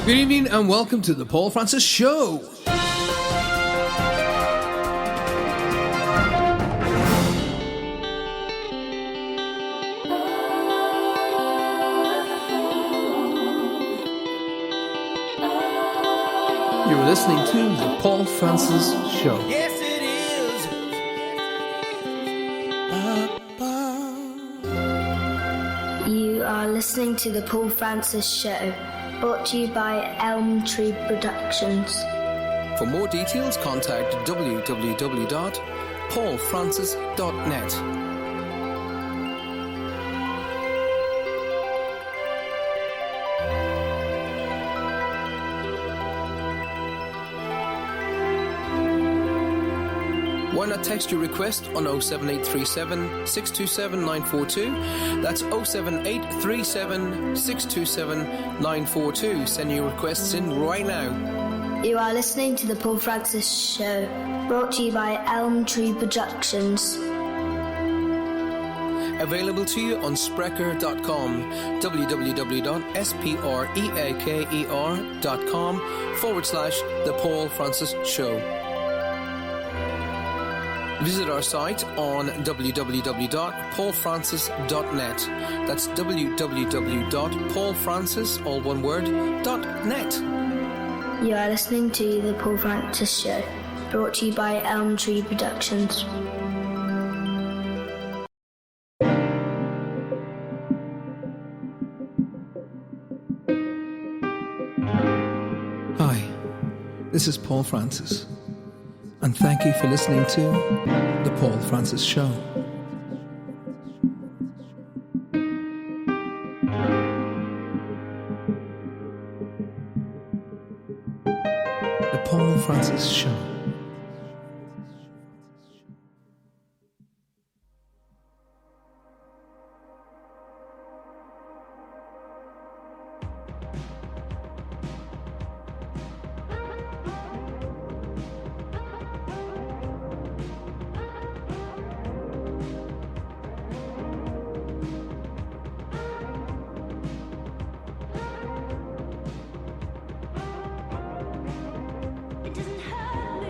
Good evening and welcome to the Paul Francis Show. You're listening to the Paul Francis Show. Yes, it is. You are listening to the Paul Francis Show, brought to you by Elm Tree Productions. For more details, contact www.paulfrancis.net. Why not text your request on 07837 627 942? That's 07837 627 942. Send your requests in right now. You are listening to the Paul Francis Show, brought to you by Elm Tree Productions. Available to you on Spreaker.com, www.spreaker.com/The Paul Francis Show. Visit our site on www.paulfrancis.net. That's www.paulfrancis, all one word, .net. You are listening to the Paul Francis Show, brought to you by Elm Tree Productions. Hi, this is Paul Francis, and thank you for listening to the Paul Francis Show. The Paul Francis Show. It doesn't hurt me.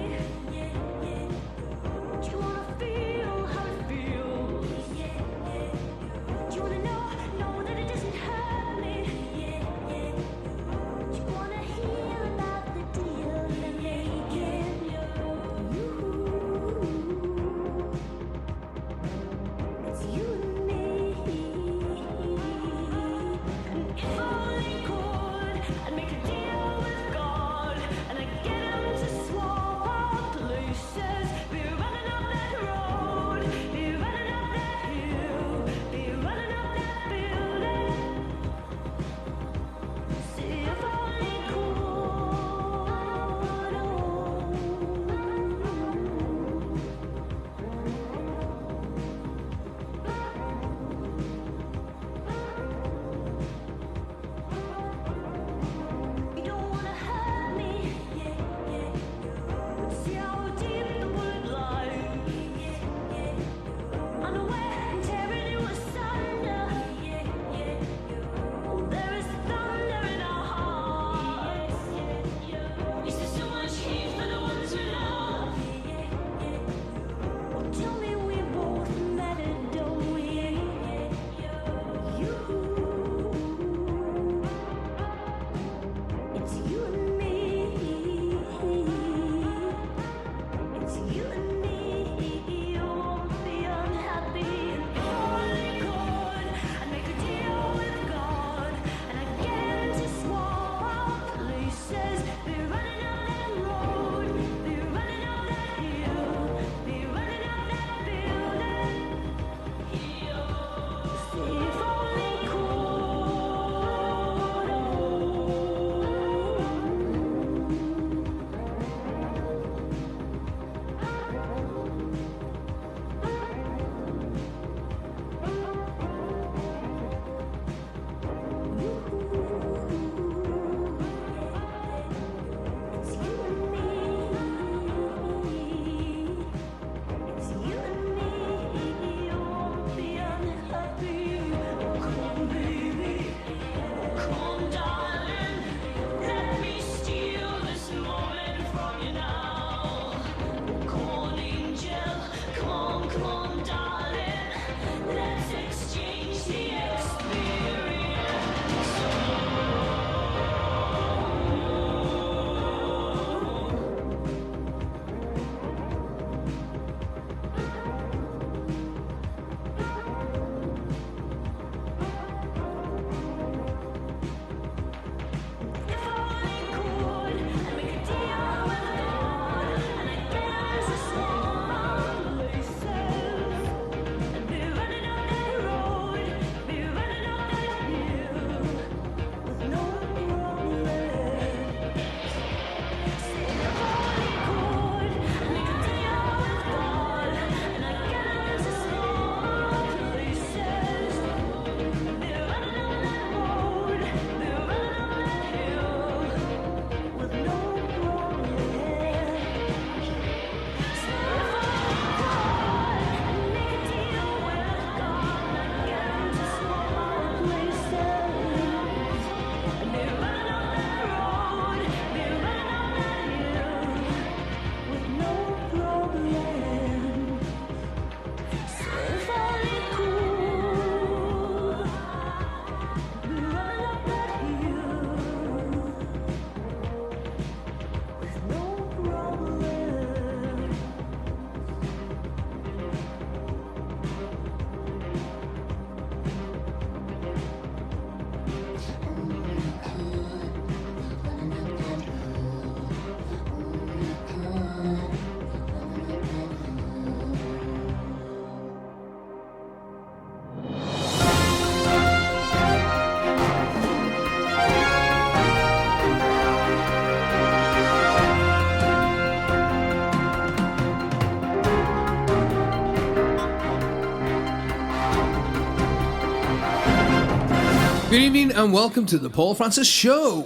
Good evening and welcome to the Paul Francis Show.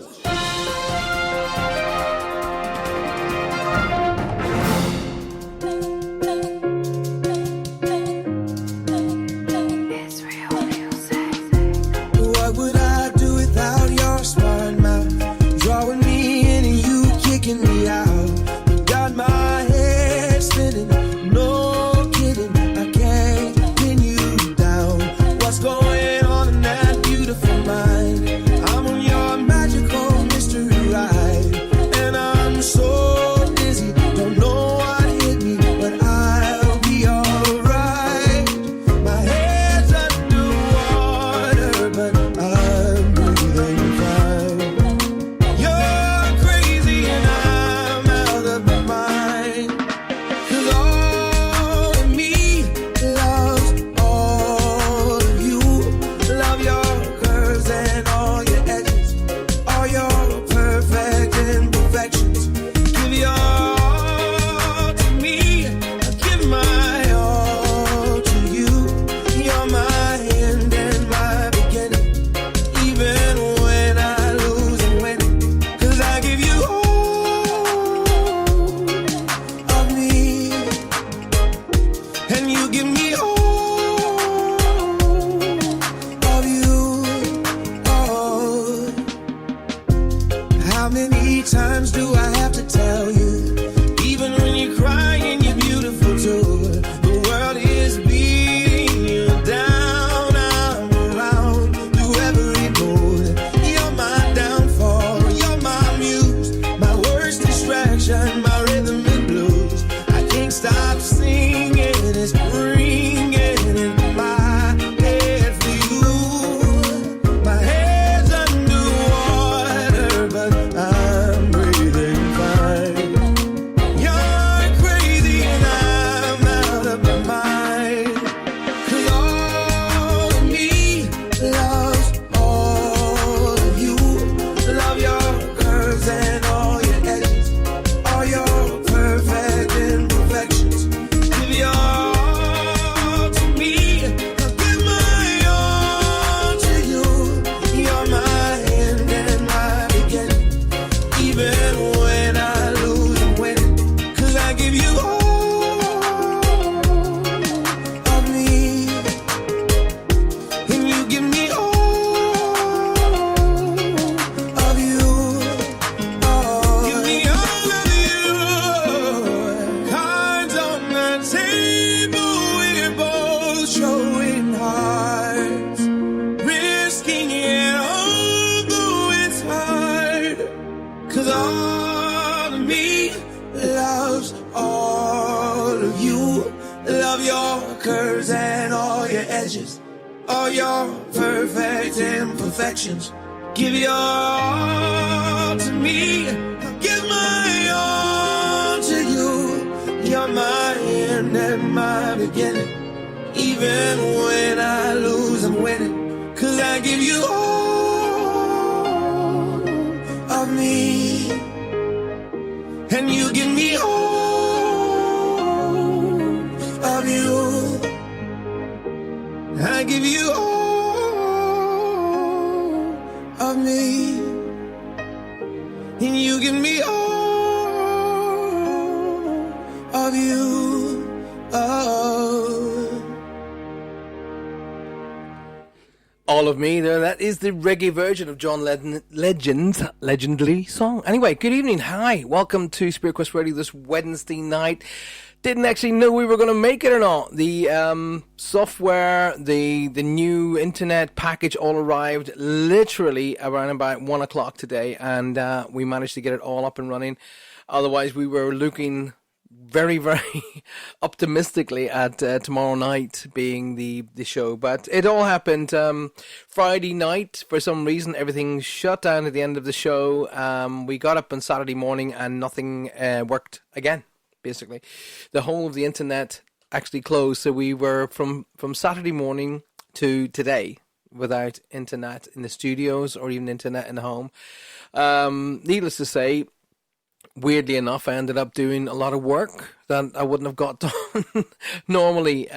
What would I do without your smart mouth? Drawing me in and you kicking me out. You got my head spinning, no kidding. I can't pin you down. What's going on in that beautiful mind? I'm on your magical mystery ride, and I'm so dizzy, don't know what hit me, but I'll be alright. My head's underwater, but I'm breathing fine. You're crazy and I'm out of my mind. 'Cause all of me loves all of you. Love your curves and all your edges, all your perfect imperfections. Give your all to me, I give my all to you. You're my end and my beginning, even when I lose and win. 'Cause I give you all of me, and you give me all of you. Oh, how many times do I have to tell you? Even when you're crying, you're beautiful too. The world is beating you down. I'm around through every mood. You're my downfall, you're my muse, my worst distraction, my rhythm and blues. I can't stop singing, it's ringing in my head for you. My head's underwater, but I'm breathing fine. You're crazy and I'm out of my mind. 'Cause all of me loves all of you. Love your curves and all your edges, all your perfect imperfections. Give your all to me, I give my all to you. You're my end and my beginning, even when I lose and win. 'Cause I give you all of me, and you give me all of you. Oh, give me all of you. Cards on the table, we're both showing hearts, risking it all, though it's hard. 'Cause all of me loves all of you. Love your curves and all your edges, all your perfect imperfections. Give your all to me, I give my all to you. You're my end and my beginning, even when I lose I'm winning. 'Cause I give you all of me, and you give me all of you. I give you all of me, and you give me all of you. Oh. All of Me there. That is the reggae version of John Legend's legendary song. Anyway, good evening. Hi. Welcome to Spirit Quest Radio this Wednesday night. Didn't actually know we were going to make it or not. The software, the new internet package all arrived literally around about 1 o'clock today, and we managed to get it all up and running. Otherwise, we were looking very, very optimistically at tomorrow night being the show. But it all happened Friday night. For some reason, everything shut down at the end of the show. We got up on Saturday morning and nothing worked again, basically. The whole of the internet actually closed. So we were from Saturday morning to today without internet in the studios or even internet in the home. Needless to say, weirdly enough, I ended up doing a lot of work that I wouldn't have got done normally.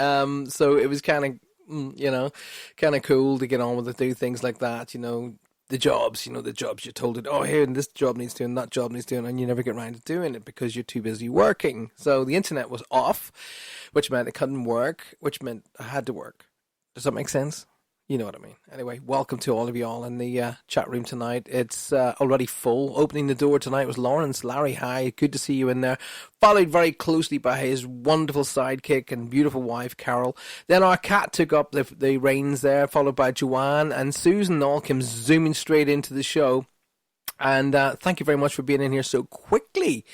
So it was kind of kind of cool to get on with it, do things like that, the jobs you're told it, here, and this job needs doing, that job needs doing, and you never get around to doing it because you're too busy working. So the internet was off, which meant it couldn't work, which meant I had to work. Does that make sense? You know what I mean. Anyway, welcome to all of you all in the chat room tonight. It's already full. Opening the door tonight was Lawrence. Larry, hi. Good to see you in there. Followed very closely by his wonderful sidekick and beautiful wife, Carol. Then our cat took up the reins there, followed by Joanne and Susan. All came zooming straight into the show. And thank you very much for being in here so quickly.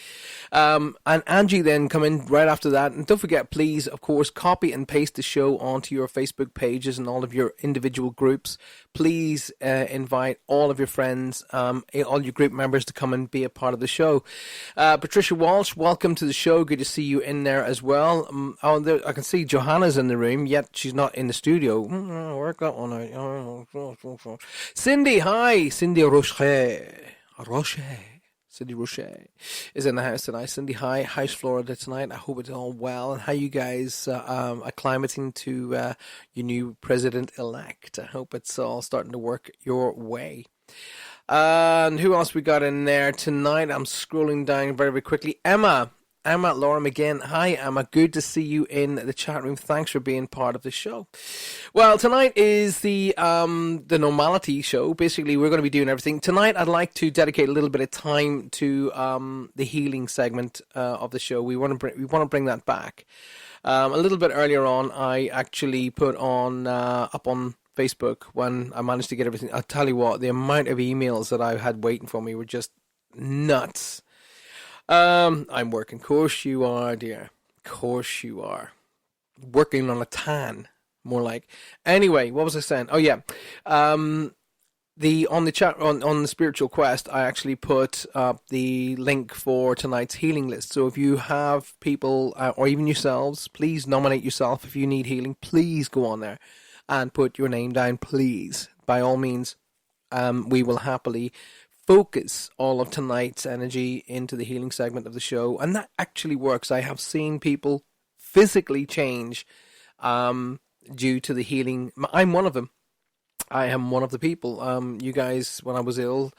And Angie then come in right after that. And don't forget, please, of course, copy and paste the show onto your Facebook pages and all of your individual groups. Please invite all of your friends, all your group members to come and be a part of the show. Patricia Walsh, welcome to the show. Good to see you in there as well. I can see Johanna's in the room, yet she's not in the studio. Work that one out. Cindy, hi. Cindy Cindy Roche is in the house tonight. Cindy, hi. How's Florida tonight? I hope it's all well. And how you guys acclimating to your new president-elect? I hope it's all starting to work your way. And who else we got in there tonight? I'm scrolling down very, very quickly. Emma, Laura McGinn. Hi, Emma. Good to see you in the chat room. Thanks for being part of the show. Well, tonight is the normality show. Basically, we're going to be doing everything. Tonight, I'd like to dedicate a little bit of time to the healing segment of the show. We want to bring that back. A little bit earlier on, I actually put on up on Facebook when I managed to get everything. I'll tell you what, the amount of emails that I had waiting for me were just nuts. I'm working. Course you are, dear. Course you are. Working on a tan, more like. Anyway, what was I saying? Oh yeah. On the chat on the Spiritual Quest, I actually put up the link for tonight's healing list. So if you have people or even yourselves, please nominate yourself. If you need healing, please go on there and put your name down, please. By all means, we will happily focus all of tonight's energy into the healing segment of the show, and that actually works. I have seen people physically change due to the healing. I'm one of them. I am one of the people. You guys, when I was ill,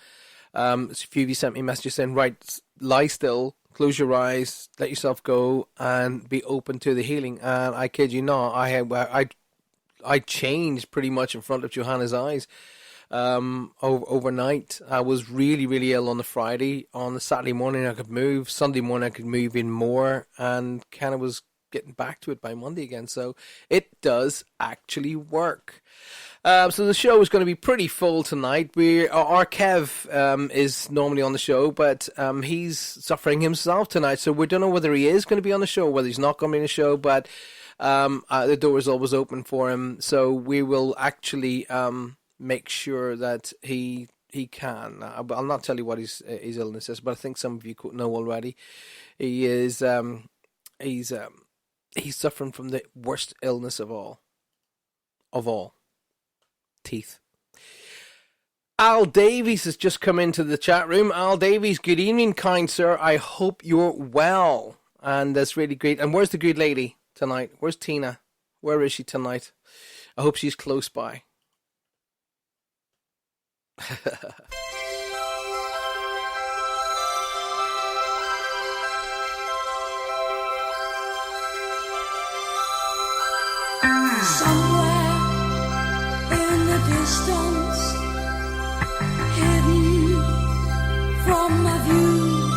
a few of you sent me messages saying, right, lie still, close your eyes, let yourself go, and be open to the healing. And I kid you not, I changed pretty much in front of Johanna's eyes. Overnight. I was really, really ill on the Friday. On the Saturday morning I could move. Sunday morning I could move in more, and kind of was getting back to it by Monday again. So it does actually work. So the show is going to be pretty full tonight. Our Kev is normally on the show, but he's suffering himself tonight. So we don't know whether he is going to be on the show, whether he's not going to be on the show, but the door is always open for him. So we will actually make sure that he can. I'll not tell you what his illness is, but I think some of you know already. He is he's suffering from the worst illness of all. Teeth. Al Davies has just come into the chat room. Al Davies, good evening, kind sir. I hope you're well. And that's really great. And where's the good lady tonight? Where's Tina? Where is she tonight? I hope she's close by. Somewhere in the distance, hidden from my view,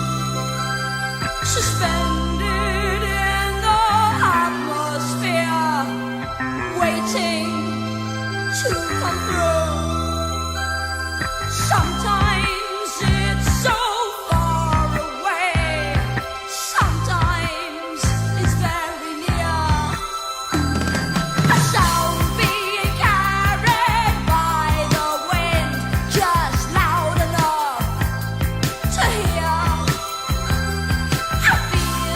suspended in the atmosphere, waiting to come through. Sometimes it's so far away, sometimes it's very near. A sound being carried by the wind, just loud enough to hear. I feel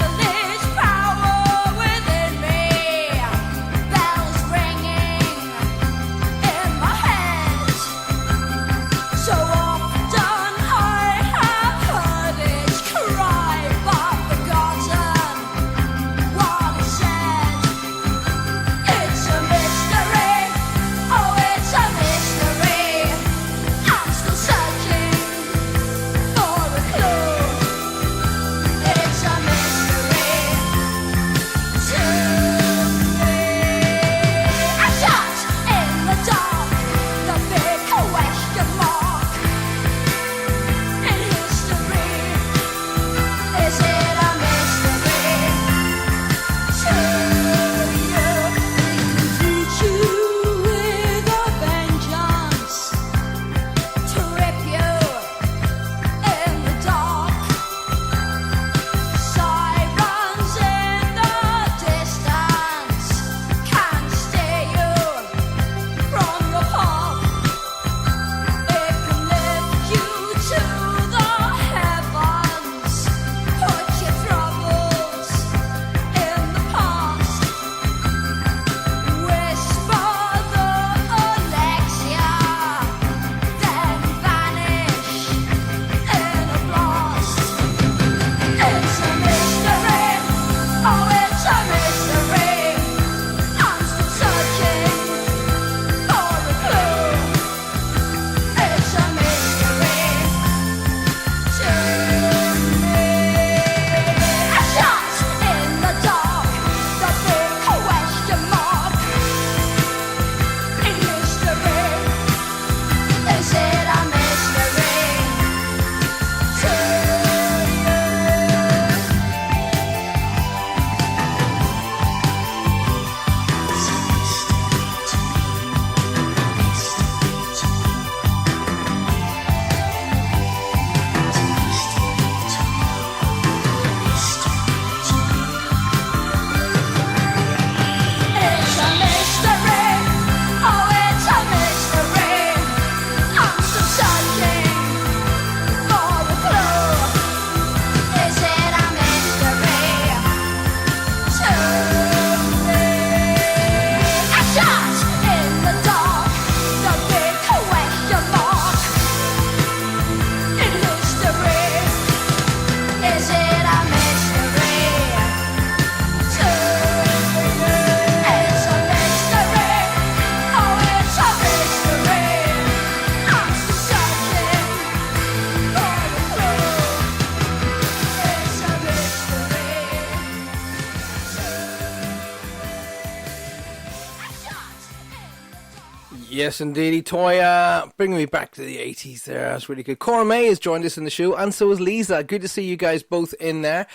Yes, indeedy. Toya, bringing me back to the 80s there. That's really good. Cora May has joined us in the show, and so is Lisa. Good to see you guys both in there.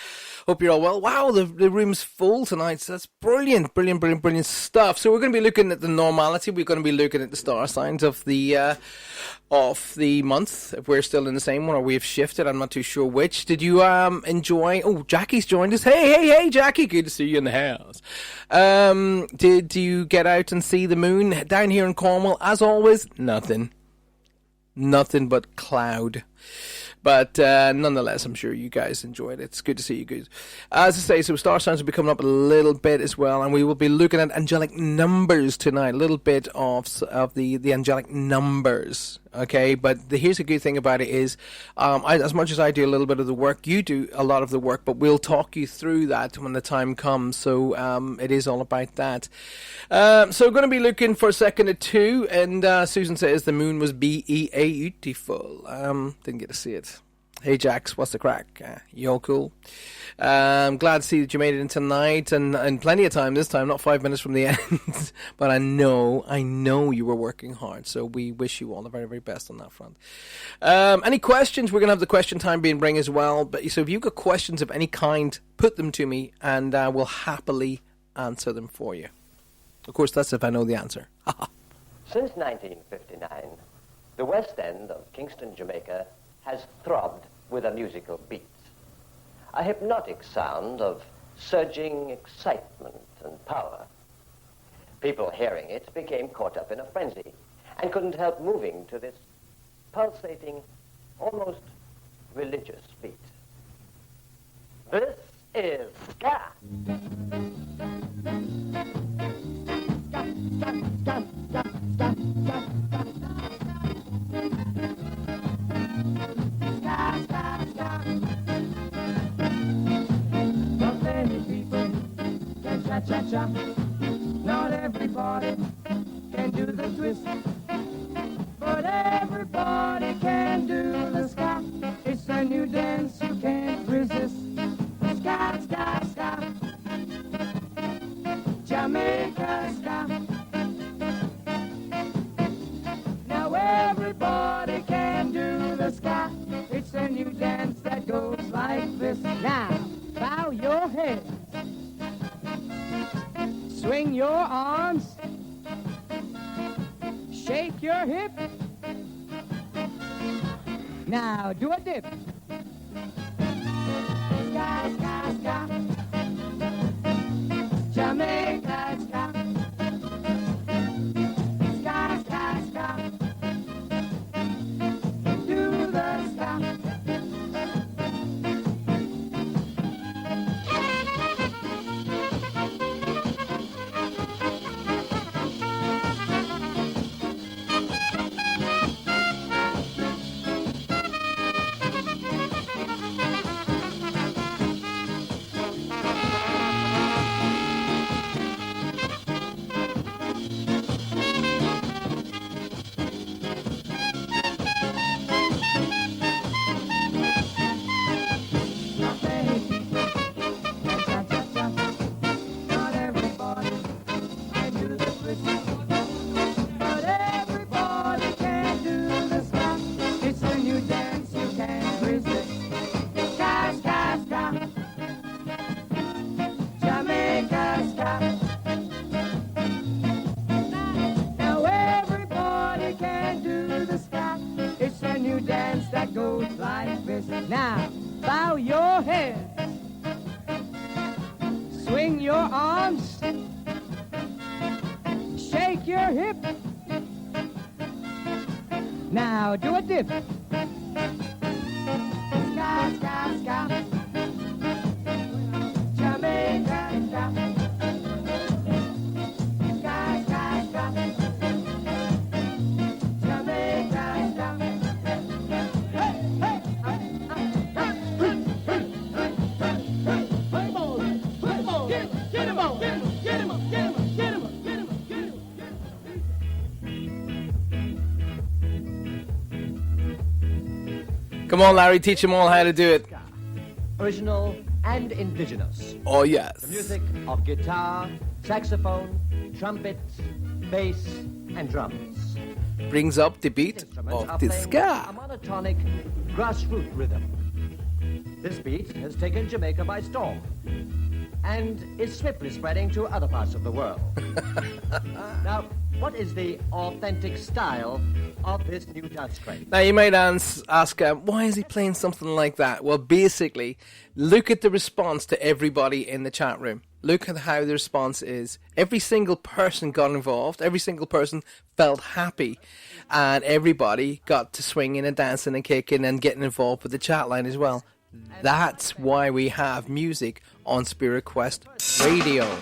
Hope you're all well. Wow, the room's full tonight. So that's brilliant, brilliant stuff. So we're going to be looking at the normality. We're going to be looking at the star signs of the month. If we're still in the same one or we've shifted, I'm not too sure which. Did you enjoy? Oh, Jackie's joined us. Hey, Jackie. Good to see you in the house. Did you get out and see the moon down here in Cornwall? As always, nothing but cloud. But nonetheless, I'm sure you guys enjoyed it. It's good to see you guys. As I say, so star signs will be coming up a little bit as well, and we will be looking at angelic numbers tonight. A little bit of the angelic numbers, okay? But here's the good thing about it is, as much as I do a little bit of the work, you do a lot of the work, but we'll talk you through that when the time comes. So it is all about that. So we're going to be looking for a second or two, and Susan says the moon was beautiful. Didn't get to see it. Hey Jax, what's the crack? You all cool? I'm glad to see that you made it in tonight, and plenty of time this time, not 5 minutes from the end. But I know you were working hard, so we wish you all the very, very best on that front. Any questions? We're going to have the question time being bring as well. But so if you've got questions of any kind, put them to me, and we'll happily answer them for you. Of course, that's if I know the answer. Since 1959, the West End of Kingston, Jamaica has throbbed with a musical beat. A hypnotic sound of surging excitement and power. People hearing it became caught up in a frenzy and couldn't help moving to this pulsating, almost religious beat. This is ska. Not many people can cha-cha-cha. Not everybody can do the twist. But everybody can do the ska. It's a new dance you can't resist. Ska, ska, ska. Jamaica ska. Now everybody can do the ska. It's a new dance that goes like this. Now, bow your head. Swing your arms. Shake your hip. Now, do a dip. Ska, ska, ska. Jamaica ska. Ska, ska, ska. Do the ska. Now, bow your head. Swing your arms. Shake your hip. Now, do a dip. Ska, ska, ska. Jamaica, ska. Ska, ska, ska. Jamaica, ska. Come on, Larry, teach them all how to do it. Original and indigenous. Oh, yes. The music of guitar, saxophone, trumpet, bass, and drums. brings up the beat Instruments are of the playing ska. a monotonic grassroots rhythm. This beat has taken Jamaica by storm and is swiftly spreading to other parts of the world. Now, what is the authentic style of this new dance craze? Now, you might ask, why is he playing something like that? Well, basically, look at the response to everybody in the chat room. Look at how the response is. Every single person got involved. Every single person felt happy. And everybody got to swinging and dancing and kicking and getting involved with the chat line as well. That's why we have music on Spirit Quest Radio.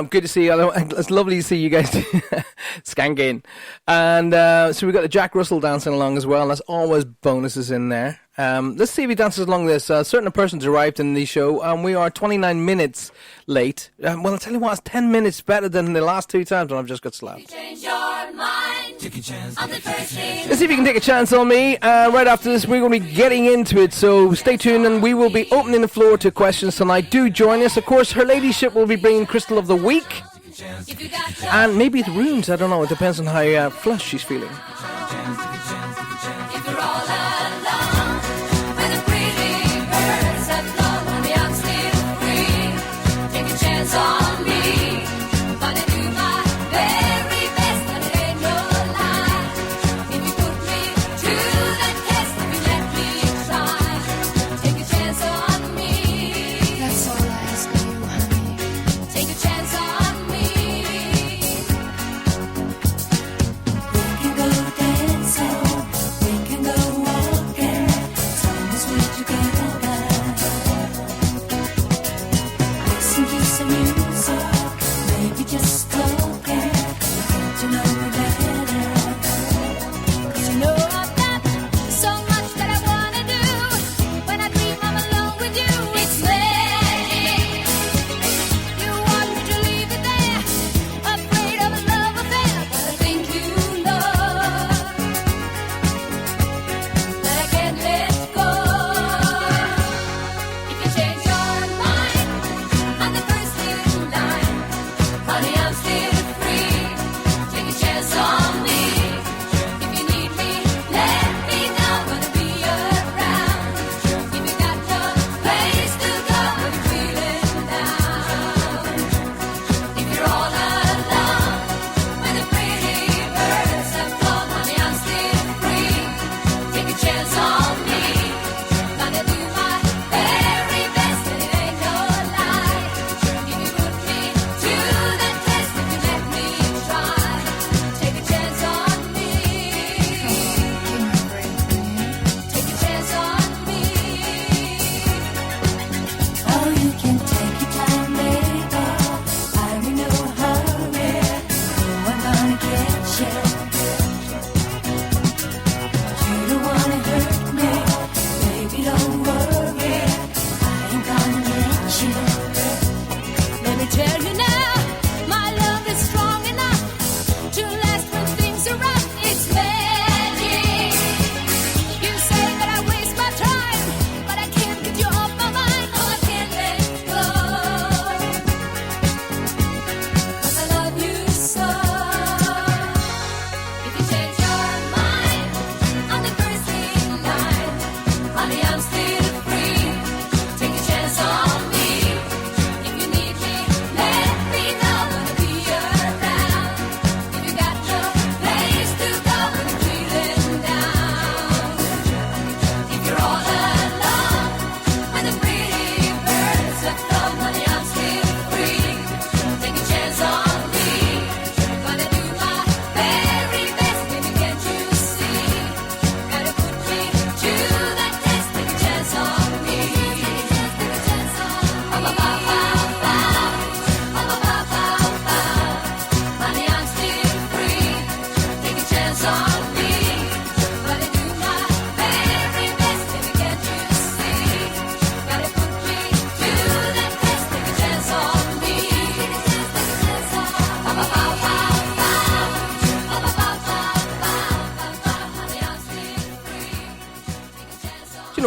Good to see you. It's lovely to see you guys skanking. And so we've got the Jack Russell dancing along as well. There's always bonuses in there. Let's see if he dances along this. A certain person's arrived in the show, and we are 29 minutes late. Well, I'll tell you what, it's 10 minutes better than the last two times when I've just got slapped. Change your mind. Take a chance on the first thing. Let's see if you can take a chance on me. Right after this, we're going to be getting into it, so stay tuned, and we will be opening the floor to questions tonight. Do join us. Of course, Her Ladyship will be bringing Crystal of the Week, and maybe the rooms. I don't know. It depends on how flush she's feeling. If you're all alone, when the pretty birds have flown and the I'm still free, take a chance on me. Gonna do my very best, and it ain't no lie. If you put me to the test, if you let me try, take a chance on me. That's all I ask of you, honey. Take a chance on me. We can go dancing, we can go walking, as long as we're together. Listen to some music, maybe just talking, get to know you better. 'Cause you know I've got so much that I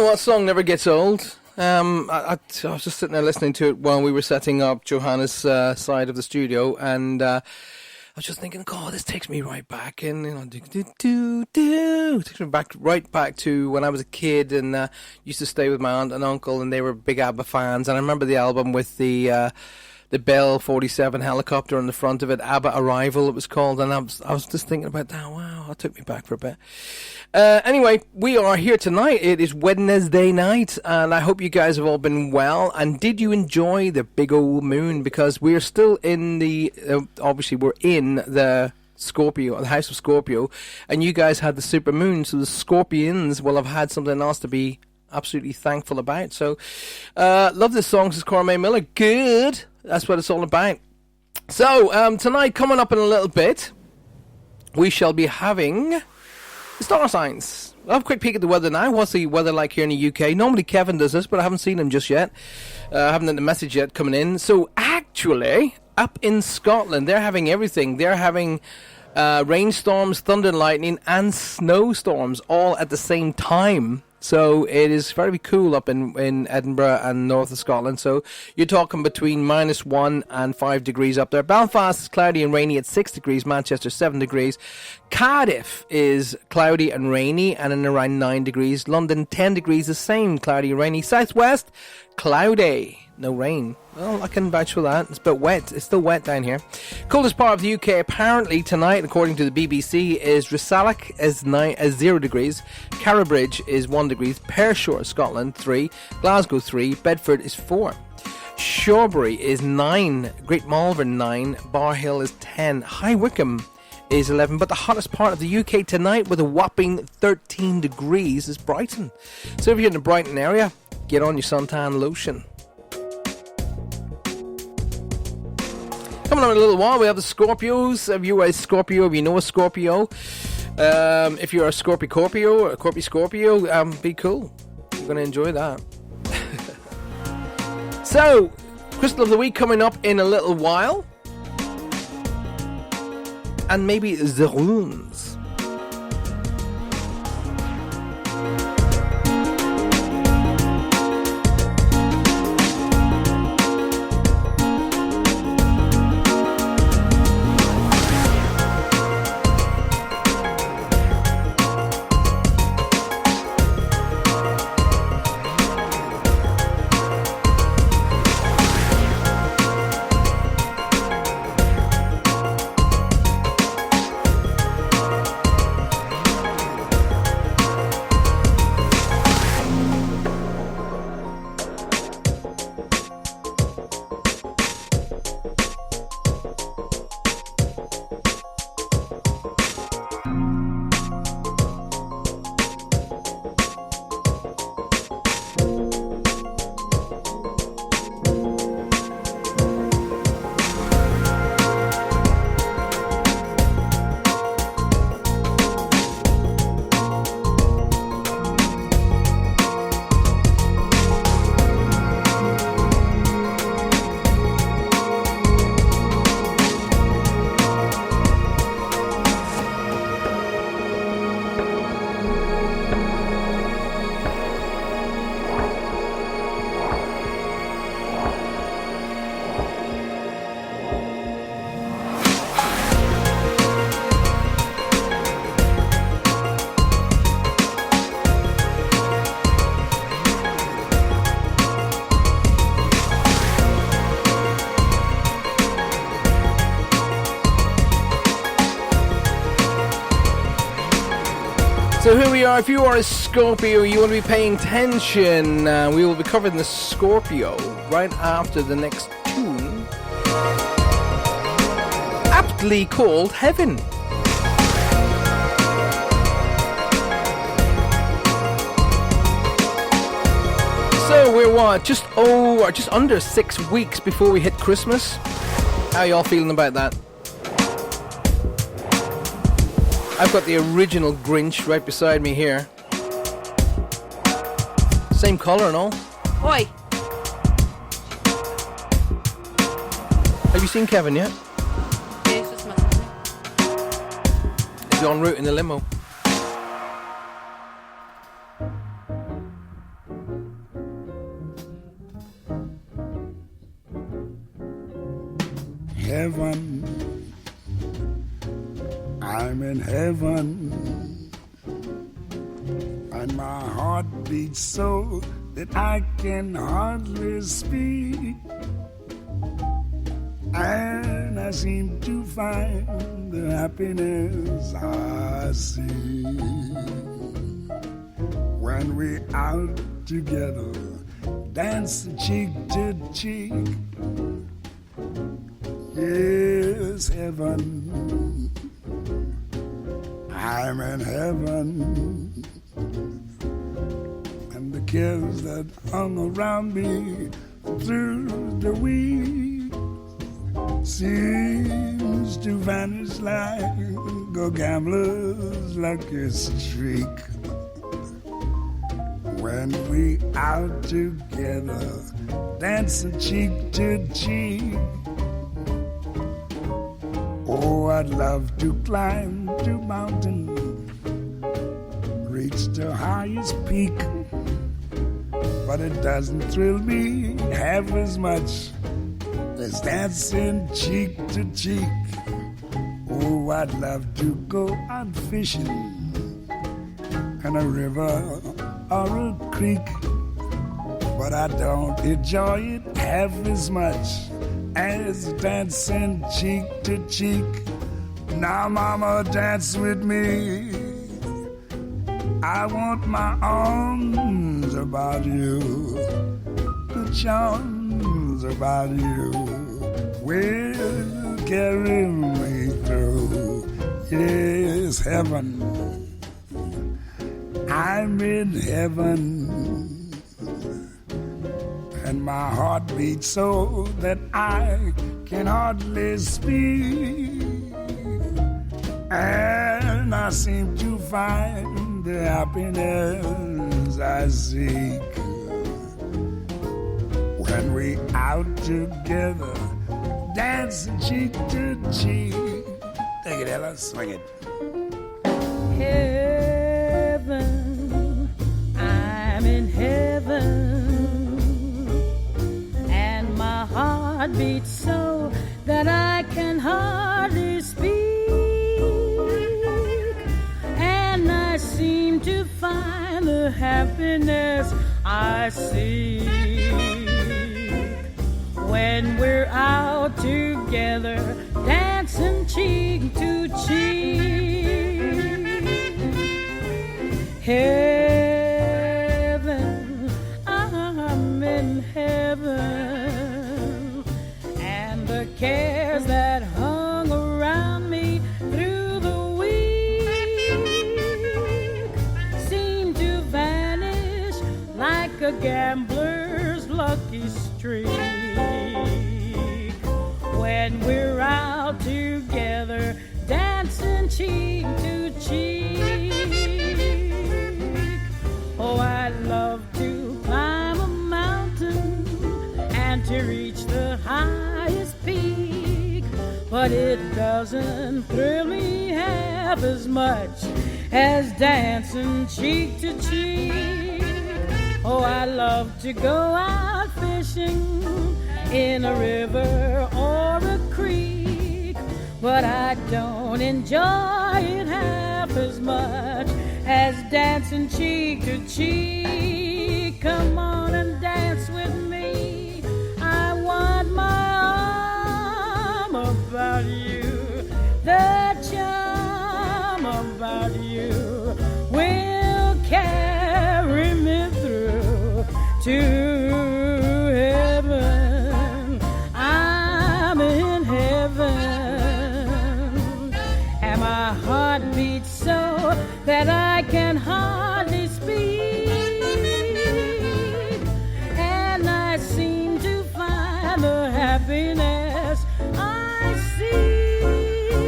know what song never gets old? I was just sitting there listening to it while we were setting up Johanna's side of the studio, and I was just thinking, God, this takes me right back, and takes me right back to when I was a kid and used to stay with my aunt and uncle, and they were big ABBA fans. And I remember the album with the Bell 47 helicopter on the front of it, ABBA Arrival it was called, and I was just thinking about that. Wow, that took me back for a bit. Anyway, we are here tonight. It is Wednesday night, and I hope you guys have all been well. And did you enjoy the big old moon? Because we're still in the, obviously we're in the Scorpio, the House of Scorpio, and you guys had the super moon, so the Scorpions will have had something else to be absolutely thankful about. So, love this song, says Cora May Miller. Good. That's what it's all about. So, tonight, coming up in a little bit, we shall be having the star signs. I'll have a quick peek at the weather now. What's the weather like here in the UK? Normally Kevin does this, but I haven't seen him just yet. I haven't had the message yet coming in. So, actually, up in Scotland, they're having everything. They're having rainstorms, thunder and lightning, and snowstorms all at the same time. So it is very cool up in Edinburgh and north of Scotland. So you're talking between -1 and 5 degrees up there. Belfast is cloudy and rainy at 6 degrees. Manchester 7 degrees. Cardiff is cloudy and rainy and in around 9 degrees. London 10 degrees, the same, cloudy and rainy. Southwest, cloudy, no rain. Well, I can vouch for that. It's a bit wet. It's still wet down here. Coldest part of the UK apparently tonight, according to the BBC, is Resalloch is 0 degrees. Carrabridge is 1 degree. Pershore, Scotland, 3. Glasgow, 3. Bedford is 4. Shawbury is 9. Great Malvern, 9. Bar Hill is 10. High Wycombe is 11. But the hottest part of the UK tonight with a whopping 13 degrees is Brighton. So if you're in the Brighton area, get on your suntan lotion. Coming on in a little while, we have the Scorpios. If you are a Scorpio, if you know a Scorpio, if you're a Scorpio or a Scorpio, be cool. You're going to enjoy that. So, Crystal of the Week coming up in a little while. And maybe the runes. So here we are. If you are a Scorpio, you want to be paying attention. We will be covering the Scorpio right after the next tune, aptly called Heaven. So we're what? Just under 6 weeks before we hit Christmas. How y'all feeling about that? I've got the original Grinch right beside me here. Same colour and all. Oi! Have you seen Kevin yet? Yes, it's missing. Is he en route in the limo? heaven. I'm in heaven. And my heart beats so that I can hardly speak. And I seem to find the happiness I see when we're out together, dancing cheek to cheek. Yes, heaven, I'm in heaven. And the cares that hung around me through the week seems to vanish like a gambler's lucky streak. When we out together, dancing cheek to cheek. Oh, I'd love to climb the mountain, reach the highest peak, but it doesn't thrill me half as much as dancing cheek to cheek. Oh, I'd love to go out fishing in a river or a creek, but I don't enjoy it half as much as dancing cheek to cheek. Now, mama, dance with me. I want my arms about you, the charms about you will carry me through. Yes, heaven, I'm in heaven. And my heart beats so that I can hardly speak. And I seem to find the happiness I seek when we out together, dancing cheek to cheek. Take it, Ella, swing it. Heaven, I'm in heaven. My heart beats so that I can hardly speak, and I seem to find the happiness I seek when we're out together, dancing cheek to cheek. Heaven, I'm in heaven. The cares that hung around me through the week seem to vanish like a gambler's lucky streak when we're out together, dancing cheek to cheek. Oh, I'd love to climb a mountain and to reach the highest peak, but it doesn't thrill me half as much as dancing cheek to cheek. Oh, I love to go out fishing in a river or a creek, but I don't enjoy it half as much as dancing cheek to cheek. Come on and dance with me. I want my arm about you. The charm about you will carry me through to heaven. I'm in heaven, and my heart beats so that I can hardly speak, and I seem to find the happiness I seek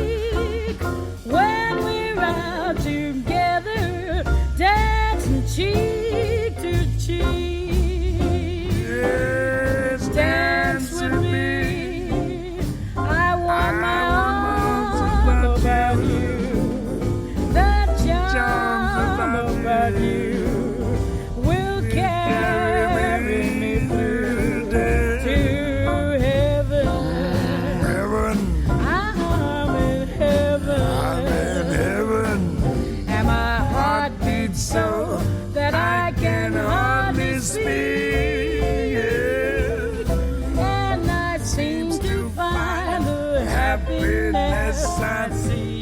when we're out together, dancing cheek to cheek. Yes, dance with me. I want my arms about you. The charm happiness I see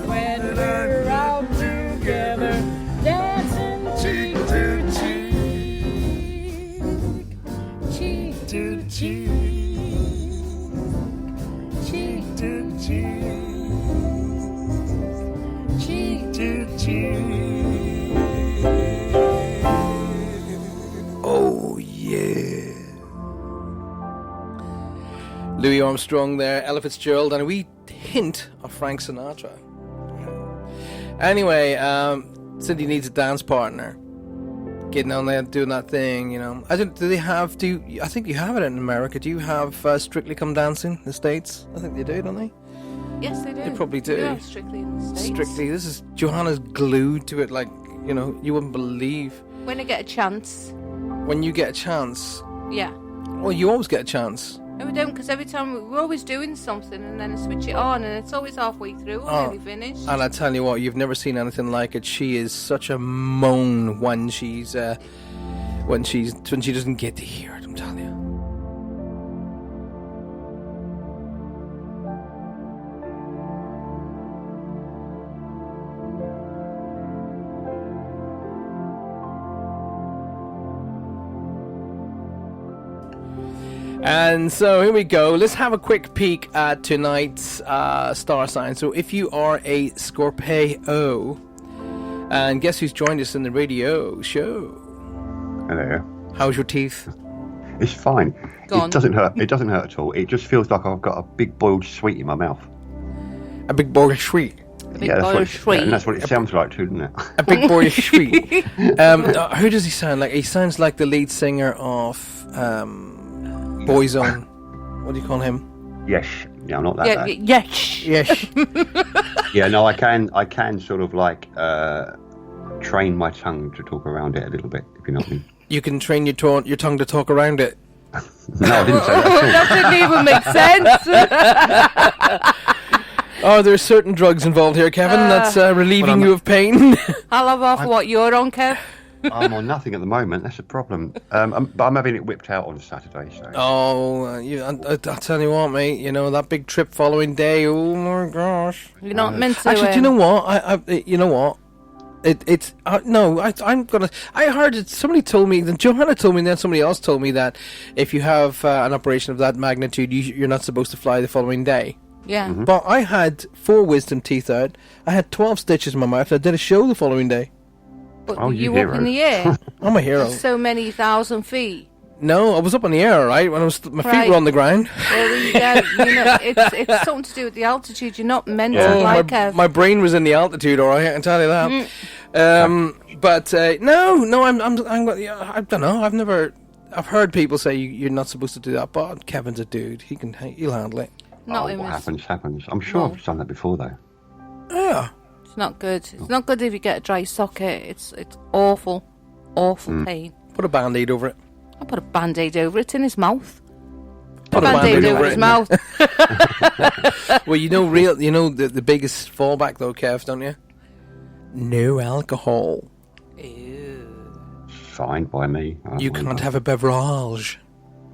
when we're out together, dancing cheek to cheek, cheek to cheek, cheek to cheek, cheek to cheek. Oh, yeah. Louis Armstrong there, Ella Fitzgerald, and a wee hint of Frank Sinatra. Anyway, Cindy needs a dance partner. Getting on there, doing that thing, you know. I think you have it in America. Do you have Strictly Come Dancing in the States? I think they do, don't they? Yes, they do. They probably do. Yeah, Strictly in the States. Strictly. This is Johanna's glued to it, like, you know, you wouldn't believe. When I get a chance. When you get a chance. Yeah. Well, you always get a chance. No, we don't, because every time we're always doing something and then I switch it on and it's always halfway through. We're nearly finished. And I tell you what, you've never seen anything like it. She is such a moan when she doesn't get to hear it. I'm telling you. And so here we go. Let's have a quick peek at tonight's star sign. So if you are a Scorpio, and guess who's joined us in the radio show? Hello. How's your teeth? It's fine. Gone. It doesn't hurt. It doesn't hurt at all. It just feels like I've got a big boiled sweet in my mouth. A big boy of sweet. And that's what it sounds like too, doesn't it? A big boy of sweet. Who does he sound like? He sounds like the lead singer of Boyzone. What do you call him? Yes. Yeah, I'm not that bad. Yes. Yes. Yeah, no, I can sort of like train my tongue to talk around it a little bit, if you know what I mean. You can train your tongue to talk around it. No, I didn't say that That didn't even make sense. Oh, there's certain drugs involved here, Kevin. That's relieving you of pain. I'll have off what you're on, Kev. I'm on nothing at the moment. That's a problem. But I'm having it whipped out on Saturday. So. Oh, I'll tell you what, mate. You know that big trip following day. Oh my gosh! You're not meant to. Actually, do you know what? You know what? I'm gonna. I heard it. Somebody told me. Then Johanna told me. And then somebody else told me that if you have an operation of that magnitude, you're not supposed to fly the following day. Yeah. Mm-hmm. But I had 4 wisdom teeth out. I had 12 stitches in my mouth. I did a show the following day. But you up in the air? I'm a hero. So many thousand feet. No, I was up in the air, right? When my feet were on the ground. Well, it's something to do with the altitude. You're not meant to fly, Kev. My brain was in the altitude, all right. I can tell you that. But no, I don't know. I've heard people say you're not supposed to do that, but Kevin's a dude. He'll handle it. Not what happens. I'm sure I've done that before, though. Yeah. It's not good. It's not good if you get a dry socket. It's awful pain. Put a Band-Aid over it. I put a Band-Aid over it in his mouth. Put a Band-Aid over his mouth. Well, the biggest fallback though, Kev, don't you? No alcohol. Ew. Fine by me. You can't have a beverage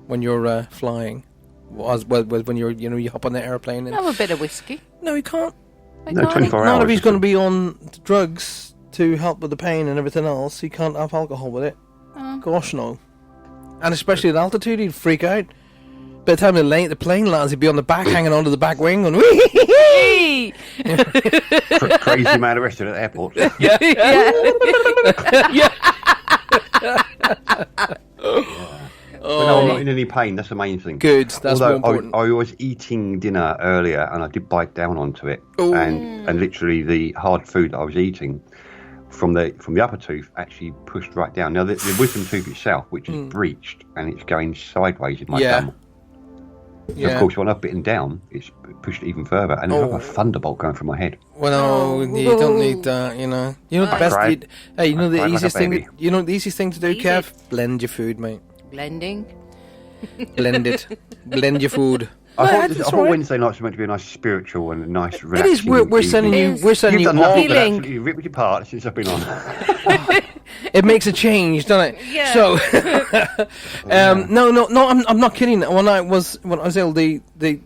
when you're flying. When you hop on the airplane. And... Have a bit of whiskey. No, you can't. No, 24 hours. Not if he's going to be on drugs to help with the pain and everything else. He can't have alcohol with it. Gosh, no. And especially at altitude, he'd freak out. By the time the plane lands, he'd be on the back, hanging onto the back wing, going, wee. Crazy man arrested at the airport. Yeah. But no, I'm not in any pain. That's the main thing. Good. That's Although more important. I was eating dinner earlier, and I did bite down onto it, and literally the hard food that I was eating from the upper tooth actually pushed right down. Now the wisdom tooth itself, which is breached, and it's going sideways in my gum. So of course, when I've bitten down, it's pushed it even further, and it's like a thunderbolt going through my head. Well, no, you don't need that. You know the best. The easiest thing. You know the easiest thing to do, Kev. Blend your food, mate. Blending. Blend it. Blend your food. I thought Wednesday nights were meant to be a nice spiritual and a nice relaxing. It is. We're sending you. We're sending You've you done all. nothing but absolutely ripped it apart since I've been on. it makes a change, doesn't it? Yeah. So, no, I'm not kidding. When I was ill, they they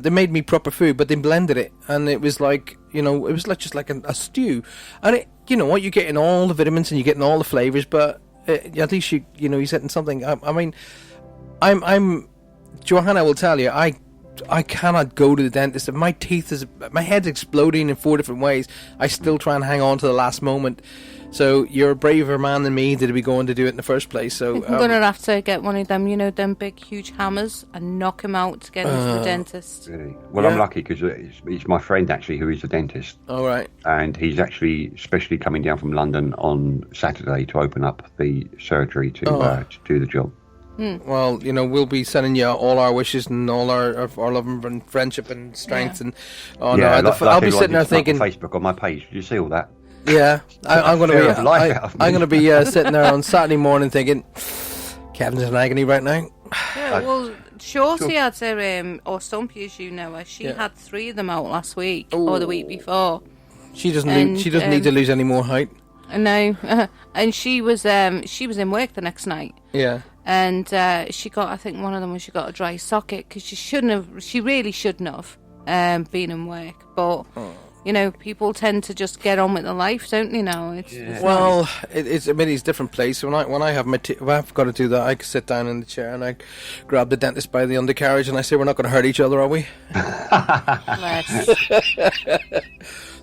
made me proper food, but they blended it, and it was like, it was like just like a stew, and it, you're getting all the vitamins and you're getting all the flavors, but at least you're getting something. I mean, I'm Johanna will tell you, I cannot go to the dentist. If my head's exploding in 4 different ways, I still try and hang on to the last moment. So you're a braver man than me to be going to do it in the first place. So I'm going to have to get one of them, them big, huge hammers and knock him out to get into the dentist. Really? Well, I'm lucky because it's my friend actually who is a dentist. All right. And he's actually especially coming down from London on Saturday to open up the surgery to do the job. Well, we'll be sending you all our wishes and all our love and friendship and strength. And I'll be sitting there thinking, Facebook on my page. Did you see all that? Yeah, I'm going to be sitting there on Saturday morning thinking, Kevin's in agony right now. Yeah, well, Shorty had her, or Stumpy, as you know her, she had 3 of them out last week or the week before. She doesn't need to lose any more height. No, and she was in work the next night. Yeah. And she got, I think one of them was she got a dry socket because she really shouldn't have been in work. But, people tend to just get on with their life, don't they now? It's different place. When I have I've got to do that, I sit down in the chair and I grab the dentist by the undercarriage and I say, we're not going to hurt each other, are we?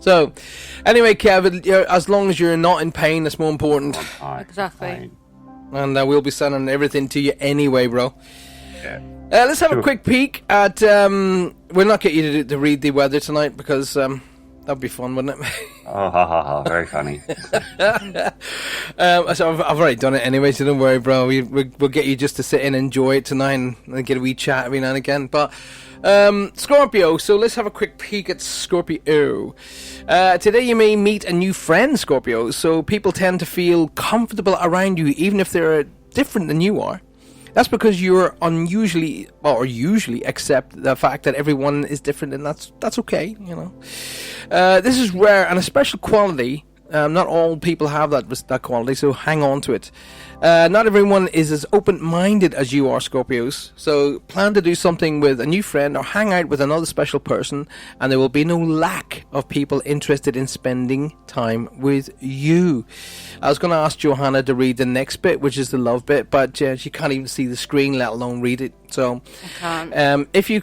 So, anyway, Kevin, as long as you're not in pain, that's more important. Exactly. And we'll be sending everything to you anyway, bro. Yeah. Let's have a quick peek at... we'll not get you to read the weather tonight because that'd be fun, wouldn't it? Very funny. So I've already done it anyway, so don't worry, bro. We'll get you just to sit in and enjoy it tonight and get a wee chat every now and again. But Scorpio, so let's have a quick peek at Scorpio. Today you may meet a new friend, Scorpio, so people tend to feel comfortable around you even if they're different than you are. That's because you're usually accept the fact that everyone is different, and that's okay, This is rare and a special quality. Not all people have that quality, so hang on to it. Not everyone is as open-minded as you are, Scorpios. So plan to do something with a new friend or hang out with another special person, and there will be no lack of people interested in spending time with you. I was going to ask Johanna to read the next bit, which is the love bit, but she can't even see the screen, let alone read it. So, I can't. If you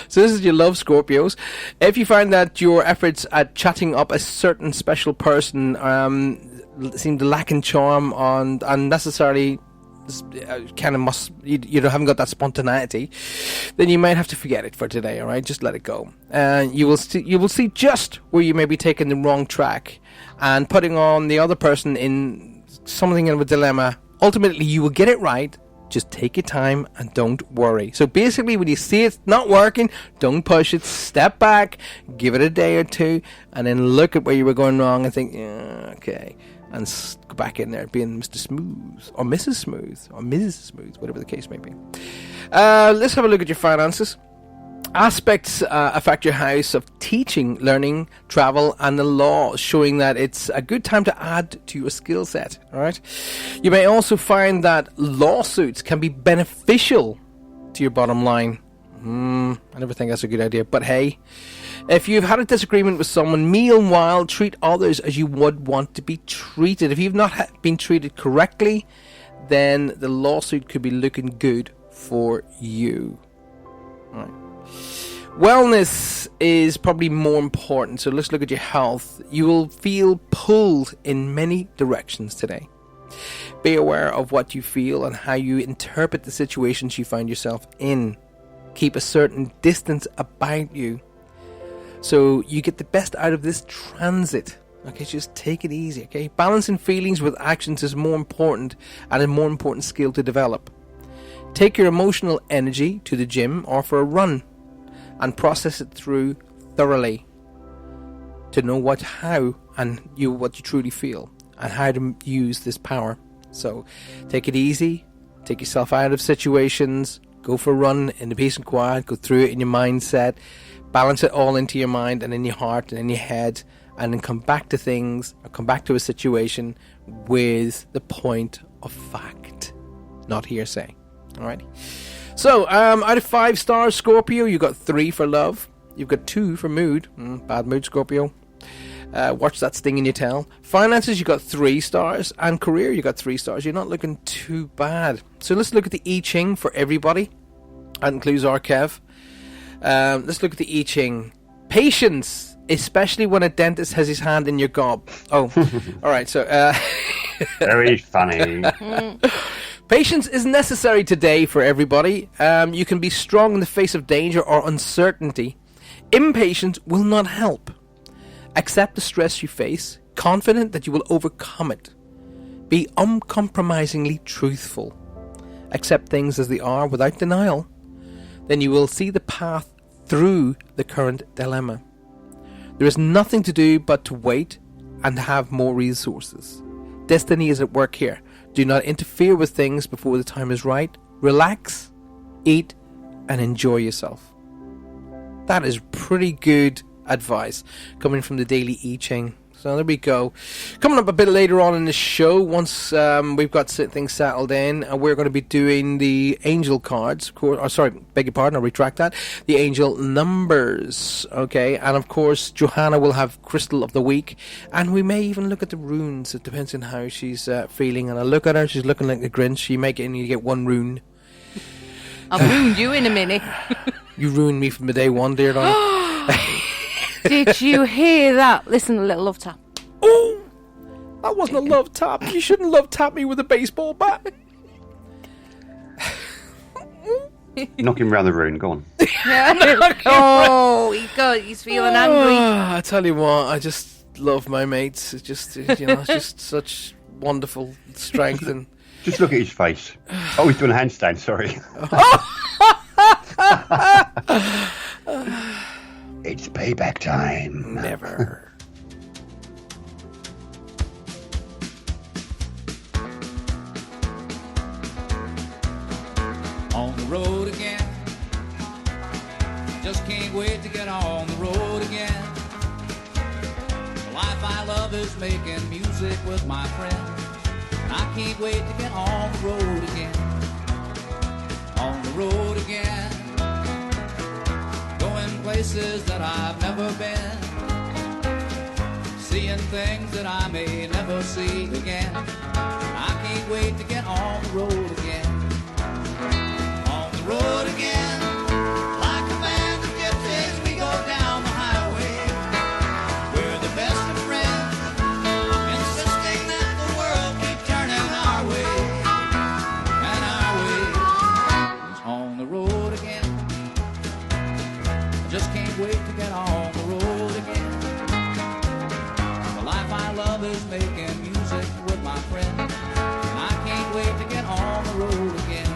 so this is your love, Scorpios. If you find that your efforts at chatting up a certain special person seem to lack in charm and unnecessarily you haven't got that spontaneity, then you might have to forget it for today. All right, just let it go. You will see just where you may be taking the wrong track and putting on the other person in something of a dilemma. Ultimately, you will get it right. Just take your time and don't worry. So basically, when you see it's not working, don't push it. Step back, give it a day or two, and then look at where you were going wrong and think, yeah, okay, and go back in there being Mr. Smooth or Mrs. Smooth or Mrs. Smooth, whatever the case may be. Let's have a look at your finances. Aspects affect your house of teaching, learning, travel, and the law, showing that it's a good time to add to your skill set. All right. You may also find that lawsuits can be beneficial to your bottom line. I never think that's a good idea, but hey, if you've had a disagreement with someone, meanwhile treat others as you would want to be treated. If you've not been treated correctly, then the lawsuit could be looking good for you. All right. Wellness is probably more important, so let's look at your health. You will feel pulled in many directions today. Be aware of what you feel and how you interpret the situations you find yourself in. Keep a certain distance about you so you get the best out of this transit. Okay, just take it easy, okay? Balancing feelings with actions is more important and a more important skill to develop. Take your emotional energy to the gym or for a run and process it through thoroughly to know what you truly feel and how to use this power. So take it easy, take yourself out of situations, go for a run in the peace and quiet, go through it in your mindset, balance it all into your mind and in your heart and in your head, and then come back to things, or come back to a situation with the point of fact, not hearsay. All right. So, out of 5 stars, Scorpio, you got 3 for love. You've got 2 for mood. Bad mood, Scorpio. Watch that sting in your tail. Finances, you got 3 stars. And career, you got 3 stars. You're not looking too bad. So let's look at the I Ching for everybody. That includes our Kev. Let's look at the I Ching. Patience, especially when a dentist has his hand in your gob. Oh, all right. So, very funny. Patience is necessary today for everybody. You can be strong in the face of danger or uncertainty. Impatience will not help. Accept the stress you face, confident that you will overcome it. Be uncompromisingly truthful. Accept things as they are without denial. Then you will see the path through the current dilemma. There is nothing to do but to wait and have more resources. Destiny is at work here. Do not interfere with things before the time is right. Relax, eat, and enjoy yourself. That is pretty good advice coming from the Daily I Ching. So there we go. Coming up a bit later on in the show, once we've got things settled in, we're going to be doing the angel cards. Of course, sorry, beg your pardon, I'll retract that. The angel numbers. Okay, and of course, Johanna will have Crystal of the Week, and we may even look at the runes. It depends on how she's feeling. And I look at her, she's looking like the Grinch. She may get, you get 1 rune. I'll ruin you in a minute. You ruined me from the day one, dear darling. Did you hear that? Listen, a little love tap. Oh, that wasn't a love tap. You shouldn't love tap me with a baseball bat. Knock him round the room. Go on. Oh, he's feeling angry. I tell you what, I just love my mates. It's just, it's just such wonderful strength and. Just look at his face. Oh, he's doing a handstand. Sorry. It's payback time. Never. On the road again. Just can't wait to get on the road again. The life I love is making music with my friends. And I can't wait to get on the road again. On the road again. Places that I've never been, seeing things that I may never see again. I can't wait to get on the road again. On the road again, like a band of gypsies, we go down the highway. We're the best of friends, insisting that the world keep turning our way. And our way is on the road again. Just can't wait to get on the road again. The life I love is making music with my friends. And I can't wait to get on the road again.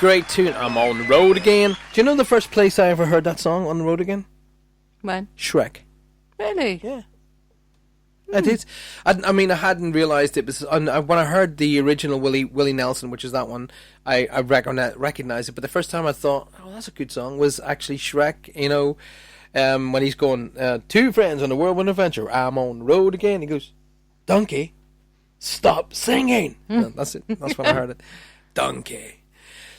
Great tune. I'm on the road again. Do you know the first place I ever heard that song, On the Road Again? When? Shrek. Really? Yeah. I did. I mean, I hadn't realised it was when I heard the original Willie Nelson, which is that one. I recognised it, but the first time I thought, oh, that's a good song, was actually Shrek. when he's going, 2 friends on a whirlwind adventure. I'm on the road again. He goes, Donkey, stop singing. That's it. That's when I heard it. Donkey.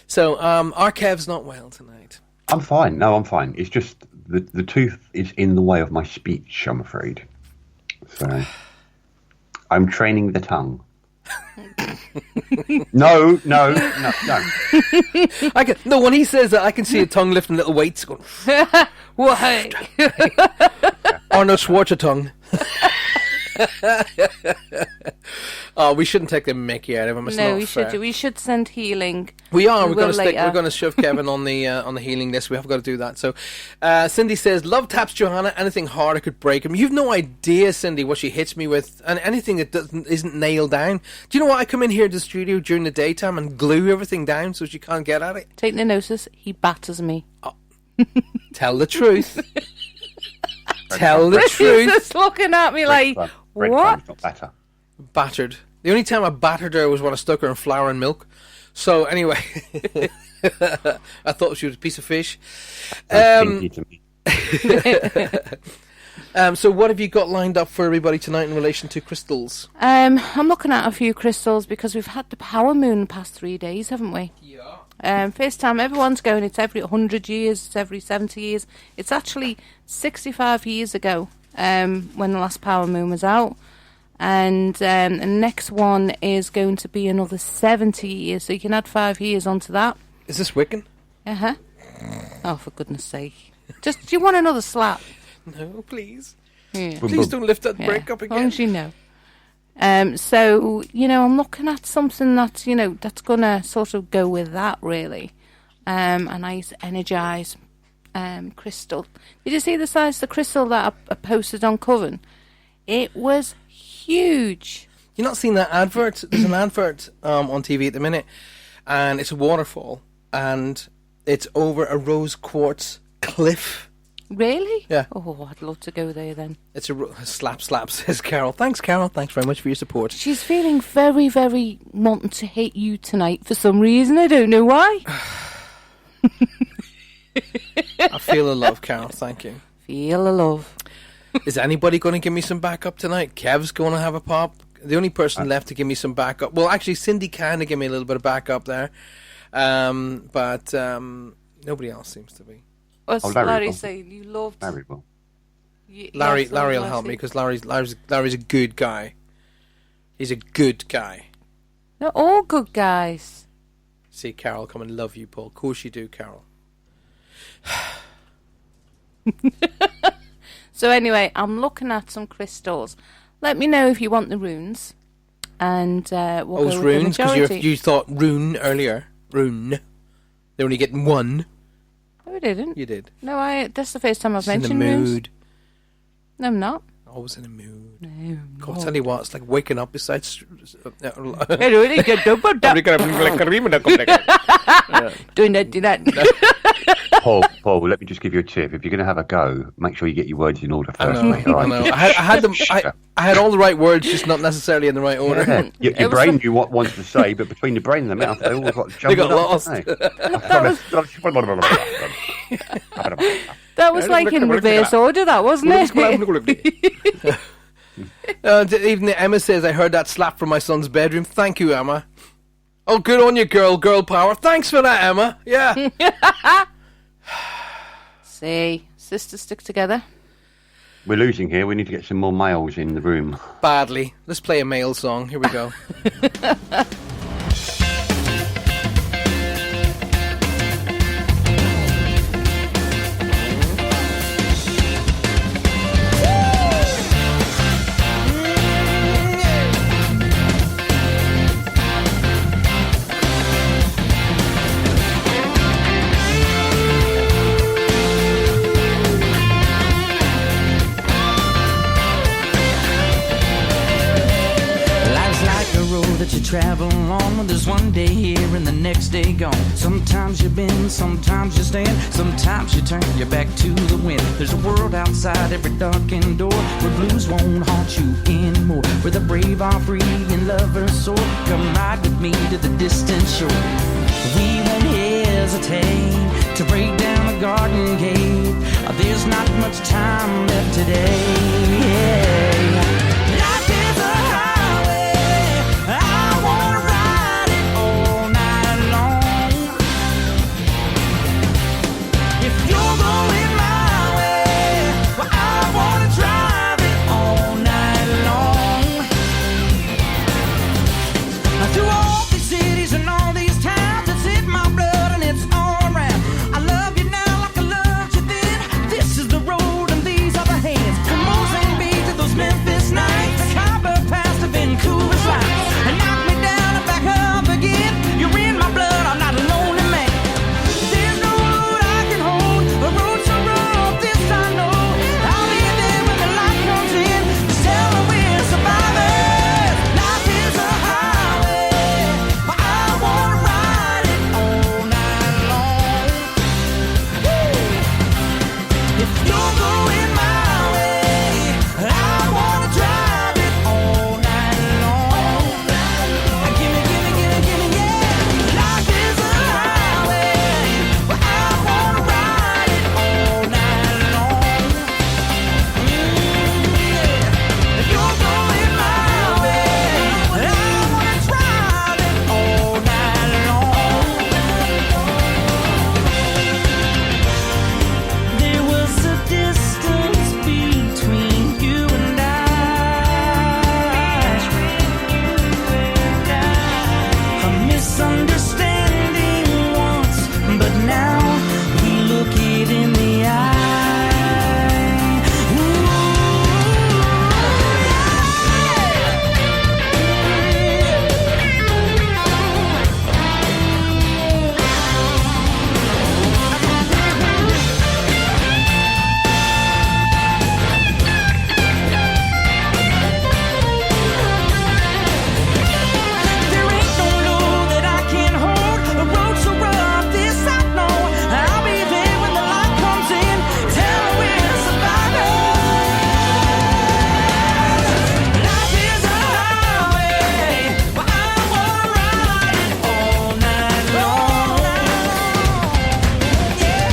So, our Kev's not well tonight. I'm fine. No, I'm fine. It's just the tooth is in the way of my speech, I'm afraid. So, I'm training the tongue. No. No, when he says that, I can see a tongue lifting little weights going. Why? Arnold Schwarzenegger tongue. Oh, we shouldn't take the mickey out of him. It's No, not we fair. should. We should send healing. We are. We're will going to later. We're going to shove Kevin on the healing list. We have got to do that. So, Cindy says, "Love taps Johanna. Anything harder could break him." You've no idea, Cindy, what she hits me with, and anything that isn't nailed down. Do you know what? I come in here to the studio during the daytime and glue everything down so she can't get at it. Take the notice. He batters me. Tell the truth. Tell the He's truth. just looking at me like, Bread what? crumbs, not batter. Battered. The only time I battered her was when I stuck her in flour and milk. So anyway, I thought she was a piece of fish. Kinky to me. So what have you got lined up for everybody tonight in relation to crystals? I'm looking at a few crystals because we've had the power moon the past 3 days, haven't we? Yeah. First time everyone's going, it's every 100 years, it's every 70 years. It's actually 65 years ago when the last power moon was out. And the next one is going to be another 70 years, so you can add 5 years onto that. Is this Wiccan? Uh-huh. Oh, for goodness sake. Do you want another slap? No, please. Yeah. Please don't lift that Yeah, break up as long again. as you know. So, I'm looking at something that's, that's going to sort of go with that, really. A nice energize crystal. Did you see the size of the crystal that I posted on Coven? It was huge. You're not seeing that advert? There's an advert on TV at the minute, and it's a waterfall, and it's over a rose quartz cliff. Really? Yeah. Oh, I'd love to go there then. It's a slap, says Carol. Thanks, Carol. Thanks very much for your support. She's feeling very, very wanting to hate you tonight for some reason. I don't know why. I feel the love, Carol. Thank you. Feel the love. Is anybody going to give me some backup tonight? Kev's going to have a pop. The only person left to give me some backup. Well, actually, Cindy kind of gave me a little bit of backup there. But nobody else seems to be. What's Larry Larry will. saying? You loved... Larry will. Larry will help me because Larry's a good guy. He's a good guy. They're all good guys. See, Carol, come and love you, Paul. Of course you do, Carol. So anyway, I'm looking at some crystals. Let me know if you want the runes. And we'll go it's with runes? the Because majority. you thought rune earlier. Rune. They're only getting one. No, I didn't. You did. No, that's the first time I've Just in the mentioned runes. mood. No, I'm not. Always in a mood. No. God, I'll tell you what, it's like waking up besides... Doing that. Paul, let me just give you a tip. If you're going to have a go, make sure you get your words in order I first, know, mate. All right? I know. I had them. I had all the right words, just not necessarily in the right order. Yeah. Your brain knew what wants to say, but between the brain and the mouth, they all got jumbled They got up, lost. didn't That was like in reverse order, that wasn't it? Even Emma says, I heard that slap from my son's bedroom. Thank you, Emma. Oh, good on you, girl power. Thanks for that, Emma. Yeah. See, sisters stick together. We're losing here. We need to get some more males in the room. Badly. Let's play a male song. Here we go. Life's like a road that you travel on. There's one day here and the next day gone. Sometimes you bend, sometimes you stand, sometimes you turn your back to the wind. There's a world outside every darkened door where blues won't haunt you anymore, where the brave are free and lovers soar. Come ride with me to the distant shore. We won't hesitate to break down the garden gate. There's there's not much time left today. Life is a highway, I wanna ride it all night long. If you're going my way, well, I wanna drive it all night long. Through all these cities and all these towns, it's in my blood and it's all around. I love you now like I loved you then. This is the road and these are the hands. From Mozambique to those Memphis nights, the Copper Pass to Vancouver's lights. And knock me down and back up again. You're in my blood, I'm not a lonely man. There's no road I can hold, a road so rough, this I know. I'll be there when the light comes in. Just tell me we're survivors. Life is a highway, but I wanna ride it all night long. If you're going my way, I wanna drive it all night long. Gimme, gimme, gimme, gimme, yeah. Life is a highway, but I wanna ride it all night long. Yeah. If you're going my way, I wanna drive it all night long. There was a distance between you and a misunderstanding once, but now we look it in the eye. There ain't no load that I can't hold. The road so rough, this I know. I'll be there when the light comes in. Tell me we're survivors. Life is a highway, but I wanna ride it all night long. Yeah,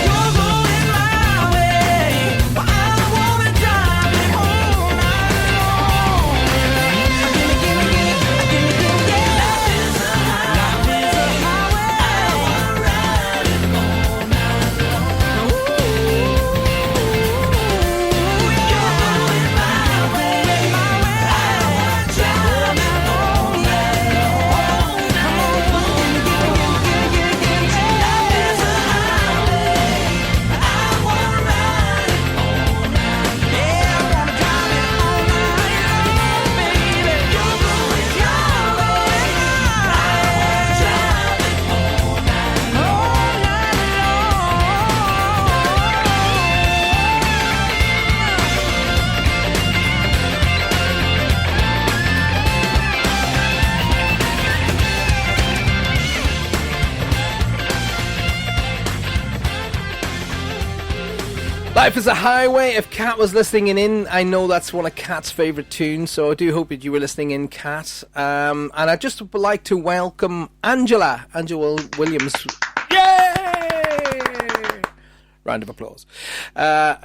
you're going my way, but I wanna drive it all night long. Gimme, gimme, gimme, gimme, gimme, yeah. Life is a highway, I wanna ride it all night long. You're going my way, I wanna drive it all night long. Come on, gimme, gimme, gimme, gimme, gimme, gimme, life is a highway, I wanna ride it all night. Yeah, I wanna drive it all night long, baby. You're going your way, I wanna drive it all night long. Life is a Highway. If Kat was listening in, I know that's one of Kat's favourite tunes, so I do hope that you were listening in, Kat. And I'd just like to welcome Angela Williams. Yay! Round of applause.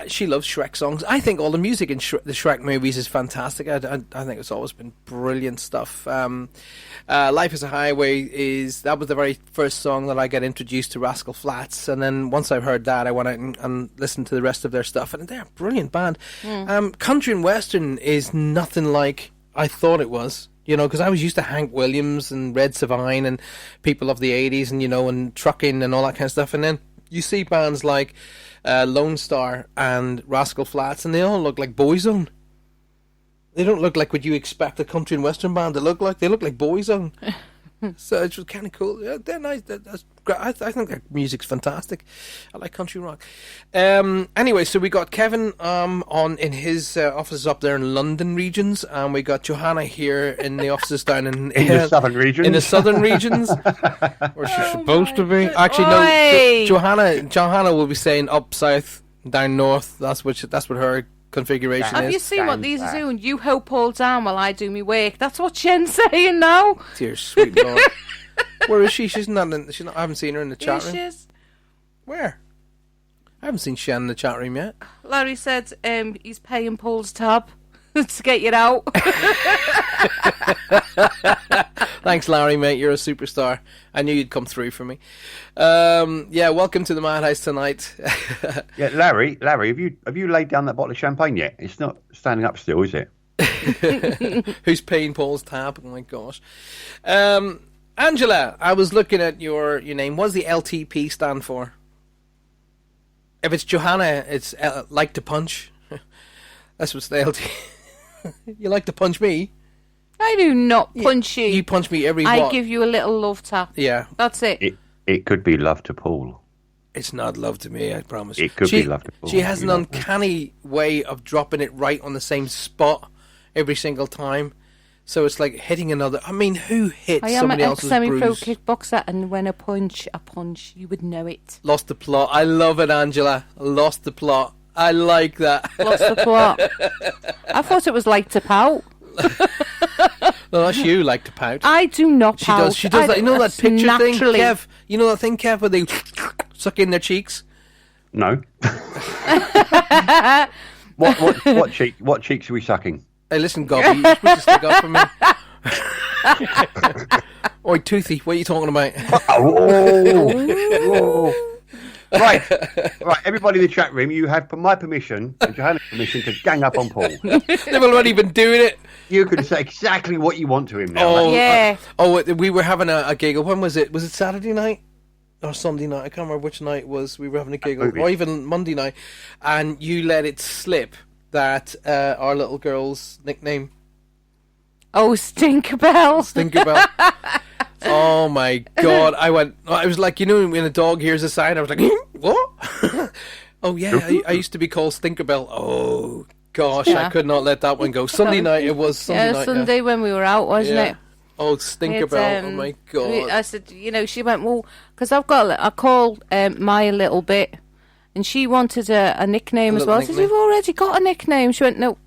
She loves Shrek songs. I think all the music in the Shrek movies is fantastic. I think it's always been brilliant stuff. Life is a Highway that was the very first song that I got introduced to Rascal Flatts, and then once I've heard that, I went out and listened to the rest of their stuff, and they're a brilliant band. Country and Western is nothing like I thought it was. You know, because I was used to Hank Williams and Red Savine and people of the 80s and, you know, and trucking and all that kind of stuff, and then you see bands like Lone Star and Rascal Flatts, and they all look like Boyzone. They don't look like what you expect a country and western band to look like. They look like Boyzone. So it's kind of cool. Yeah, they're nice. That's great. I think their music's fantastic. I like country rock. Anyway, so we got Kevin in his offices up there in London regions, and we got Johanna here in the offices down in the southern regions. In the southern regions, where she's supposed to be. Actually, no. Johanna will be saying up south, down north. That's what her configuration Have is. you seen what these are doing? You help Paul down while I do me work. That's what Jen's saying now. Dear sweet Lord. Where is she? She's not. I haven't seen her in the chat room. She is. Where? I haven't seen Shan in the chat room yet. Larry said he's paying Paul's tab to get you out. Thanks, Larry, mate. You're a superstar. I knew you'd come through for me. Yeah, welcome to the Madhouse tonight. Yeah, Larry, have you laid down that bottle of champagne yet? It's not standing up still, is it? Who's paying Paul's tab? Oh my gosh. Angela, I was looking at your name. What does the LTP stand for? If it's Johanna, it's like to punch. That's what's the LT. You like to punch me? I do not punch you. You punch me every I what? give you a little love tap. Yeah. That's it. It could be love to Paul. It's not love to me, I promise. It could be love to Paul. She has an uncanny way of dropping it right on the same spot every single time. So it's like hitting another... I mean, who hits somebody else's bruise? I am an ex-semi-pro kickboxer, and when I punch, you would know it. Lost the plot. I love it, Angela. Lost the plot. I like that. Lost the plot. I thought it was like to pout. No, that's you, like to pout. I do not pout. She does that. You know that picture naturally. thing, Kev? You know that thing, Kev, where they suck in their cheeks? No. What cheeks are we sucking? Hey, listen, Gobby, you're supposed to stick up for me. Oi, Toothy, what are you talking about? Right, everybody in the chat room, you have my permission and Johanna's permission to gang up on Paul. They've already been doing it. You can say exactly what you want to him now. We were having a giggle. When was it? Was it Saturday night? Or Sunday night? I can't remember which night it was. We were having a giggle. Or even Monday night. And you let it slip that our little girl's nickname... Oh, Stinkerbell. Stinkerbell. Oh my God! I was like, you know, when a dog hears a sign, I was like, what? Oh yeah, I used to be called Stinkerbell. Oh gosh, Yeah. I could not let that one go. Sunday night, it was Sunday night. Sunday when we were out, wasn't it? Oh, Stinkerbell! Oh my God! I said, she went, well, because I called Maya Littlebit, and she wanted a nickname as well. I said, you've already got a nickname. She went, no,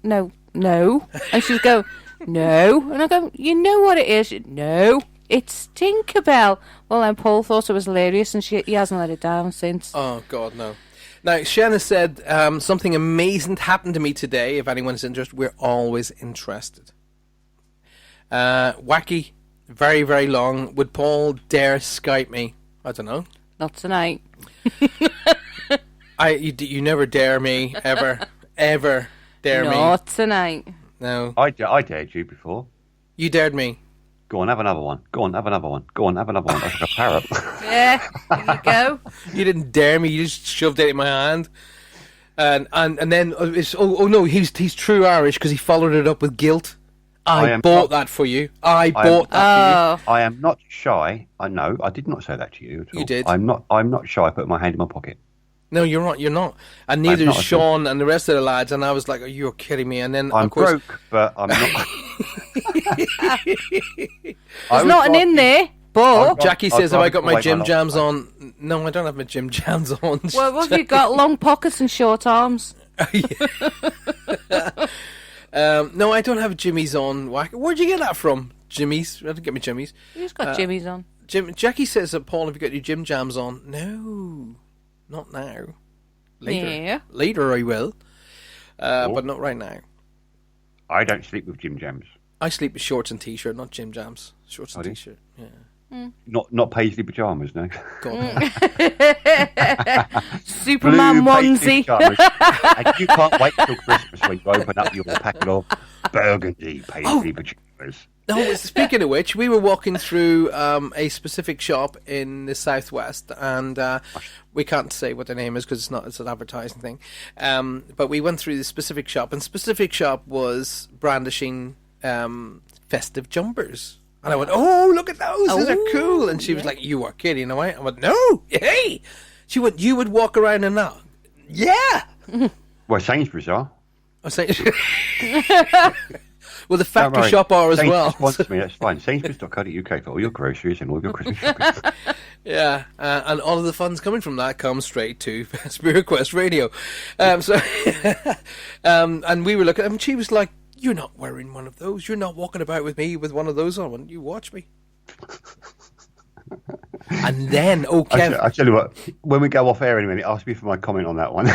and she'd go, no, and I go, you know what it is? No. It's Tinkerbell. Well, then Paul thought it was hilarious, and he hasn't let it down since. Oh, God, no. Now, Shanna said, something amazing happened to me today. If anyone's interested, we're always interested. Wacky, very, very long. Would Paul dare Skype me? I don't know. Not tonight. You never dare me, ever, ever dare me. Not tonight. No. I dared you before. You dared me. Go on, have another one. Go on, have another one. Go on, have another one. That's like a parrot. Yeah, there you go. You didn't dare me. You just shoved it in my hand. And then, no, he's true Irish because he followed it up with guilt. I bought that for you. I bought that for you. I am not shy. I know. I did not say that to you at all. You did. I'm not shy. I put my hand in my pocket. No, you're not. You're not. And neither is Sean and the rest of the lads. And I was like, "Oh, you're kidding me." And then I'm of course, broke, but I'm not. There's nothing in there. But Jackie says, "Have I got my gym jams on?" No, I don't have my gym jams on. Well, what have you got? Long pockets and short arms. No, I don't have Jimmy's on. Where'd you get that from? Jimmy's? I didn't get my Jimmy's. Who's got Jimmy's on? Jackie says, "Paul, have you got your gym jams on?" No. Not now. Later. Yeah. Later I will. But not right now. I don't sleep with gym jams. I sleep with shorts and t-shirt, not gym jams. Shorts and t-shirt. Yeah. Not paisley pajamas, no. Superman onesie. And you can't wait till Christmas when you open up your packet of burgundy paisley pajamas. No, speaking of which, we were walking through a specific shop in the southwest, and we can't say what the name is because it's an advertising thing. But we went through this specific shop, and specific shop was brandishing festive jumpers. And I went, "Oh, look at those! Those are cool!" And she was like, "You are kidding, am I?" I went, "No, hey!" She went, "You would walk around in that?" Yeah. Well, Sainsbury's are. Well, the factory shop are as well. Wants me, that's fine. Sainsbury's.co.uk for all your groceries and all your Christmas shopping. Yeah, and all of the funds coming from that come straight to Spirit Quest Radio. And we were looking, and she was like, "You're not wearing one of those. You're not walking about with me with one of those on. You watch me." And then, Kev. I tell you what, when we go off air in a minute, ask me for my comment on that one.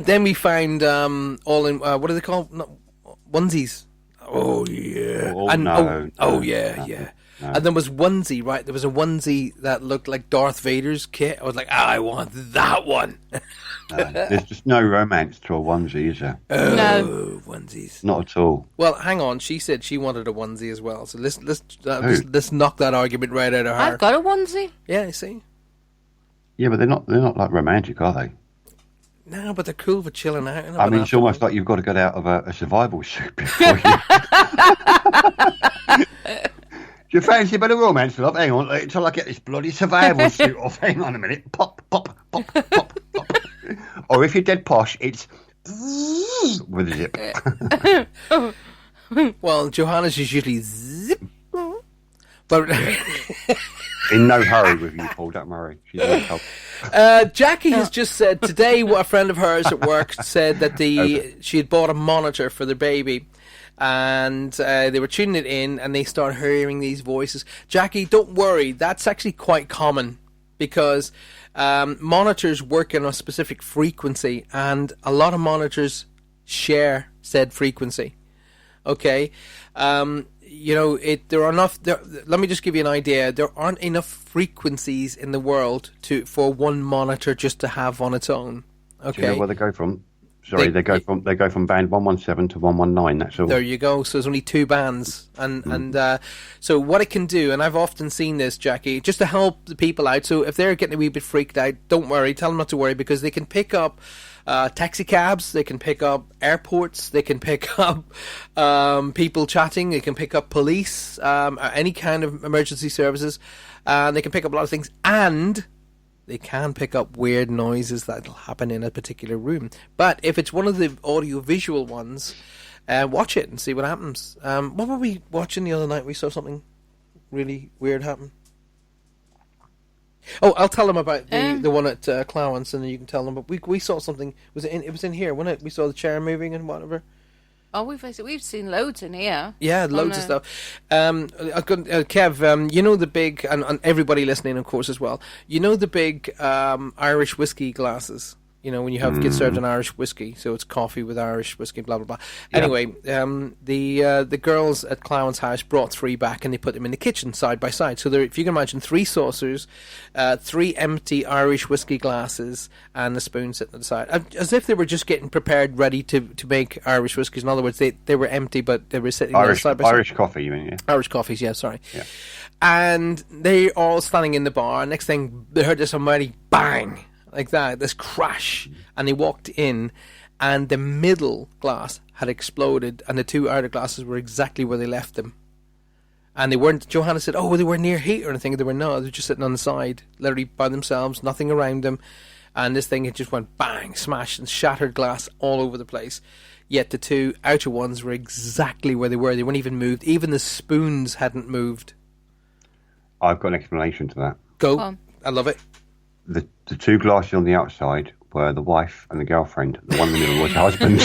Then we found all in what are they called? Onesies. Oh yeah. Yeah. No. And there was onesie, right? There was a onesie that looked like Darth Vader's kit. I was like, I want that one. There's just no romance to a onesie, is there? No onesies. Not at all. Well, hang on. She said she wanted a onesie as well. So let's knock that argument right out of her. I've got a onesie. Yeah, you see. Yeah, but they're not like romantic, are they? No, but they're cool for chilling out. I mean, it's almost like you've got to get out of a survival suit before you. Do you fancy a bit of romance, love? Hang on, until I get this bloody survival suit off. Hang on a minute. Pop, pop, pop, pop, pop. Or if you're dead posh, it's with a zip. Well, Johanna's is usually zip. But in no hurry with you, Paul. Don't worry. She's no help. Jackie has just said today a friend of hers at work said that she had bought a monitor for their baby. And they were tuning it in and they started hearing these voices. Jackie, don't worry. That's actually quite common because monitors work in a specific frequency and a lot of monitors share said frequency. Okay? There are enough. Let me just give you an idea. There aren't enough frequencies in the world for one monitor just to have on its own. Okay? Do you know where they go from? Sorry, they go from band 117 to 119. That's all. There you go. So there's only two bands, and so what it can do, and I've often seen this, Jackie, just to help the people out. So if they're getting a wee bit freaked out, don't worry. Tell them not to worry because they can pick up taxi cabs, they can pick up airports, they can pick up people chatting, they can pick up police, any kind of emergency services, and they can pick up a lot of things, and they can pick up weird noises that'll happen in a particular room. But if it's one of the audio-visual ones, watch it and see what happens. What were we watching the other night? We saw something really weird happen. Oh, I'll tell them about the one at Clowens, and then you can tell them. But we saw something. It was in here, wasn't it? We saw the chair moving and whatever. Oh, we've seen loads in here. Yeah, loads of stuff. Kev, you know the big, and everybody listening, of course, as well. You know the big Irish whiskey glasses. You know, when you get served an Irish whiskey, so it's coffee with Irish whiskey, blah, blah, blah. Yep. Anyway, the girls at Clown's house brought 3 back and they put them in the kitchen side by side. So there, if you can imagine, 3 saucers, 3 empty Irish whiskey glasses, and a spoon sitting at the side. As if they were just getting prepared, ready to make Irish whiskeys. In other words, they were empty, but they were sitting there side by side. Irish coffee, you mean, yeah? Irish coffees, yeah, sorry. Yeah. And they all standing in the bar. Next thing, they heard this almighty bang. Like that, this crash, and they walked in, and the middle glass had exploded, and the 2 outer glasses were exactly where they left them. And they weren't. Johanna said, "Oh, they were near heat or anything." They were not. They were just sitting on the side, literally by themselves, nothing around them. And this thing had just went bang, smashed, and shattered glass all over the place. Yet the 2 outer ones were exactly where they were. They weren't even moved. Even the spoons hadn't moved. I've got an explanation to that. Go. I love it. The 2 glasses on the outside were the wife and the girlfriend. The one in the middle was the husband.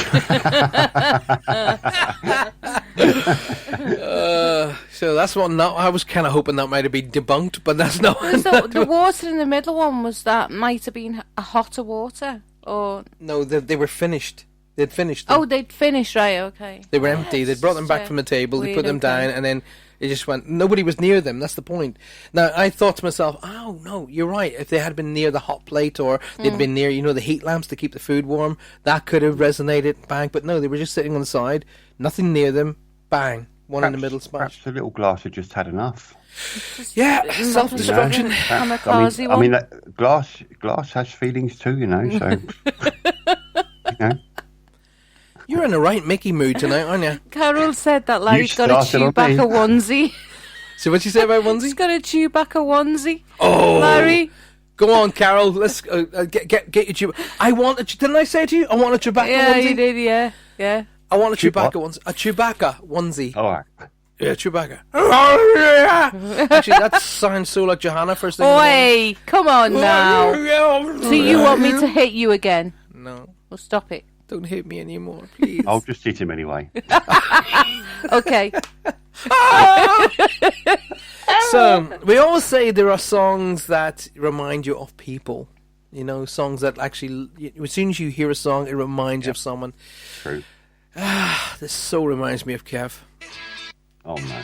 So that's what. I was kind of hoping that might have been debunked, but that's not. The water in the middle one might have been a hotter water, or no? They were finished. They'd finished. Oh, they'd finished, right? Okay. They were empty. They'd brought them back from the table. They put them down, and then it just went. Nobody was near them. That's the point. Now I thought to myself, "Oh no, you're right. If they had been near the hot plate, or they'd been near, the heat lamps to keep the food warm, that could have resonated. Bang! But no, they were just sitting on the side. Nothing near them. Bang! One in the middle smash. Perhaps the little glass had just had enough. Yeah, self-destruction. I mean, glass has feelings too, So You're in the right Mickey mood tonight, aren't you? Carol said that Larry's got a Chewbacca onesie. So what'd you say about onesie? He's got a Chewbacca onesie. Oh, Larry. Go on, Carol. Let's get your Chewbacca. I want a. Didn't I say to you? I want a Chewbacca onesie. Yeah, you did. Yeah. I want a Chewbacca onesie. A Chewbacca onesie. All right. Yeah, Chewbacca. Actually, that sounds so like Johanna first thing. Oi, come on now. So you want me to hit you again? No. Well, stop it. Don't hit me anymore, please. I'll just hit him anyway. Okay. So, we always say there are songs that remind you of people. You know, songs that actually, as soon as you hear a song, it reminds you of someone. True. This so reminds me of Kev. Oh, no.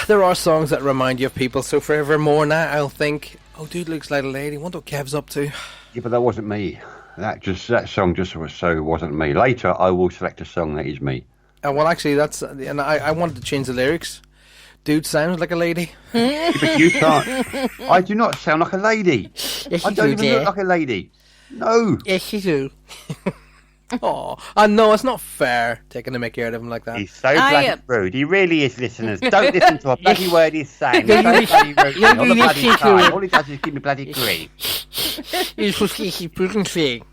There are songs that remind you of people, so forevermore now I'll think, oh, dude looks like a lady, wonder what Kev's up to. Yeah, but that wasn't me. That song just wasn't me. Later, I will select a song that is me. Well, actually, and I wanted to change the lyrics. Dude sounds like a lady. Yeah, but you can't. I do not sound like a lady. Yes, I you don't do, even dear. look like a lady. No. Yes, you do. Oh, I know it's not fair taking the mickey out of him like that. He's so bloody rude. He really is, listeners. Don't listen to a bloody word he's saying. He's so bloody rude. All the bloody time. All he does is give me bloody grief. He's just saying.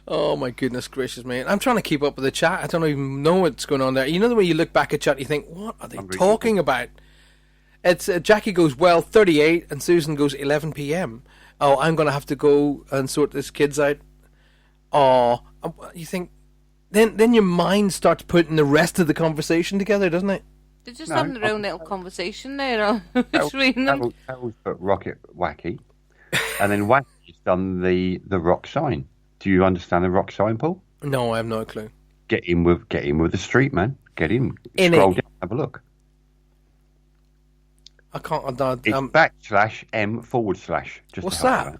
Oh my goodness gracious, man! I'm trying to keep up with the chat. I don't even know what's going on there. You know the way you look back at chat, you think, "What are they talking about?" It's Jackie goes, "Well, 38," and Susan goes, 11 p.m. Oh, I'm gonna have to go and sort this kids out. Oh, you think? Then your mind starts putting the rest of the conversation together, doesn't it? They're just having their own little conversation there between them. Carol's put Rocket Wacky, and then Wacky's done the rock sign. Do you understand the rock sign, Paul? No, I have no clue. Get in with the street, man. Get in. In Scroll it. down, have a look. I can't. It's /M/. Just What's to help that? you.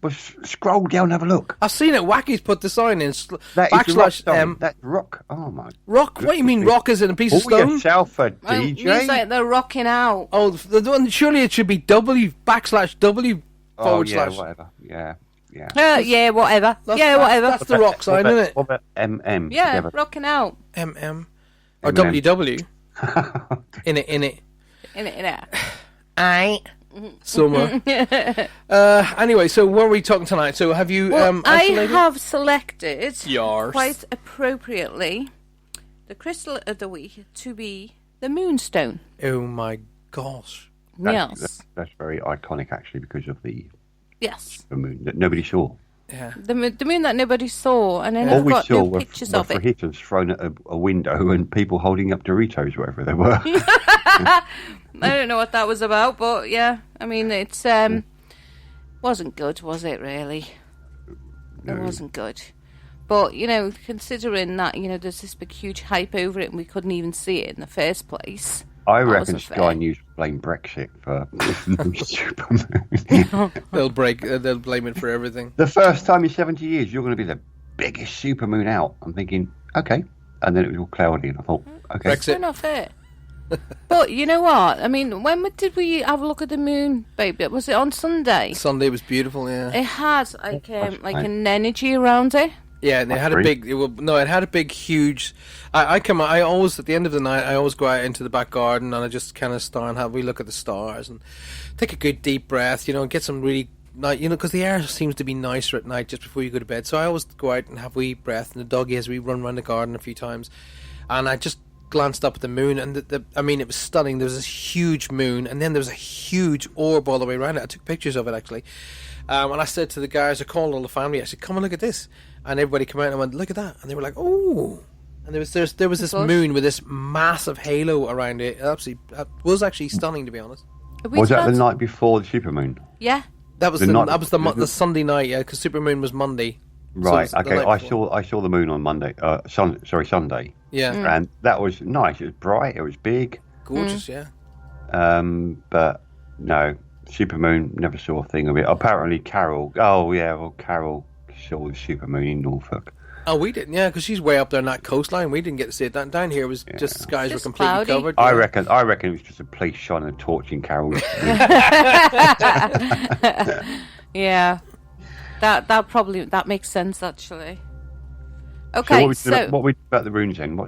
Well, scroll down, have a look. I've seen it. Wacky's put the sign in. That is the rock sign. /M. That's rock. Oh my. Rock? What do you mean? Rock is in a piece of Pull stone? yourself a It DJ. means like they're rocking out. Oh, the one. Surely it should be W /W Oh / yeah, whatever. Yeah. Yeah, whatever. Whatever. That's the rock sign, isn't it? What about MM? Yeah, together? rocking out. MM. Or WW. In it. In it. Aye. Summer. Anyway, so what are we talking tonight? So have you I isolated? have selected Yours. quite appropriately the crystal of the week to be the moonstone. Oh my gosh. Yes. That's very iconic, actually, because of the Yes. moon that nobody saw. Yeah. The moon that nobody saw, and then All I've we got saw no were pictures of it. fajitas thrown at a window and people holding up Doritos wherever they were. I don't know what that was about, but yeah, I mean, it's wasn't good, was it? Really, it wasn't good. But you know, considering that there's this big, huge hype over it, and we couldn't even see it in the first place. I that reckon wasn't Sky fair. News blame Brexit for Supermoon. They'll blame it for everything. The first time in 70 years, you're going to be the biggest supermoon out. I'm thinking, okay. And then it was all cloudy, and I thought, okay. So not fair. But you know what? I mean, when did we have a look at the moon, baby? Was it on Sunday? Sunday was beautiful, yeah. It had like an energy around it. Yeah, and it had a big. It had a big, huge. I always at the end of the night. I always go out into the back garden and I just kind of stare and have we look at the stars and take a good deep breath. Get some really nice. Because the air seems to be nicer at night just before you go to bed. So I always go out and have wee breath. And the doggy as we run around the garden a few times, and I just glanced up at the moon and I mean it was stunning. There was this huge moon and then there was a huge orb all the way around it. I took pictures of it actually. And I said to the guys, I called all the family, I said, come and look at this. And everybody came out and I went, look at that. And they were like, oh. And there was this moon with this massive halo around it. It was actually stunning, to be honest. Was that the night before the supermoon? Yeah. That was the Sunday night, yeah, because supermoon was Monday. Right, So okay. I saw the moon on Monday. Sunday. Yeah. And that was nice. It was bright, it was big. Gorgeous, yeah. But no, supermoon, never saw a thing of it. Apparently Carol saw the supermoon in Norfolk. Oh, we didn't, yeah, because she's way up there on that coastline. We didn't get to see it. Down here, it was just skies were completely cloudy. covered. I yeah. reckon it was just a police shining a torch in Carol's. Yeah, that makes sense actually. Okay, what we about the runes then?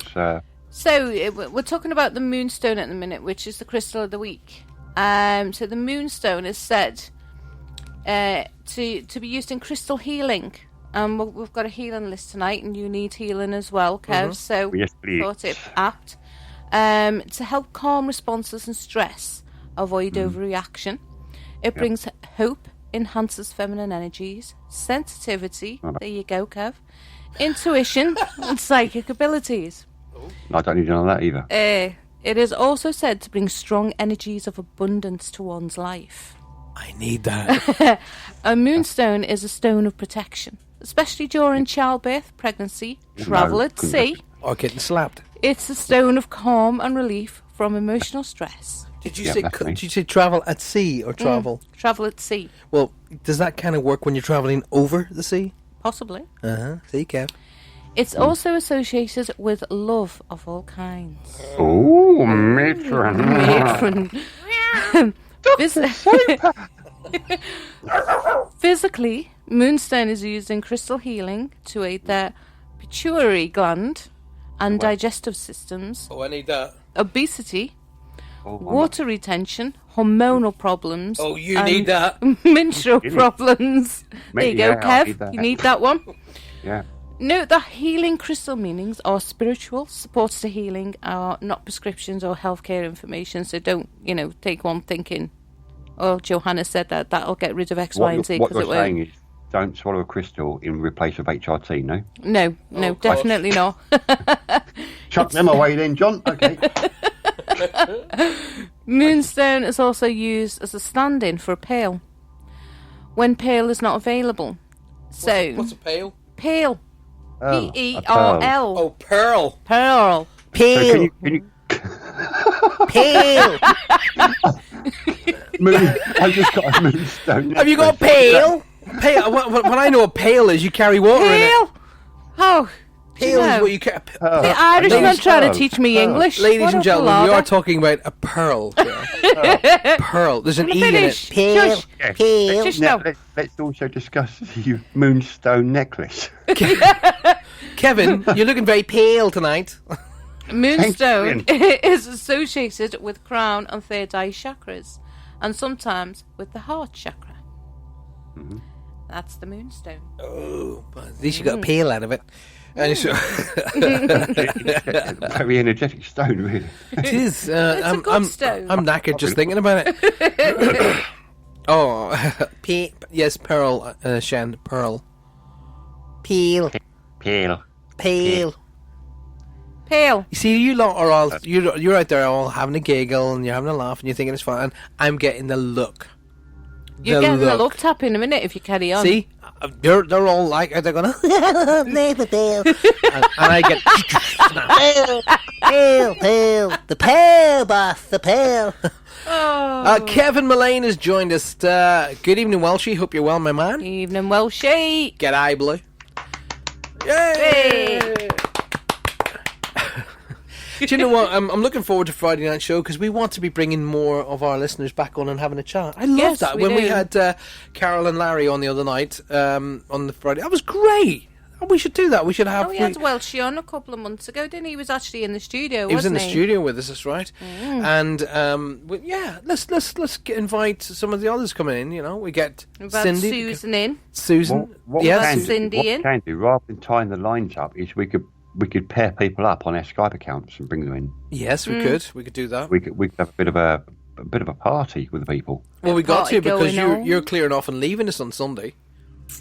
So we're talking about the moonstone at the minute, which is the crystal of the week. So the moonstone is said to be used in crystal healing. We've got a healing list tonight, and you need healing as well, Kev. So yes, please. thought it apt to help calm responses and stress, avoid overreaction. It brings hope, enhances feminine energies, sensitivity. There you go, Kev. Intuition and psychic abilities. I don't need to know that either. It is also said to bring strong energies of abundance to one's life. I need that. A moonstone is a stone of protection, especially during childbirth, pregnancy, travel at sea. Or getting slapped. It's a stone of calm and relief from emotional stress. Did you say travel at sea or travel? Travel at sea. Well, does that kind of work when you're traveling over the sea? Possibly. See, Kev. It's also associated with love of all kinds. Oh, matron. Matron. Physically, moonstone is used in crystal healing to aid their pituitary gland and digestive systems, Oh, I need that. obesity, water retention, hormonal problems. Oh, you and need that. menstrual problems. There you go, Yeah, I need Kev. that. You need that one. Yeah. Note that healing crystal meanings are spiritual. Supports to healing are not prescriptions or healthcare information. So don't, take one thinking, oh, Johanna said that'll get rid of X, Y, and Z. What because you're saying is, don't swallow a crystal in replace of HRT, no? No, definitely not. Chuck them away then, John. Okay. Moonstone is also used as a stand-in for a pail when pail is not available. So, What's a pail? pail. Oh, P-E-R-L. Oh, pearl. Pearl. So can you Pail. I just got a moonstone. Have you got a pail? Pail. What I know a pail is you carry water in it. Pail. Oh, Pail is what you carry. the Irishman trying to teach me English. Ladies What and a gentlemen, we palaver. are talking about a pearl. Pearl. There's an Let me E in it. finish. Pail. Shush. Pail. Just Now, no. let's also discuss the moonstone necklace. Kevin, you're looking very pale tonight. Moonstone is associated with crown and third eye chakras, and sometimes with the heart chakra. Mm-hmm. That's the moonstone. Oh, but at least you got a pail out of it. And so, Very energetic stone, really. it is. It's a good stone. I'm knackered just thinking about it. Oh, yes, pearl, Shan, pearl. Peel. Pale. Peel. Pale. You see, you lot are all you're out there all having a giggle and you're having a laugh and you're thinking it's fun. And I'm getting the look. You're getting a look tap in a minute if you carry on. See, they're all like they're going. Never peel. And I get. Peel. Peel. Peel. The pale, boss. The pale. Kevin Mullane has joined us. Good evening, Welshie. Hope you're well, my man. Evening, Welshie. G'day, Blue. Hey. Yay! Do you know what? I'm looking forward to Friday night show because we want to be bringing more of our listeners back on and having a chat. I love Yes, that. we When we do. had Carol and Larry on the other night on the Friday, that was great. We should do that. We should have. Oh, he had Welshie on a couple of months ago, didn't he? He was actually in the studio, He was in wasn't the he? studio with us. That's right. And let's invite some of the others coming in. You know, we get We've had Cindy, Susan in. Susan. What Yes. we can Cindy do, what in. we can do, rather than tying the lines up, is we could pair people up on our Skype accounts and bring them in. Yes, we could. We could do that. We could have a bit of a party with the people. Well, we got Party to because going on. you're clearing off and leaving us on Sunday.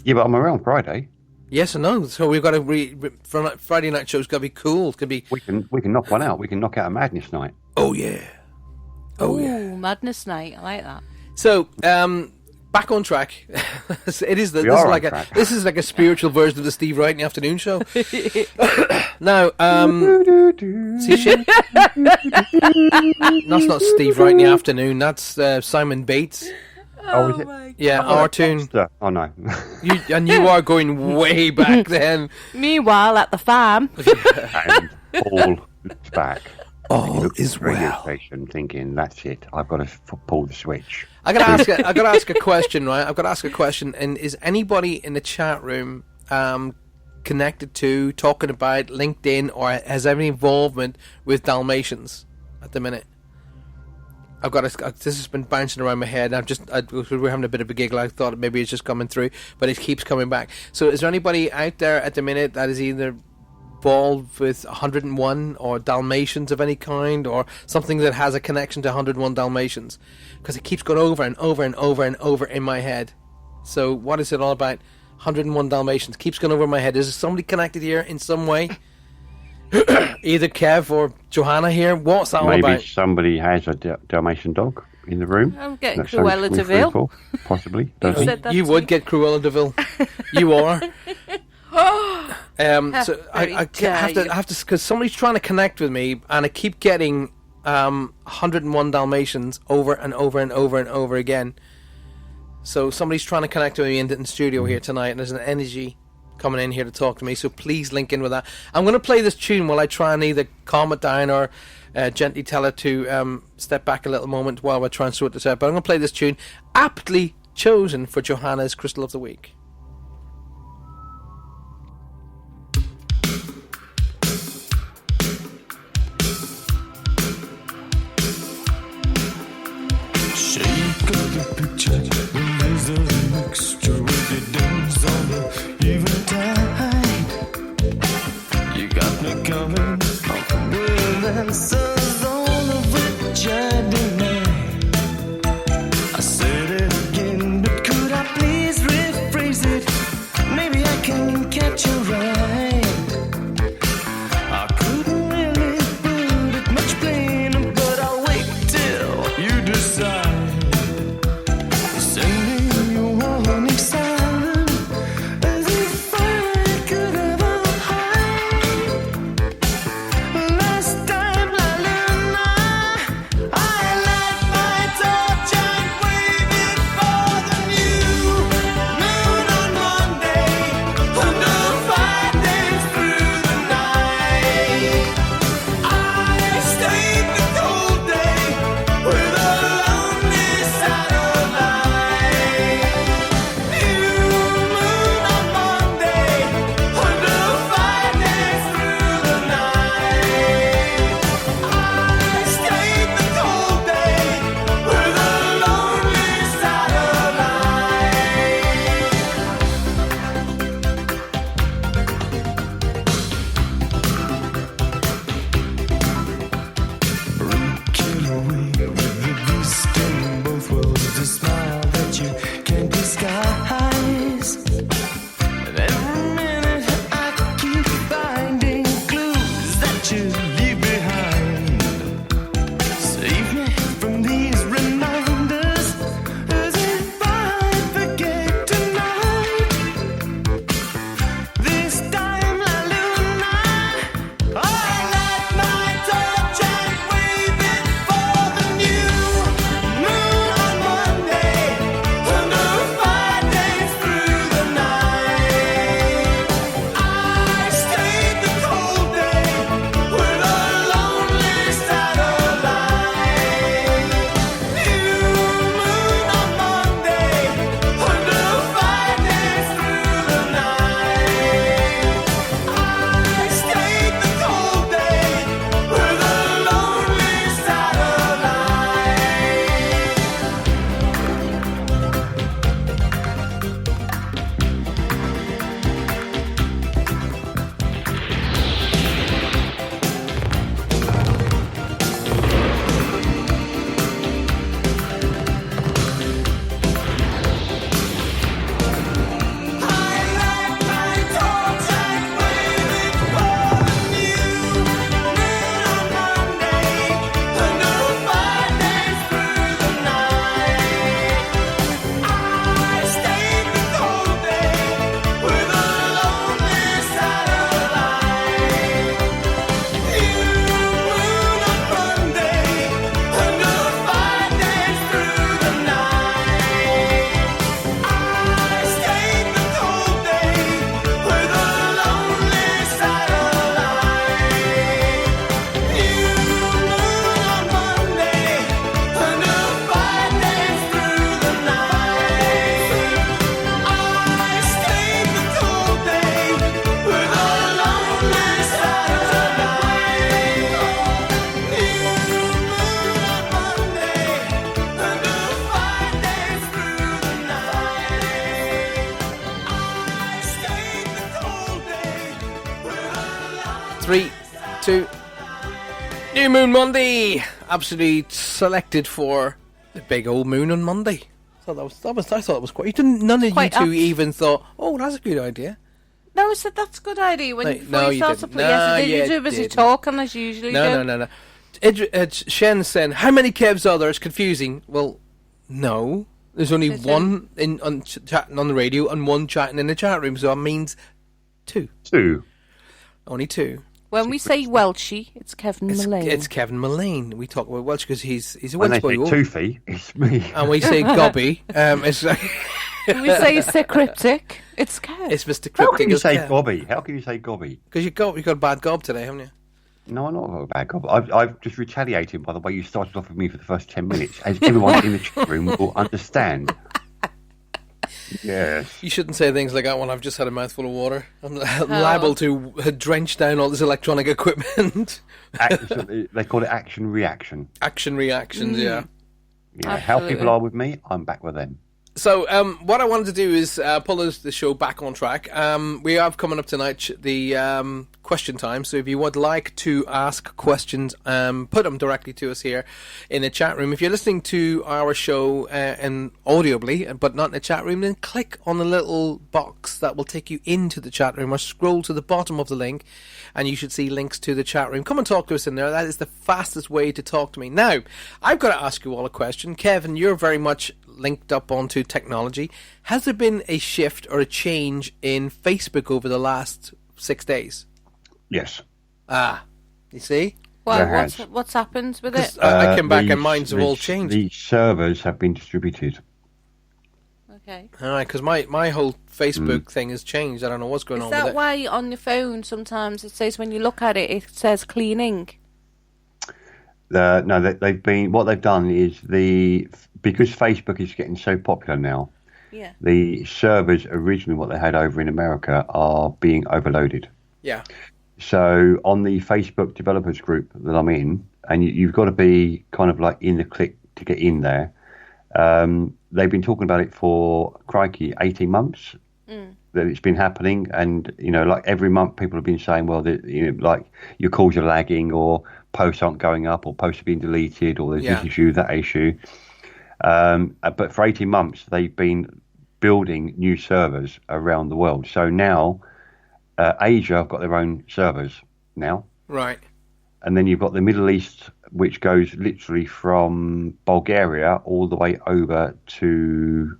Yeah, but I'm around Friday. Yes and no. So we've got to Friday night show's got to be cool. It's going to be. We can knock one out. We can knock out a madness night. Oh yeah. Oh Ooh, yeah. Madness Night. I like that. So back on track. It is. We This are is on like track. this is like a spiritual version of the Steve Wright in the afternoon show. Now, see shit. That's not Steve Wright in the afternoon. That's Simon Bates. Oh, is it? Yeah, our tune. Oh no. You are going way back then. Meanwhile, at the farm. And Paul looks back. All Looks is at the radio well. station thinking, that's it. I've got to pull the switch. I gotta ask a question, right? I've got to ask a question. And is anybody in the chat room connected to, talking about LinkedIn, or has any involvement with Dalmatians at the minute? This has been bouncing around my head. We're having a bit of a giggle. I thought maybe it's just coming through, but it keeps coming back. So, is there anybody out there at the minute that is either involved with 101 or Dalmatians of any kind, or something that has a connection to 101 Dalmatians? Because it keeps going over and over and over and over in my head. So, what is it all about? 101 Dalmatians keeps going over my head. Is there somebody connected here in some way? Either Kev or Johanna here. What's that all Maybe about? somebody has a Dalmatian dog in the room. I'm getting That sounds Cruella really de Vil. fruitful, possibly. You Does he? said that You to would me. get Cruella de Vil. You are. So I have to, because somebody's trying to connect with me, and I keep getting 101 Dalmatians over and over and over and over again. So somebody's trying to connect with me in the studio here tonight, and there's an energy coming in here to talk to me. So please link in with that. I'm going to play this tune while I try and either calm it down or gently tell it to step back a little moment while we're trying to sort this out. But I'm going to play this tune, aptly chosen for Johanna's Crystal of the Week? Shake up the picture, there's a mixture with the dance on the eventide. You got me coming with answers all of which I deny. I said it again, but could I please rephrase it? Maybe I can catch you right. I couldn't really put it much plainer, but I'll wait till you decide. Sending you warning silent, as if I could ever hide. Last time, La Luna, I light my torch and wave it for the new moon on Monday. Under 5 days through the night, I stayed the cold day with a lonely satellite. New moon on Monday. Under 5 days through the night, I stayed the cold day with a lonely Kill away with the beast in both worlds, a smile that you can't disguise. And every minute I keep finding clues that you leave behind. Save me from these reminders, as if I forget tonight. This time, La Luna, I light my torch and wave it for the new moon on Monday. Under 5 days through the night, I stayed the cold day with a lonely satellite. New moon on Monday. Under 5 days through the night, I stayed the cold day with a lonely Three, two. New Moon Monday, absolutely selected for the big old moon on Monday. So I thought it was quite. None of Quite you two apt. even thought, "Oh, that's a good idea." No, I said that's a good idea. When Like, before no, you you start to didn't. play, No, yes, I did. you You're too busy didn't. talking as you usually do. No. Shen saying, "How many Kevs are there?" It's confusing. Well, no, there's only There's one chatting on the radio and one chatting in the chat room, so that means two. Only two. When we say Welshie, it's Kevin Mullane. It's Kevin Mullane. We talk about Welsh because he's a When Welsh they boy. say toothy, it's me. And we say gobby. It's like When we say Sir Cryptic, it's Kev. it's Mr. How Cryptic. can you as say Kev. gobby? How can you say gobby? Because you got a bad gob today, haven't you? No, I'm not got a bad gob. I've just retaliated by the way you started off with me for the first 10 minutes, as everyone in the chat room will understand. Yes. You shouldn't say things like that when I've just had a mouthful of water. I'm liable to drench down all this electronic equipment. They call it action reaction. Action reactions, yeah. Yeah, how people are with me, I'm back with them. So, what I wanted to do is pull the show back on track. We have coming up tonight the question time. So, if you would like to ask questions, put them directly to us here in the chat room. If you're listening to our show and audibly, but not in the chat room, then click on the little box that will take you into the chat room, or scroll to the bottom of the link, and you should see links to the chat room. Come and talk to us in there. That is the fastest way to talk to me. Now, I've got to ask you all a question. Kevin, you're very much linked up onto technology. Has there been a shift or a change in Facebook over the last 6 days? Yes. You see? Well, what's happened with it? I came back and minds have all changed. The servers have been distributed. Okay. All right, because my whole Facebook thing has changed. I don't know what's going on with it. Is that why on your phone sometimes it says when you look at it, it says cleaning? No, they've been. What they've done is because Facebook is getting so popular now. Yeah. The servers originally what they had over in America are being overloaded. Yeah. So on the Facebook developers group that I'm in, and you've got to be kind of like in the click to get in there. They've been talking about it for, crikey, 18 months that it's been happening. And, like every month people have been saying, well, like your calls are lagging, or posts aren't going up, or posts are being deleted, or there's this issue, that issue. But for 18 months, they've been building new servers around the world. So now Asia have got their own servers now. Right. And then you've got the Middle East, which goes literally from Bulgaria all the way over to,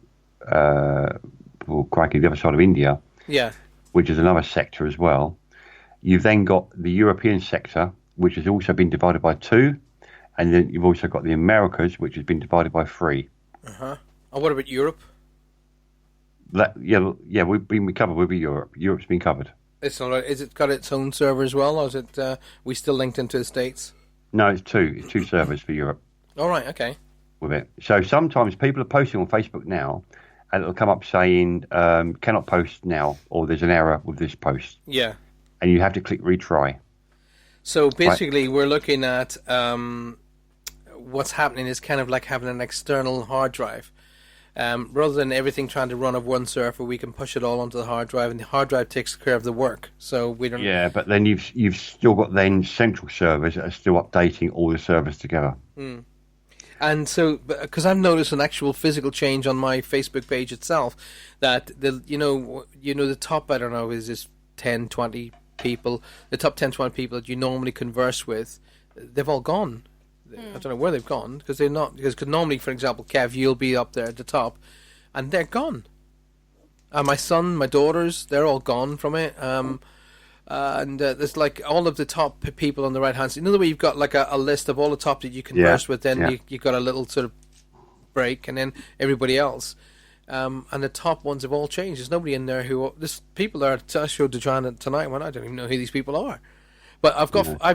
crikey, the other side of India. Yeah. Which is another sector as well. You've then got the European sector, which has also been divided by 2. And then you've also got the Americas, which has been divided by 3. Uh-huh. And what about Europe? We've been covered with Europe. Europe's been covered. It's all right. Is it got its own server as well, or is it we still linked into the States? No, it's 2. It's 2 servers for Europe. All right, okay. With it. So sometimes people are posting on Facebook now, and it'll come up saying, cannot post now, or there's an error with this post. Yeah. And you have to click retry. So basically, we're looking at what's happening is kind of like having an external hard drive. Rather than everything trying to run off one server, we can push it all onto the hard drive, and the hard drive takes care of the work. So we don't. Yeah, but then you've still got then central servers that are still updating all the servers together. Mm. And so, because I've noticed an actual physical change on my Facebook page itself, that the top, I don't know, is this 10, 20 people, the top 10, 20 people that you normally converse with, they've all gone. I don't know where they've gone, because they're not. Because normally, for example, Kev, you'll be up there at the top, and they're gone. My son, my daughters, they're all gone from it. And there's like all of the top people on the right hand side. You know the way you've got like a list of all the top that you converse with, then you've got a little sort of break, and then everybody else. And the top ones have all changed. There's nobody in there there's people there. I showed to Joanna tonight when I don't even know who these people are. But I've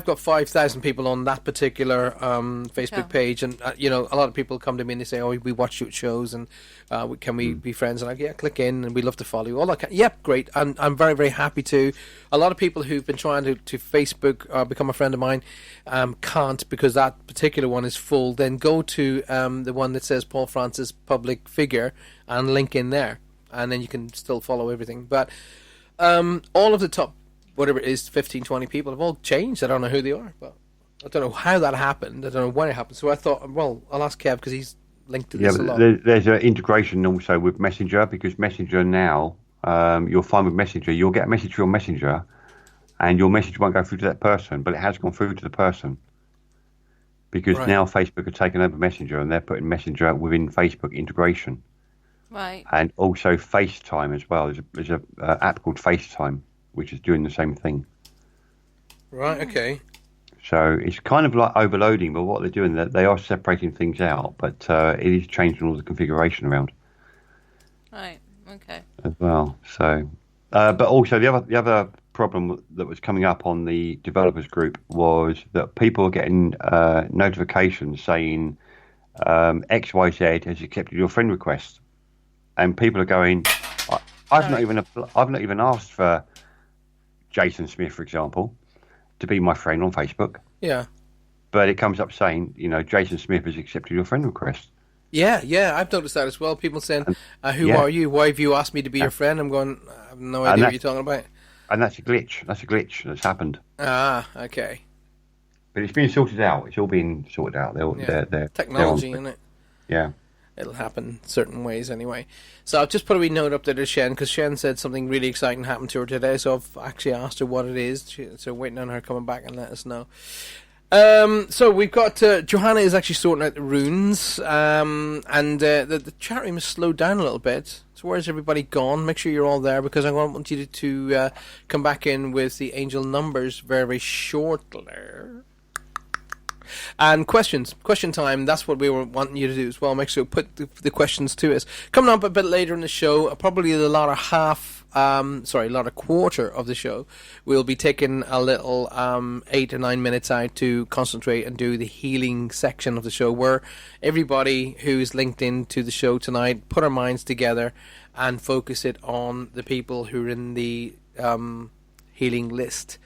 got 5,000 people on that particular Facebook page, and a lot of people come to me and they say, "Oh, we watch your shows, and can we be friends?" And click in, and we love to follow you. All that. Yep, great. I'm very, very happy to. A lot of people who've been trying to Facebook become a friend of mine can't, because that particular one is full. Then go to the one that says Paul Francis Public Figure and link in there, and then you can still follow everything. But all of the top, whatever it is, 15, 20 people have all changed. I don't know who they are, but I don't know how that happened. I don't know when it happened. So I thought, well, I'll ask Kev, because he's linked to this a lot. There's an integration also with Messenger, because Messenger now, you'll find with Messenger, you'll get a message from Messenger, and your message won't go through to that person, but it has gone through to the person. Because now Facebook have taken over Messenger, and they're putting Messenger within Facebook integration. Right. And also FaceTime as well. There's a app called FaceTime, which is doing the same thing. Right, okay. So it's kind of like overloading, but what they're doing, they are separating things out, but it is changing all the configuration around. Right, okay. As well. So, but also the other problem that was coming up on the developers group was that people were getting notifications saying XYZ has accepted your friend request. and people are going. I've not even asked for Jason Smith, for example, to be my friend on Facebook. Yeah. But it comes up saying, Jason Smith has accepted your friend request. Yeah, I've noticed that as well. People saying, who are you? Why have you asked me to be your friend? I'm going, I have no idea what you're talking about. And that's a glitch. That's a glitch that's happened. Ah, okay. But it's been sorted out. It's all been sorted out. They're technology, isn't it? Yeah. It'll happen certain ways anyway. So I've just put a wee note up there to Shen, because Shen said something really exciting happened to her today, so I've actually asked her what it is. So waiting on her coming back and let us know. So we've got Johanna is actually sorting out the runes, and the chat room has slowed down a little bit. So where's everybody gone? Make sure you're all there, because I want you to come back in with the angel numbers very shortly. And question time, that's what we were wanting you to do as well. Make sure you put the questions to us. Coming up a bit later in the show, probably the latter quarter of the show, we'll be taking a little 8 to 9 minutes out to concentrate and do the healing section of the show, where everybody who's linked into the show tonight put our minds together and focus it on the people who are in the healing list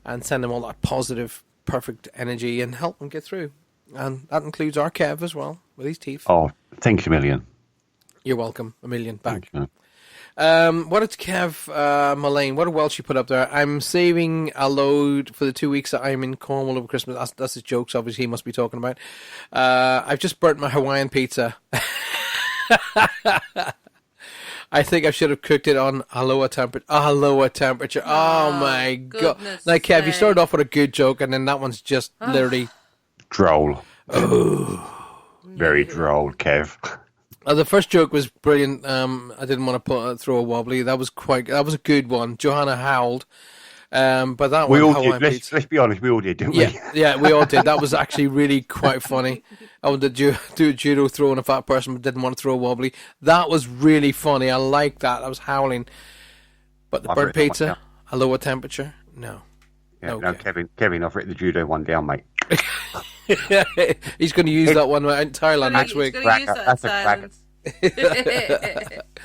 and send them all that positive, perfect energy and help them get through. And that includes our Kev as well, with his teeth. Oh, thanks a million. You're welcome. A million back. What did Kev Mullane, what a Welsh you put up there? I'm saving a load for the 2 weeks that I'm in Cornwall over Christmas. That's his jokes, obviously, he must be talking about. I've just burnt my Hawaiian pizza. I think I should have cooked it on a lower temperature. Oh my God. Now, Kev, you started off with a good joke, and then that one's just literally... Droll. Very droll, Kev. The first joke was brilliant. I didn't want to throw a wobbly. That was a good one. Johanna howled. But that we one, all did. Let's be honest, we all did, didn't we? Yeah, we all did. That was actually really quite funny. I wanted to do judo throwing a fat person, but didn't want to throw a wobbly. That was really funny. I liked that. I was howling. But the burnt pizza, a lower temperature, no. Yeah, okay. No, Kevin, I've written the judo one down, mate. He's going to use that one in Thailand next week. That's a cracker.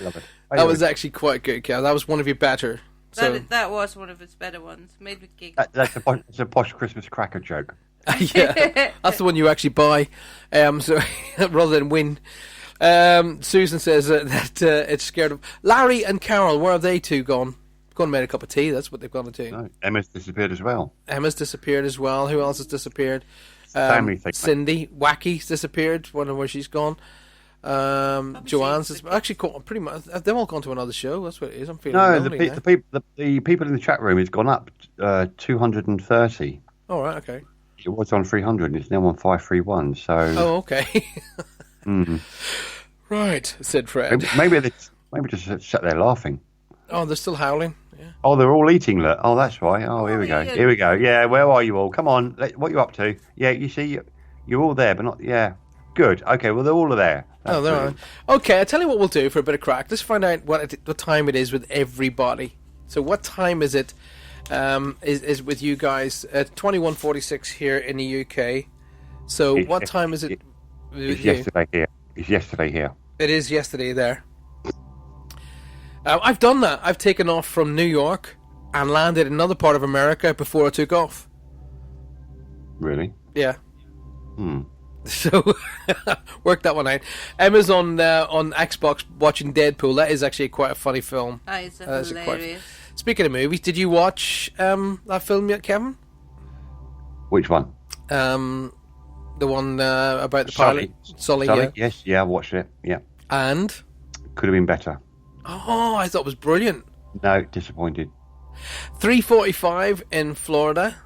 Love it. That was actually quite good, Kev. That was one of your better. So. That was one of his better ones, made with gig. That's a posh Christmas cracker joke. Yeah, that's the one you actually buy, so rather than win. Susan says that it's scared of Larry and Carol. Where have they two gone? Gone and made a cup of tea. That's what they've gone to do. No, Emma's disappeared as well. Emma's disappeared as well. Who else has disappeared? Family thing. Cindy Wacky's disappeared. Wonder where she's gone. Joanne's actually pretty much. They've all gone to another show. That's what it is. I'm feeling lonely now. The people in the chat room has gone up 230. All right. Okay. It was on 300 and it's now on 531. So. Oh, okay. Right, said Fred. Maybe just sat there laughing. Oh, they're still howling. Yeah. Oh, they're all eating. Look. Oh, that's right. Oh, here we go. Yeah. Here we go. Yeah, where are you all? Come on. What are you up to? Yeah, you see, you're all there, but not. Yeah. Good. Okay. Well, they're all there. That's they're all. Okay. I'll tell you what we'll do for a bit of crack. Let's find out what time it is with everybody. So, what time is it? Is with you guys at 21:46 here in the UK. So what time is it? It's yesterday here. It's yesterday here. It is yesterday there. I've done that. I've taken off from New York and landed in another part of America before I took off. Really? Yeah. So work that one out. Emma's on Xbox watching Deadpool. That is actually quite a funny film. That is hilarious. Speaking of movies, did you watch that film yet, Kevin? Which one? The one about the pilot. Sully, yeah. Yes, I watched it. Yeah. And? Could have been better. Oh, I thought it was brilliant. No, disappointed. 3:45 in Florida.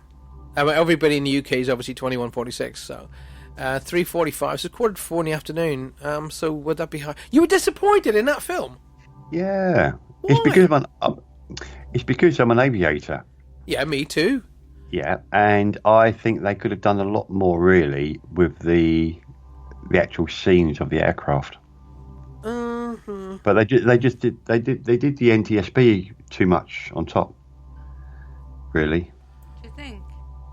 Everybody in the UK is obviously 21:46, so 3:45. So 3:45 in the afternoon. So would that be high? You were disappointed in that film? Yeah. Why? It's because I'm an aviator. Yeah, me too. Yeah, and I think they could have done a lot more really with the actual scenes of the aircraft. But they did the NTSB too much on top. Really? Do you think?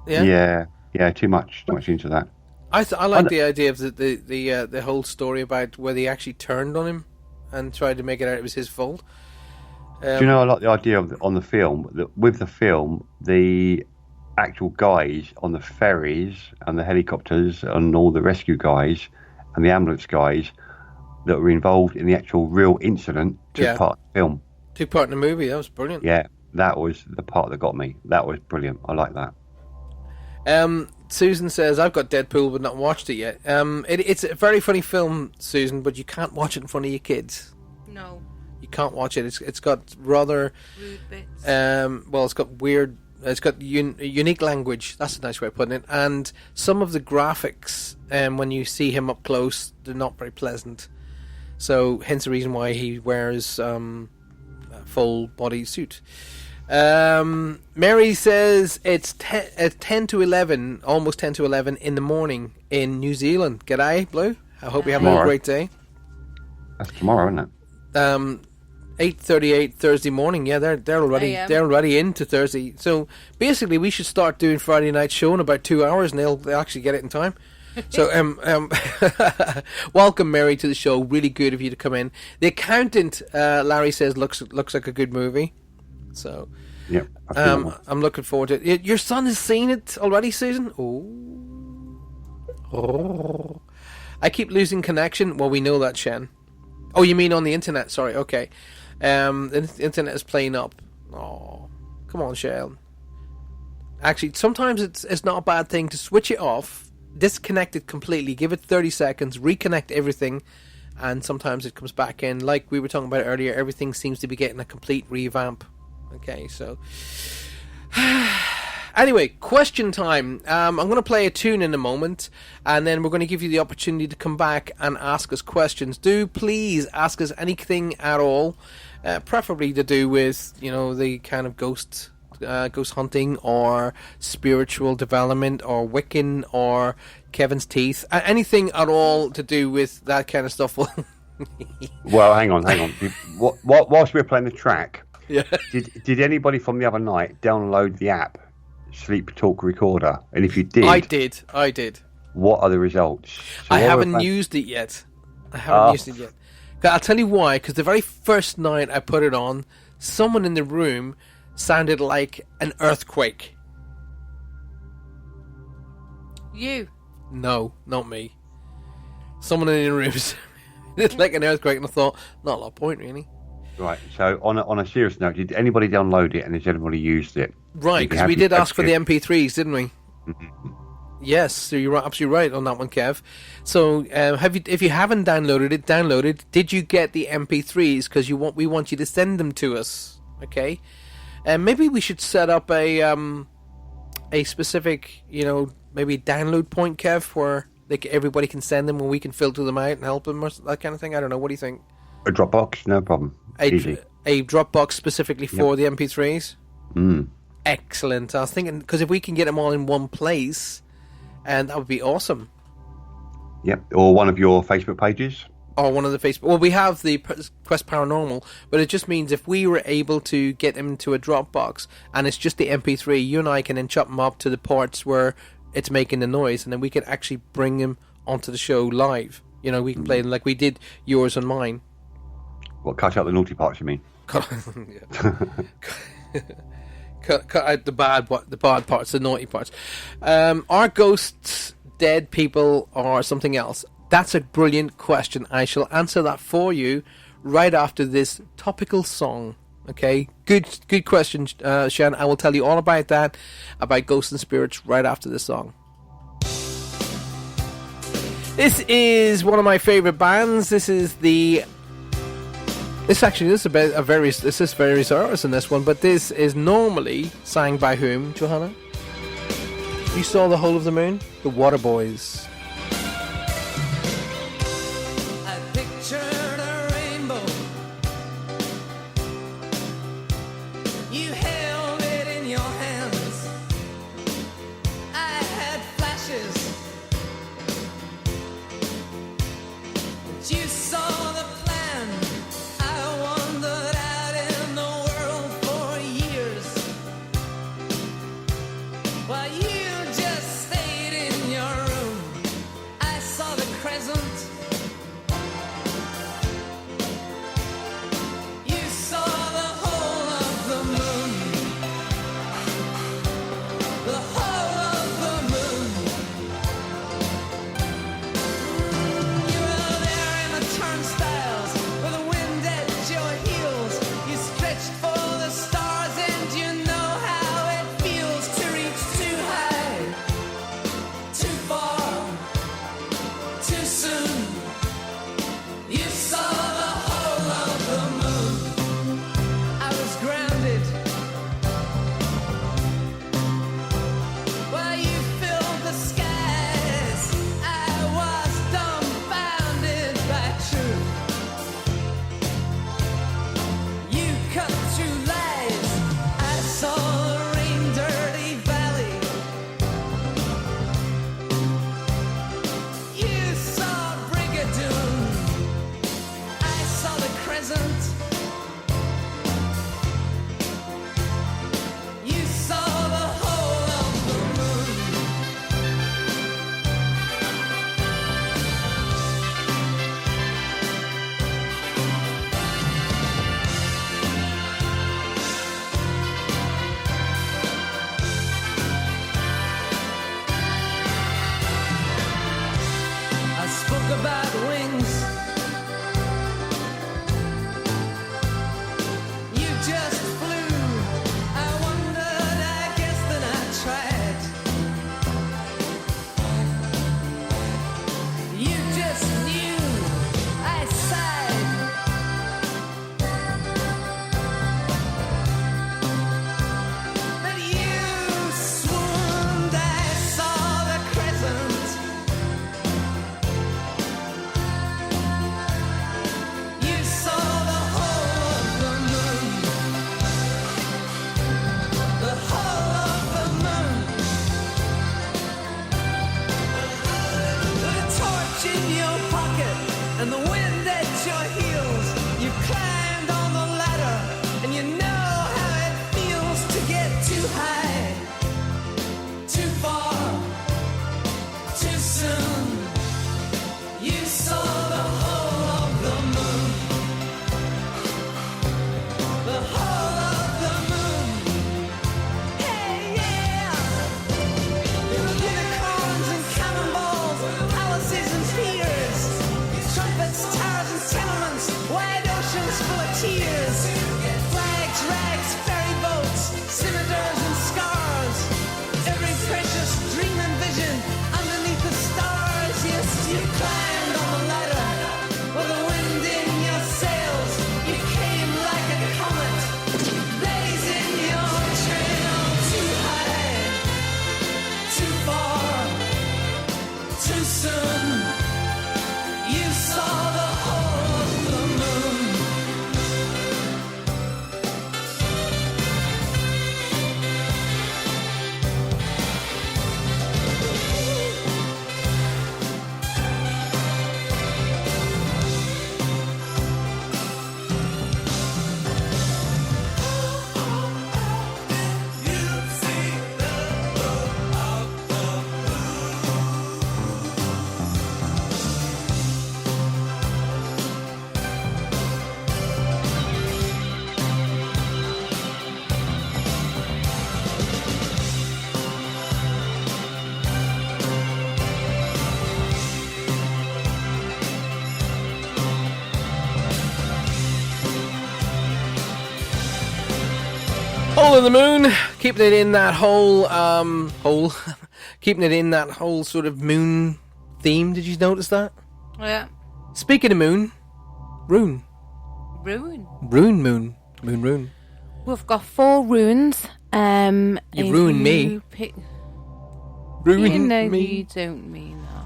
Yeah, too much into that. I like the idea of the whole story about where they actually turned on him and tried to make it out it was his fault. Do you know, I like the idea of on the film that with the film, the actual guys on the ferries and the helicopters and all the rescue guys and the ambulance guys that were involved in the actual real incident took part in the film. Took part in the movie. That was brilliant. Yeah, that was the part that got me. That was brilliant. I like that. Susan says, I've got Deadpool but not watched it yet. It's a very funny film, Susan, but you can't watch it in front of your kids. No. You can't watch it. It's got rather... rude bits. Well, it's got weird... It's got unique language. That's a nice way of putting it. And some of the graphics, when you see him up close, they're not very pleasant. So, hence the reason why he wears a full body suit. Mary says it's 10 to 11, almost 10 to 11 in the morning in New Zealand. G'day, Blue. I hope you're having a great day. That's tomorrow, isn't it? 8:38 Thursday morning. Yeah, they're already into Thursday. So basically, we should start doing Friday night show in about 2 hours, and they'll actually get it in time. So, welcome, Mary, to the show. Really good of you to come in. The Accountant, Larry says, looks like a good movie. So, yeah, I'm looking forward to it. Your son has seen it already, Susan. Oh, I keep losing connection. Well, we know that, Shen. Oh, you mean on the internet? Sorry. Okay. The internet is playing up. Oh, come on, Shen. Actually, sometimes it's not a bad thing to switch it off, disconnect it completely, give it 30 seconds, reconnect everything, and sometimes it comes back in. Like we were talking about earlier, everything seems to be getting a complete revamp. Okay, so... Anyway, question time. I'm going to play a tune in a moment, and then we're going to give you the opportunity to come back and ask us questions. Do please ask us anything at all, preferably to do with, the kind of ghost hunting or spiritual development or Wiccan or Kevin's teeth. Anything at all to do with that kind of stuff. Well, hang on. Whilst we're playing the track, yeah. Did anybody from the other night download the app Sleep Talk Recorder? And if you did, I did. What are the results? I haven't used it yet. I'll tell you why. Because the very first night I put it on, someone in the room sounded like an earthquake. You? No, not me. Someone in the room sounded like an earthquake, and I thought, not a lot of point, really. Right, so on a serious note, did anybody download it and has anybody used it? Right, because we did ask for the MP3s, didn't we? Mm-hmm. Yes, so you're absolutely right on that one, Kev. So, if you haven't downloaded it. Did you get the MP3s? Because we want you to send them to us, okay? And maybe we should set up a specific, maybe download point, Kev, where everybody can send them and we can filter them out and help them, or that kind of thing. I don't know. What do you think? A Dropbox, no problem. Easy. A Dropbox specifically for the MP3s? Mm. Excellent. I was thinking, because if we can get them all in one place, and that would be awesome. Yep, or one of your Facebook pages. Or one of the Facebook... Well, we have the Quest Paranormal, but it just means if we were able to get them into a Dropbox, and it's just the MP3, you and I can then chop them up to the parts where it's making the noise, and then we can actually bring them onto the show live. We can play them like we did yours and mine. What, cut out the naughty parts, you mean? Cut out the bad parts, the naughty parts. Are ghosts dead people or something else? That's a brilliant question. I shall answer that for you right after this topical song. Okay, good question, Shan. I will tell you all about that, about ghosts and spirits, right after this song. This is one of my favorite bands. This is very serious in this one, but this is normally sang by whom, Johanna? You saw the whole of the moon? The Waterboys. I pictured a rainbow. You held it in your hands. I had flashes. But you saw the plan. I wandered out in the world for years, while you just stayed in your room. Hole in the Moon, keeping it in that whole keeping it in that whole sort of moon theme. Did you notice that? Yeah. Speaking of moon, rune. Moon. We've got 4 runes. You ruined me. Ruin you know me. You don't mean that.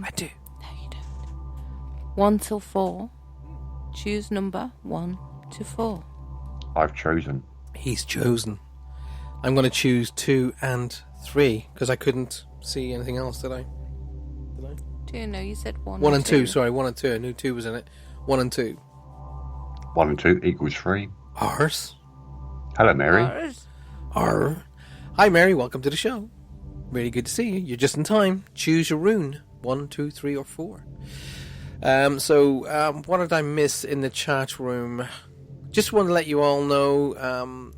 I do. No, you don't. 1 till 4. Choose number 1 to 4. I've chosen. He's chosen. I'm going to choose 2 and 3 because I couldn't see anything else, did I? 2, no, you said 1. 1 and 2. Sorry, 1 and 2. I knew 2 was in it. 1 and 2. 1 and 2 equals 3. Ours. Hello, Mary. Arr. Hi, Mary. Welcome to the show. Really good to see you. You're just in time. Choose your rune. 1, 2, 3, or 4. What did I miss in the chat room? Just want to let you all know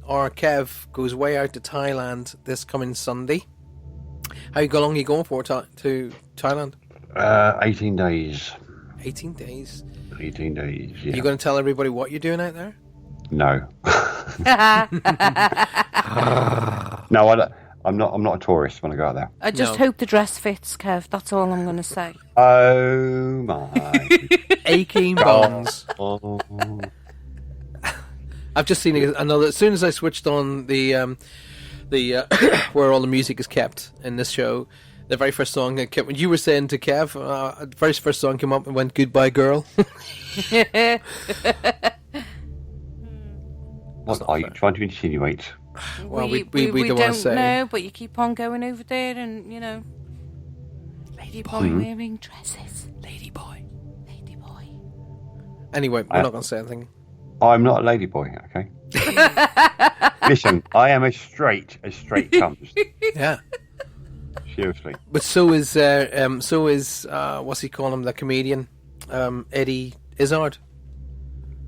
our Kev goes way out to Thailand this coming Sunday. How long are you going for to Thailand? 18 days. 18 days? 18 days, yeah. Are you going to tell everybody what you're doing out there? No. No, I'm not a tourist when I go out there. I just hope the dress fits, Kev. That's all I'm going to say. Oh, my. Aching bones. Oh. I've just seen another. As soon as I switched on the where all the music is kept in this show, the very first song that kept. When you were saying to Kev, the very first song came up and went "Goodbye, Girl." What are you trying to insinuate? Well, we we don't want to say. know, but you keep on going over there, and you know, lady boy wearing dresses, lady boy. Anyway, we're not going to say anything. I'm not a ladyboy, okay? Listen, I am as straight comes. Yeah. Seriously. But so is what's he call him, the comedian, Eddie Izzard.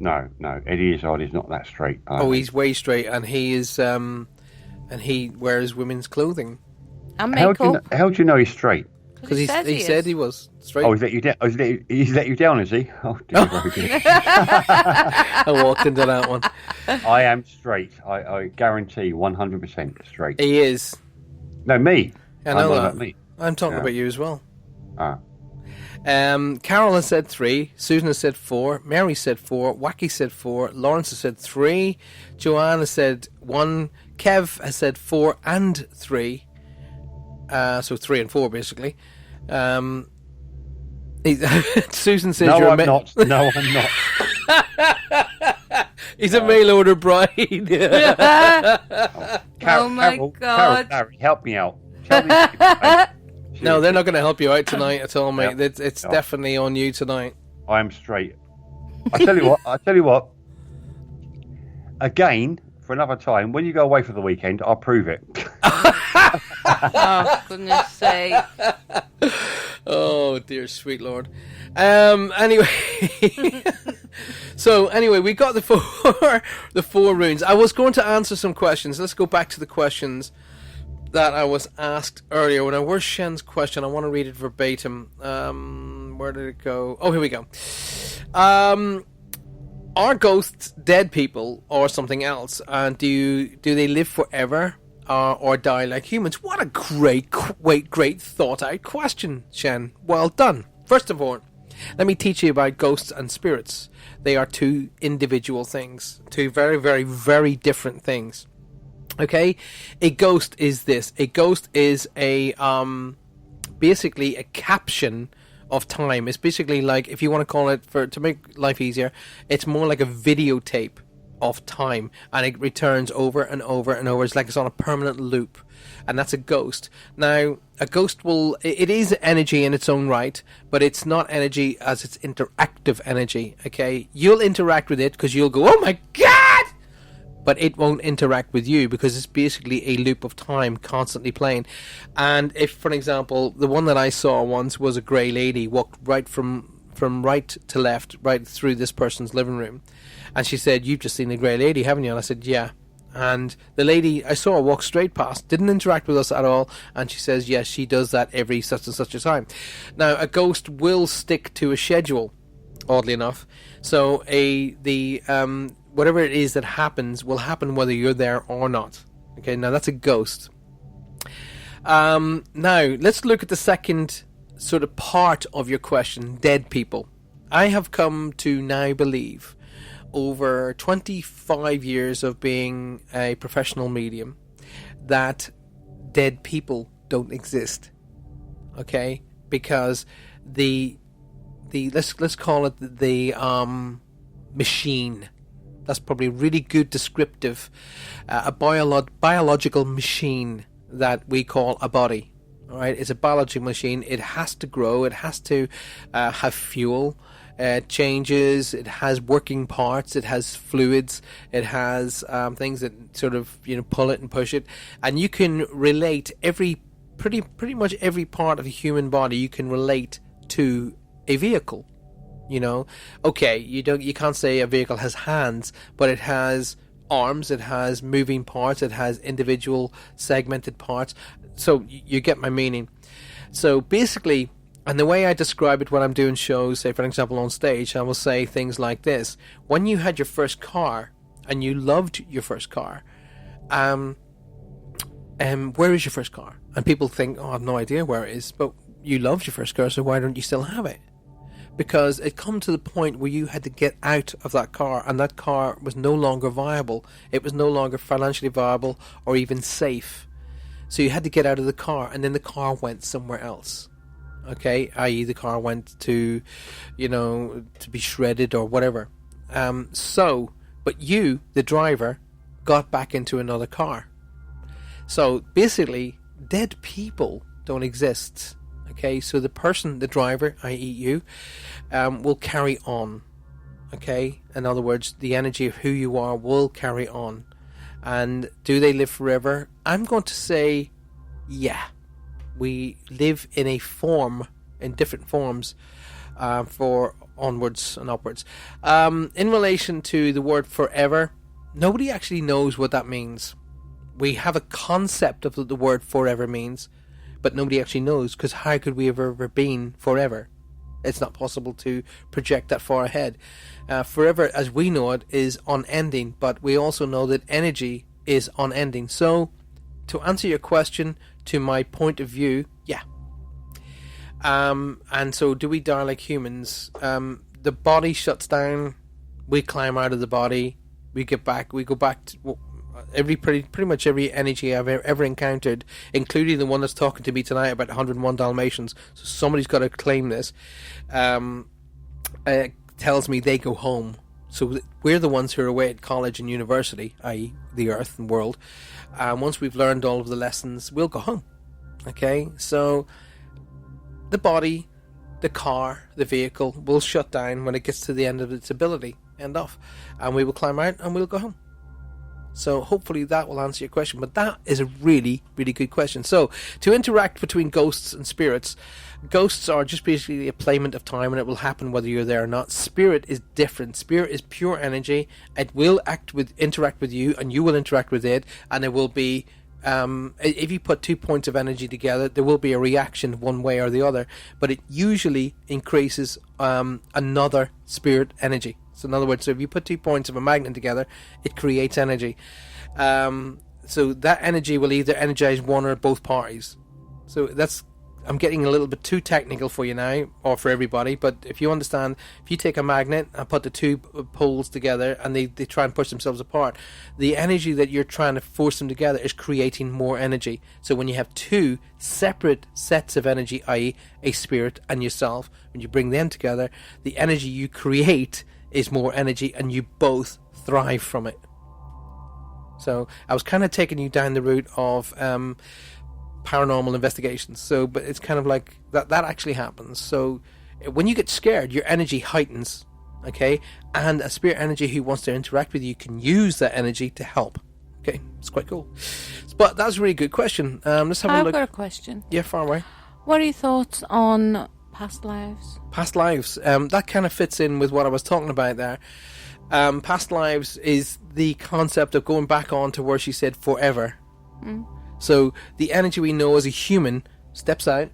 No, Eddie Izzard is not that straight. He's way straight, and he is, and he wears women's clothing. And How makeup. do you know he's straight? Because he said he was straight. Oh, he's let you down. He's let you down, is he? Oh, dear, very good. I walked into that one. I am straight. I guarantee 100% straight. He is. No, me. I know that. About me. I'm talking about you as well. Ah. Carol has said 3. Susan has said 4. Mary said 4. Wacky said 4. Lawrence has said 3. Joanne has said 1. Kev has said 4 and 3. So 3 and 4 basically. Susan says no, you're I'm not. No, I'm not. He's a mail order bride. Oh my God! Carol, Larry, help me out. Tell me No, they're not going to help you out tonight at all, mate. Yep. It's definitely on you tonight. I am straight. I tell you what. Again, for another time, when you go away for the weekend, I'll prove it. Oh, goodness sake. Oh, dear sweet Lord. Anyway. So, anyway, we got the four runes. I was going to answer some questions. Let's go back to the questions that I was asked earlier. When I where's Shen's question? I want to read it verbatim. Where did it go? Oh, here we go. Are ghosts dead people or something else? And do they live forever or die like humans? What a great thought out question, Shen. Well done. First of all, let me teach you about ghosts and spirits. They are two individual things, two very, very, very different things. Okay, a ghost is this. A ghost is a basically a caption of time. It's basically like, if you want to call it, to make life easier, it's more like a videotape of time, and it returns over and over and over. It's like it's on a permanent loop, and that's a ghost. Now, a ghost it is energy in its own right, but it's not energy as it's interactive energy. Okay, you'll interact with it because you'll go, oh my god, but it won't interact with you because it's basically a loop of time constantly playing. And if, for example, the one that I saw once was a grey lady walked right from right to left, right through this person's living room. And she said, you've just seen a grey lady, haven't you? And I said, yeah. And the lady, I saw her walk straight past, didn't interact with us at all. And she says, yes, she does that every such and such a time. Now, a ghost will stick to a schedule, oddly enough. So when whatever it is that happens will happen whether you're there or not. Okay, now that's a ghost. Now, let's look at the second sort of part of your question, dead people. I have come to now believe, over 25 years of being a professional medium, that dead people don't exist. Okay? Because let's call it the machine. That's probably a really good descriptive, a biological machine that we call a body. All right, it's a biological machine. It has to grow. It has to have fuel. It changes. It has working parts. It has fluids. It has things that sort of pull it and push it. And you can relate pretty much every part of a human body. You can relate to a vehicle. Okay, you can't say a vehicle has hands, but it has arms, it has moving parts, it has individual segmented parts. So you get my meaning. So basically, and the way I describe it when I'm doing shows, say for example on stage, I will say things like this: when you had your first car and you loved your first car, where is your first car? And people think, oh, I have no idea where it is, but you loved your first car, so why don't you still have it? Because it come to the point where you had to get out of that car, and that car was no longer viable. It was no longer financially viable or even safe. So you had to get out of the car, and then the car went somewhere else. Okay, i.e. the car went to, to be shredded or whatever. But you, the driver, got back into another car. So basically, dead people don't exist. Okay, so the person, the driver, i.e. you, will carry on. Okay, in other words, the energy of who you are will carry on. And do they live forever? I'm going to say, yeah. We live in a form, in different forms, for onwards and upwards. In relation to the word forever, nobody actually knows what that means. We have a concept of what the word forever means, but nobody actually knows, because how could we have ever been forever? It's not possible to project that far ahead. Forever, as we know it, is unending, but we also know that energy is unending. So, to answer your question, to my point of view, yeah. And so, do we die like humans? The body shuts down, we climb out of the body, we go back to pretty much every energy I've ever encountered, including the one that's talking to me tonight about 101 Dalmatians. So somebody's got to claim this. Tells me they go home. So we're the ones who are away at college and university, i.e. the earth and world. Once we've learned all of the lessons, we'll go home. Okay, so the body, the car, the vehicle will shut down when it gets to the end of its ability, end off, and we will climb out and we'll go home. So hopefully that will answer your question. But that is a really, really good question. So to interact between ghosts and spirits, ghosts are just basically a playment of time, and it will happen whether you're there or not. Spirit is different. Spirit is pure energy. It will interact with you, and you will interact with it, and it will be, if you put 2 points of energy together, there will be a reaction one way or the other, but it usually increases another spirit energy. So in other words, so if you put 2 points of a magnet together, it creates energy. So that energy will either energize one or both parties. So I'm getting a little bit too technical for you now, or for everybody, but if you understand, if you take a magnet and put the two poles together and they try and push themselves apart, the energy that you're trying to force them together is creating more energy. So when you have two separate sets of energy, i.e. a spirit and yourself, when you bring them together, the energy you create is more energy, and you both thrive from it. So I was kind of taking you down the route of paranormal investigations. So, but it's kind of like that actually happens. So when you get scared, your energy heightens, okay? And a spirit energy who wants to interact with you can use that energy to help. Okay, it's quite cool. But that's a really good question. Let's have a look. I've got a question. Yeah, far away. What are your thoughts on past lives? Past lives. That kind of fits in with what I was talking about there. Past lives is the concept of going back on to where she said forever. So the energy we know as a human steps out,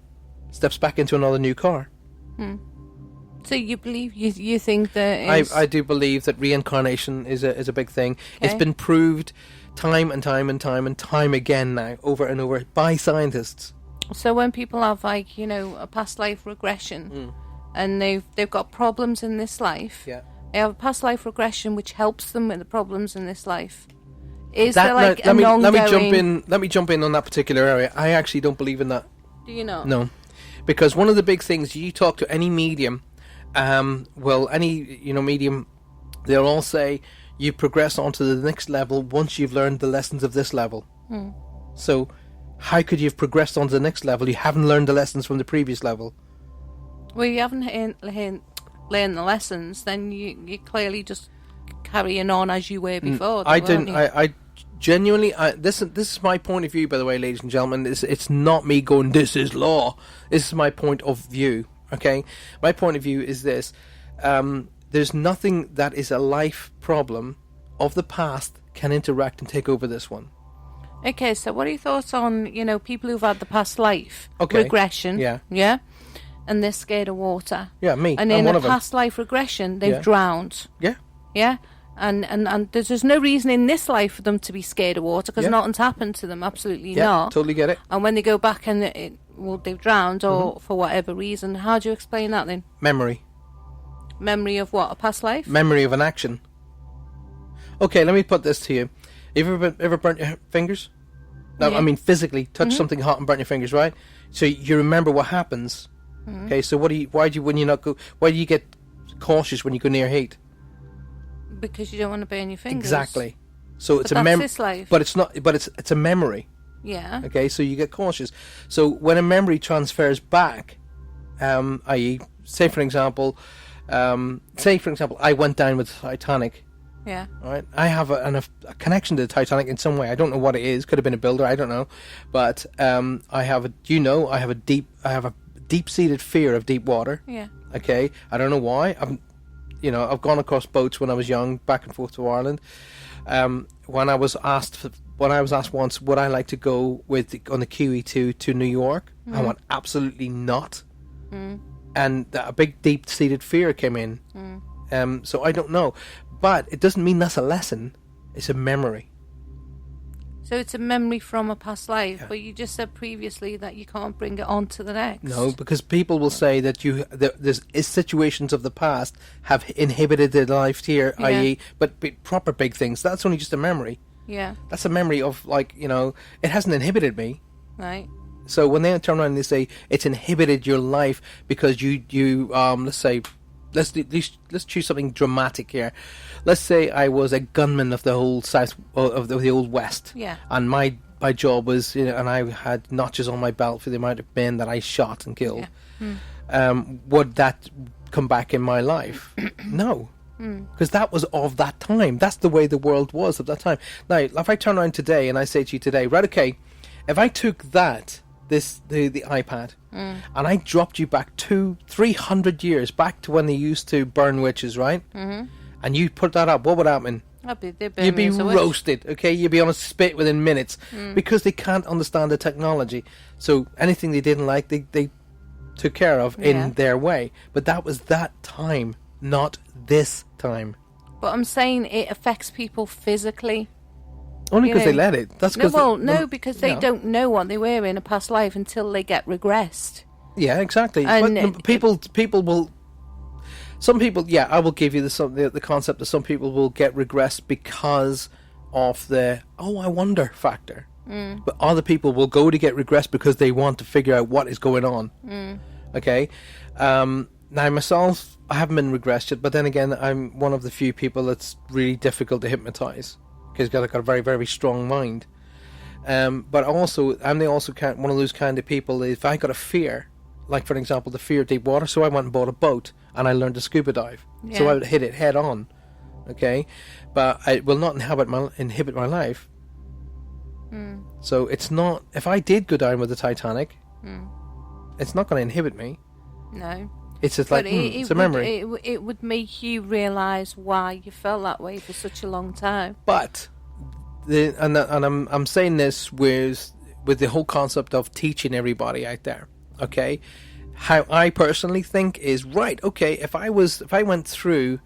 steps back into another new car. So you believe you think that is... I do believe that reincarnation is a big thing. It's Okay. been proved time and time and time and time again now, over and over, by scientists. So when people have, like, you know, a past life regression, and they've got problems in this life, Yeah. they have a past life regression which helps them with the problems in this life. Is That- there like let an me ongoing... Let me jump in on that particular area. I actually don't believe in that. Do you not? No, because one of the big things, you talk to any medium, any medium, they'll all say you progress on to the next level once you've learned the lessons of this level. So how could you have progressed on to the next level? You haven't learned the lessons from the previous level. Well, you haven't learned the lessons, then you're clearly just carrying on as you were before. I though, didn't. aren't you? I genuinely. This is my point of view, by the way, ladies and gentlemen. It's not me going, this is law. This is my point of view. Okay, my point of view is this: there's nothing that is a life problem of the past can interact and take over this one. Okay, so what are your thoughts on, you know, people who've had the past life Okay. regression? Yeah. And they're scared of water. Yeah, me. And I'm in one a of them. past life regression, they've Yeah. drowned. Yeah. Yeah. And there's no reason in this life for them to be scared of water because Yeah. nothing's happened to them. Absolutely Yeah, not. totally get it. And when they go back and they've drowned or Mm-hmm. for whatever reason, how do you explain that then? Memory. Memory of what? A past life? Memory of an action. Okay, let me put this to you. You ever burnt your fingers? No, Yeah. I mean physically touch Mhm. something hot and burn your fingers, right? So you remember what happens. Mhm. Okay, so why do you get cautious when you go near heat? Because you don't want to burn your fingers. Exactly. So it's But a that's this life. But it's not. But it's a memory. Yeah. Okay, so you get cautious. So when a memory transfers back, i.e., say for example, I went down with the Titanic. Yeah. Right, I have a connection to the Titanic in some way. I don't know what it is. Could have been a builder. I don't know, but I have a deep-seated fear of deep water. Yeah. Okay, I don't know why. I've gone across boats when I was young, back and forth to Ireland. When I was asked once, would I like to go on the QE2 to New York? I Mm. went, absolutely not. Mm. And a big deep-seated fear came in. So I don't know. But it doesn't mean that's a lesson. It's a memory. So it's a memory from a past life, but you just said previously that you can't bring it on to the next. No, because people will say that there's situations of the past have inhibited their life here, Yeah. i.e., but proper big things. That's only just a memory. Yeah. That's a memory of, it hasn't inhibited me. Right. So when they turn around and they say it's inhibited your life because you let's say, let's choose something dramatic here. Let's say I was a gunman of the whole South of the old West. Yeah. And my job was, and I had notches on my belt for the amount of men that I shot and killed. Yeah. Would that come back in my life? No. Because that was of that time. That's the way the world was at that time. Now, if I turn around today and I say to you today, right, okay, if I took the iPad, and I dropped you back 200-300 years back to when they used to burn witches, right? Mm-hmm. And you put that up, what would happen? You'd be roasted, okay? You'd be on a spit within minutes because they can't understand the technology. So anything they didn't like, they took care of in their way. But that was that time, not this time. But I'm saying it affects people physically. Only You because they know. let it. That's No, because because they don't know what they were in a past life until they get regressed. Yeah, exactly. And But people will. Some people, I will give you the concept that some people will get regressed because of the I wonder factor. But other people will go to get regressed because they want to figure out what is going on. Okay. Now myself, I haven't been regressed yet, but then again, I'm one of the few people that's really difficult to hypnotize because I've got a very, very strong mind. But also, I'm one of those kind of people that if I got a fear, like for example the fear of deep water, so I went and bought a boat and I learned to scuba dive. Yeah. So I would hit it head on, okay? But it will not inhibit my life. So it's not, if I did go down with the Titanic, it's not going to inhibit me. No. It's just like, But it's a memory. It would make you realise why you felt that way for such a long time. But I'm saying this with the whole concept of teaching everybody out there. Okay, how I personally think is, right, okay, if I went through,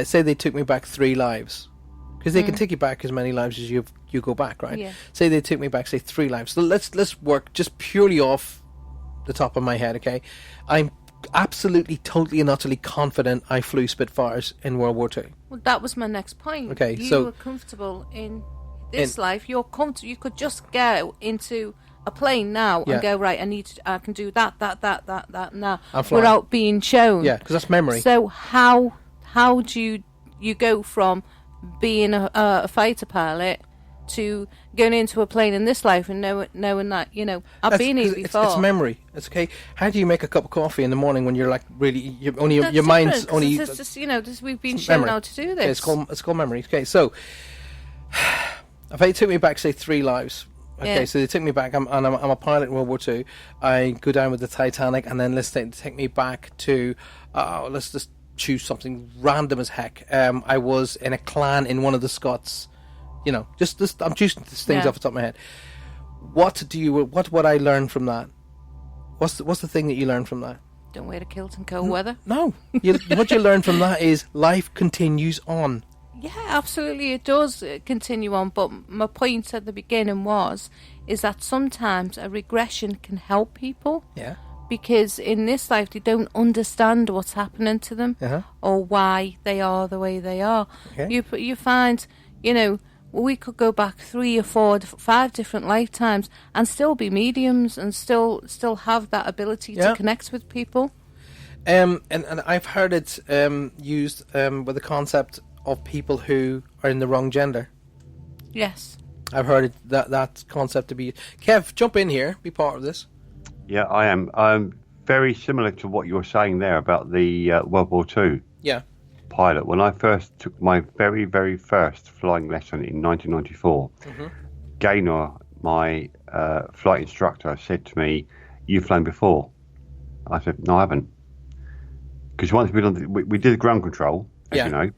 say they took me back 3 lives, because they can take you back as many lives as you go back, right? Yeah. Say they took me back, say 3 lives. So let's work just purely off the top of my head, okay? I'm absolutely, totally and utterly confident I flew Spitfires in World War II. Well, that was my next point. Okay, you so- were comfortable in this life. You're comfortable. You could just go into a plane now Yeah. and go, right, I can do that now I'm flying. without being shown. Yeah, because that's memory. So how do you go from being a fighter pilot to going into a plane in this life and knowing that, you know, I've been here before. It's memory. It's okay. How do you make a cup of coffee in the morning when you're like really That's your mind's different, 'cause only it's just, you know, we've been shown memory. how to do Okay, this. it's called memory. Okay, so if they took me back, say 3 lives. Okay, Yeah. so they took me back. I'm a pilot in World War II. I go down with the Titanic, and then let's take me back to let's just choose something random as heck. I was in a clan in one of the Scots. You know, just I'm choosing things off the top of my head. What would I learn from that? What's the thing that you learn from that? Don't wear a kilt in cold weather. No, what you learn from that is life continues on. Yeah, absolutely, it does continue on. But my point at the beginning is that sometimes a regression can help people. Yeah. Because in this life, they don't understand what's happening to them or why they are the way they are. Okay. You find, you know, we could go back 3 or 4, 5 different lifetimes and still be mediums and still have that ability to connect with people. And I've heard it used with the concept of people who are in the wrong gender. Yes. I've heard that concept to be... Kev, jump in here. Be part of this. Yeah, I am. Very similar to what you were saying there about the World War II Yeah. pilot. When I first took my very, very first flying lesson in 1994, Gaynor, my flight instructor, said to me, "You've flown before?" I said, "No, I haven't." Because once we did the ground control, as you know,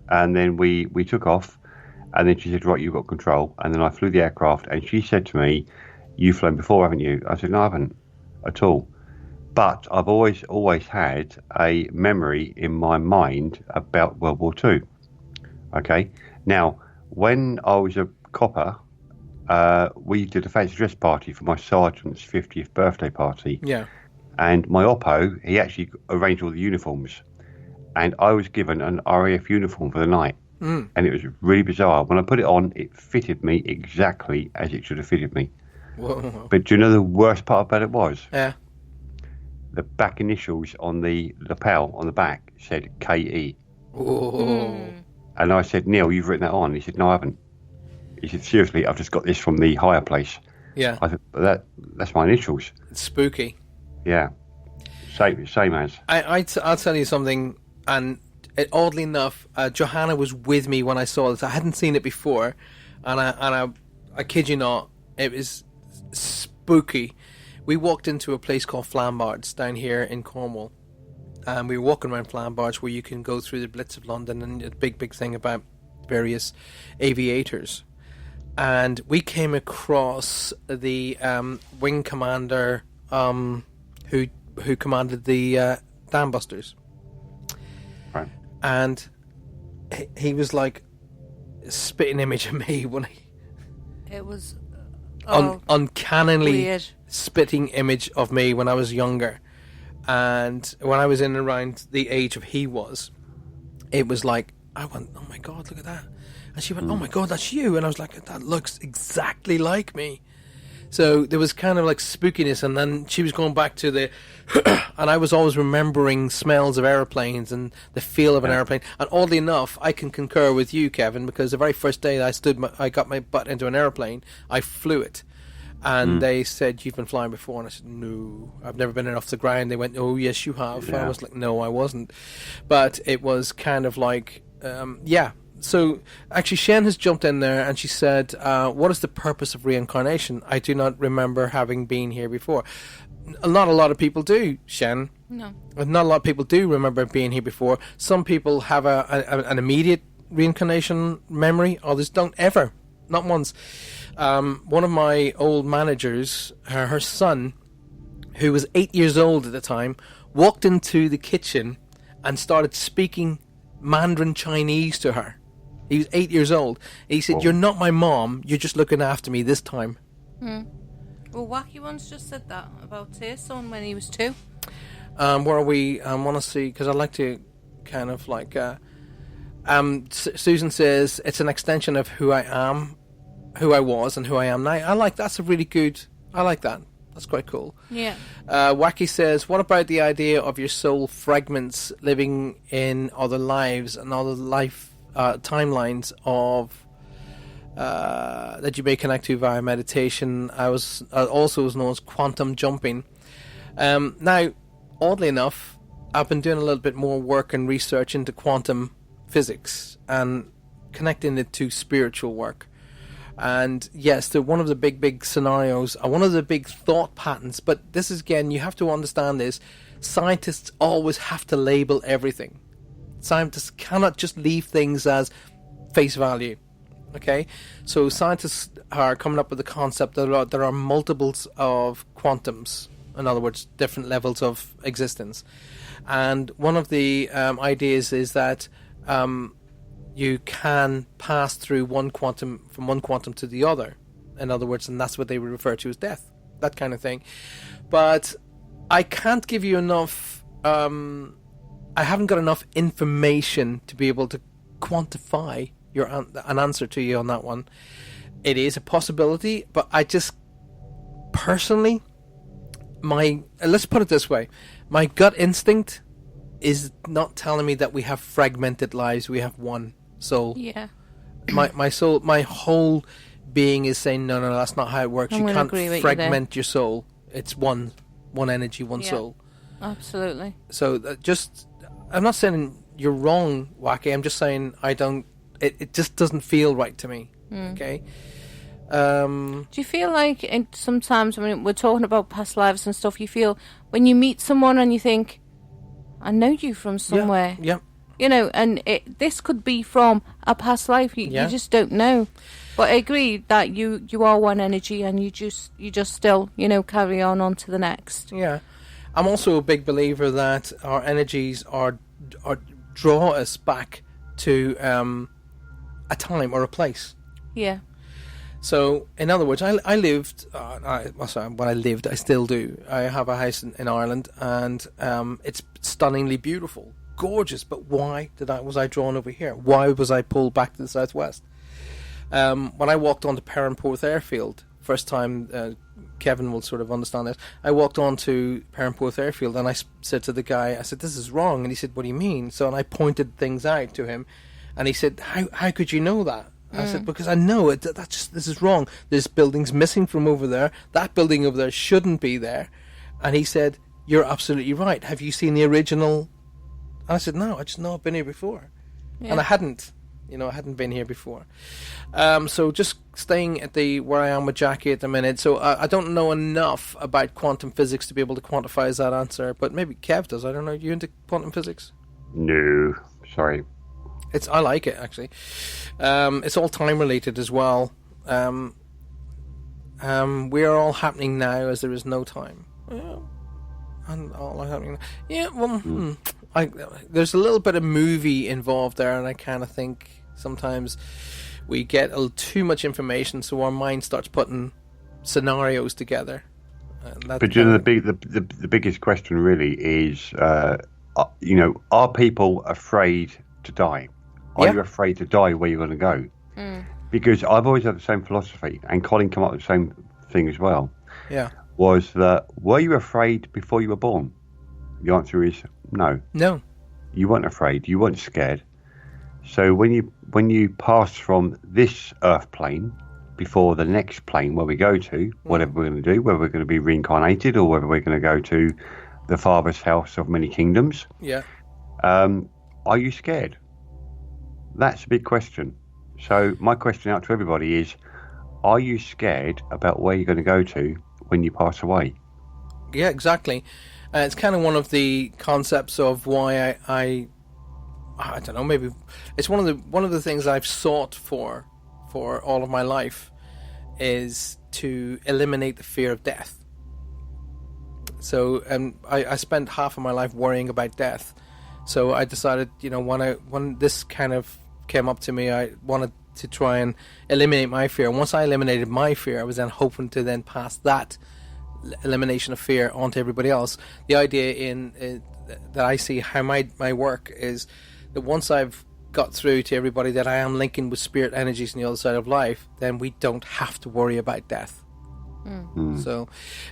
and then we took off, and then she said, "Right, you've got control." And then I flew the aircraft, and she said to me, "You've flown before, haven't you?" I said, "No, I haven't at all." But I've always had a memory in my mind about World War II. Okay. Now, when I was a copper, we did a fancy dress party for my sergeant's 50th birthday party. Yeah. And my Oppo, he actually arranged all the uniforms. And I was given an RAF uniform for the night. Mm. And it was really bizarre. When I put it on, it fitted me exactly as it should have fitted me. Whoa. But do you know the worst part about it was? Yeah. The back initials on the lapel on the back said KE. Oh. And I said, "Neil, you've written that on." He said, "No, I haven't." He said, "Seriously, I've just got this from the hire place." Yeah. I said, "But that's my initials." It's spooky. Yeah. Same as. I'll tell you something, and oddly enough, Johanna was with me when I saw this. I hadn't seen it before, and I kid you not, it was spooky. We walked into a place called Flambards down here in Cornwall, and we were walking around Flambards, where you can go through the Blitz of London, and a big thing about various aviators. And we came across the wing commander who commanded the Dam Busters. Right. And he was like a spitting image of me when It was uncannily weird. spitting image of me when I was younger. And when I was in around the age of he was, it was like, I went, "Oh my God, look at that." And she went, "Oh my God, that's you." And I was like, "That looks exactly like me." So there was kind of like spookiness, and then she was going back to the and I was always remembering smells of airplanes and the feel of an airplane. And oddly enough, I can concur with you, Kevin, because the very first day I got my butt into an airplane, I flew it. And they said, "You've been flying before?" And I said, "No, I've never been off the ground." They went, "Oh, yes, you have." Yeah. I was like, "No, I wasn't." But it was kind of like, yeah. So actually, Shen has jumped in there and she said, "What is the purpose of reincarnation? I do not remember having been here before." Not a lot of people do, Shen. No. Not a lot of people do remember being here before. Some people have an immediate reincarnation memory. Others don't ever. Not once. One of my old managers, her son, who was 8 years old at the time, walked into the kitchen and started speaking Mandarin Chinese to her. He was 8 years old. He said, "You're not my mom. You're just looking after me this time." Well, Wacky once just said that about his son when he was 2. Where are we? I want to see, because I'd like to kind of like... Susan says, it's an extension of who I am, who I was, and who I am now. I like that's a really good... I like that. That's quite cool. Yeah. Wacky says, what about the idea of your soul fragments living in other lives and other life timelines of that you may connect to via meditation? I was also known as quantum jumping. Now, oddly enough, I've been doing a little bit more work and research into quantum physics and connecting it to spiritual work. And yes, they're one of the big scenarios, one of the big thought patterns. But this is, again, you have to understand this. Scientists always have to label everything. Scientists cannot just leave things as face value. Okay? So scientists are coming up with the concept that there are multiples of quantums. In other words, different levels of existence. And one of the ideas is that you can pass through one quantum, from one quantum to the other. In other words, and that's what they would refer to as death. That kind of thing. But I can't give you enough... I haven't got enough information to be able to quantify an answer to you on that one. It is a possibility, but I just... Personally... let's put it this way, my gut instinct is not telling me that we have fragmented lives, we have one soul. Yeah. My soul, my whole being is saying no, that's not how it works. You can't fragment your soul. It's one energy, one soul. Absolutely. So I'm not saying you're wrong, Wacky. I'm just saying it just doesn't feel right to me. Okay. Do you feel like sometimes when we're talking about past lives and stuff, you feel when you meet someone and you think, I know you from somewhere. Yeah. You know, and this could be from a past life. You just don't know. But I agree that you are one energy and you just still, carry on to the next. Yeah. I'm also a big believer that our energies are draw us back to a time or a place. Yeah. So, in other words, I lived... when I lived, I still do. I have a house in Ireland, and it's stunningly beautiful. Gorgeous, but why was I drawn over here? Why was I pulled back to the southwest? When I walked onto Perranporth Airfield, first time, Kevin will sort of understand this, I walked onto Perranporth Airfield, and I said to the guy, I said, this is wrong. And he said, what do you mean? So, and I pointed things out to him, and he said, how could you know that? I said, because I know it. This is wrong. There's buildings missing from over there. That building over there shouldn't be there. And he said, you're absolutely right. Have you seen the original? And I said, no, I just know I've been here before. Yeah. And I hadn't. I hadn't been here before. So just staying at where I am with Jackie at the minute. So I don't know enough about quantum physics to be able to quantify that answer. But maybe Kev does. I don't know. You into quantum physics? No. Sorry. I like it, actually. It's all time related as well. We are all happening now as there is no time. Yeah. And all happening. Yeah, well, there's a little bit of movie involved there, and I kind of think sometimes we get too much information, so our mind starts putting scenarios together. But the biggest question really is, are people afraid to die? Are you afraid to die where you're going to go? Because I've always had the same philosophy, and Colin came up with the same thing as well. Yeah. Was that, were you afraid before you were born? The answer is no. No. You weren't afraid. You weren't scared. So when you pass from this earth plane before the next plane where we go to, whatever we're going to do, whether we're going to be reincarnated or whether we're going to go to the Father's house of many kingdoms. Yeah. Are you scared? That's a big question. So my question out to everybody is, are you scared about where you're going to go to when you pass away? Yeah, exactly. It's kind of one of the concepts of why I don't know, maybe it's one of the things I've sought for all of my life is to eliminate the fear of death. So I spent half of my life worrying about death. So I decided, when this kind of came up to me, I wanted to try and eliminate my fear. And once I eliminated my fear, I was then hoping to then pass that elimination of fear onto everybody else. The idea that I see how my work is that once I've got through to everybody that I am linking with spirit energies on the other side of life, then we don't have to worry about death. So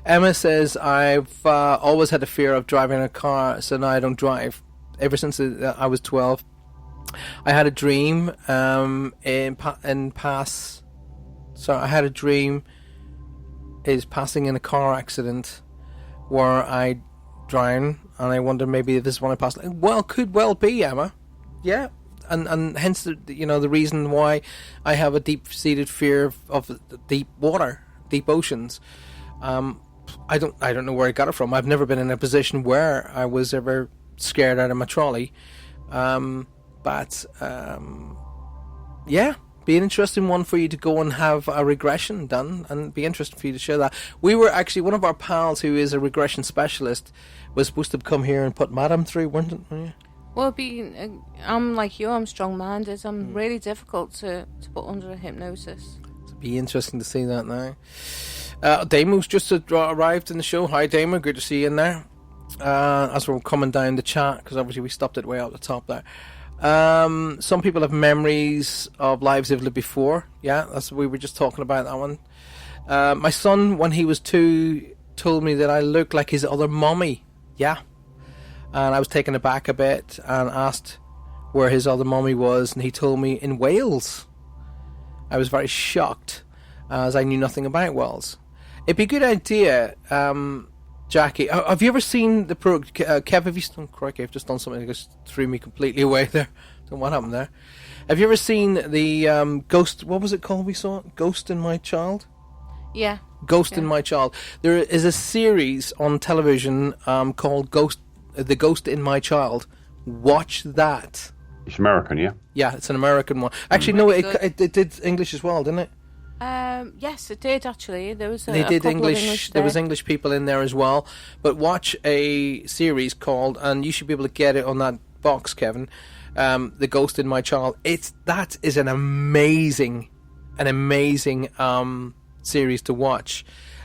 Emma says, I've always had a fear of driving a car, so now I don't drive. Ever since I was 12, I had a dream is passing in a car accident where I drown, and I wonder maybe if this is when I passed. Well, could well be, Emma. Yeah, and hence the reason why I have a deep-seated fear of deep water, deep oceans. I don't know where I got it from. I've never been in a position where I was ever scared out of my trolley. Yeah, be an interesting one for you to go and have a regression done, and be interesting for you to share that. We were actually, one of our pals who is a regression specialist was supposed to come here and put Madam through, weren't it? Well, I'm like you, I'm strong-minded. I'm really difficult to put under a hypnosis. It'd be interesting to see that now. Damo's just arrived in the show. Hi, Damo, good to see you in there. As we're coming down the chat, because obviously we stopped it way out the top there. Some people have memories of lives they've lived before. Yeah, we were just talking about that one. My son, when he was 2, told me that I looked like his other mommy. Yeah. And I was taken aback a bit and asked where his other mommy was, and he told me in Wales. I was very shocked, as I knew nothing about Wales. It'd be a good idea, Jackie. Have you ever seen the Kev, have you done? Crikey, I've just done something that just threw me completely away there. Don't know what happened there. Have you ever seen the Ghost? What was it called? We saw it? Ghost in My Child. Yeah. Ghost in My Child. There is a series on television called The Ghost in My Child. Watch that. It's American, yeah. Yeah, it's an American one. Actually, no, it did English as well, didn't it? Yes, it did actually. There was they did English. There was English people in there as well. But watch a series called, and you should be able to get it on that box, Kevin. The Ghost in My Child. That is an amazing series to watch,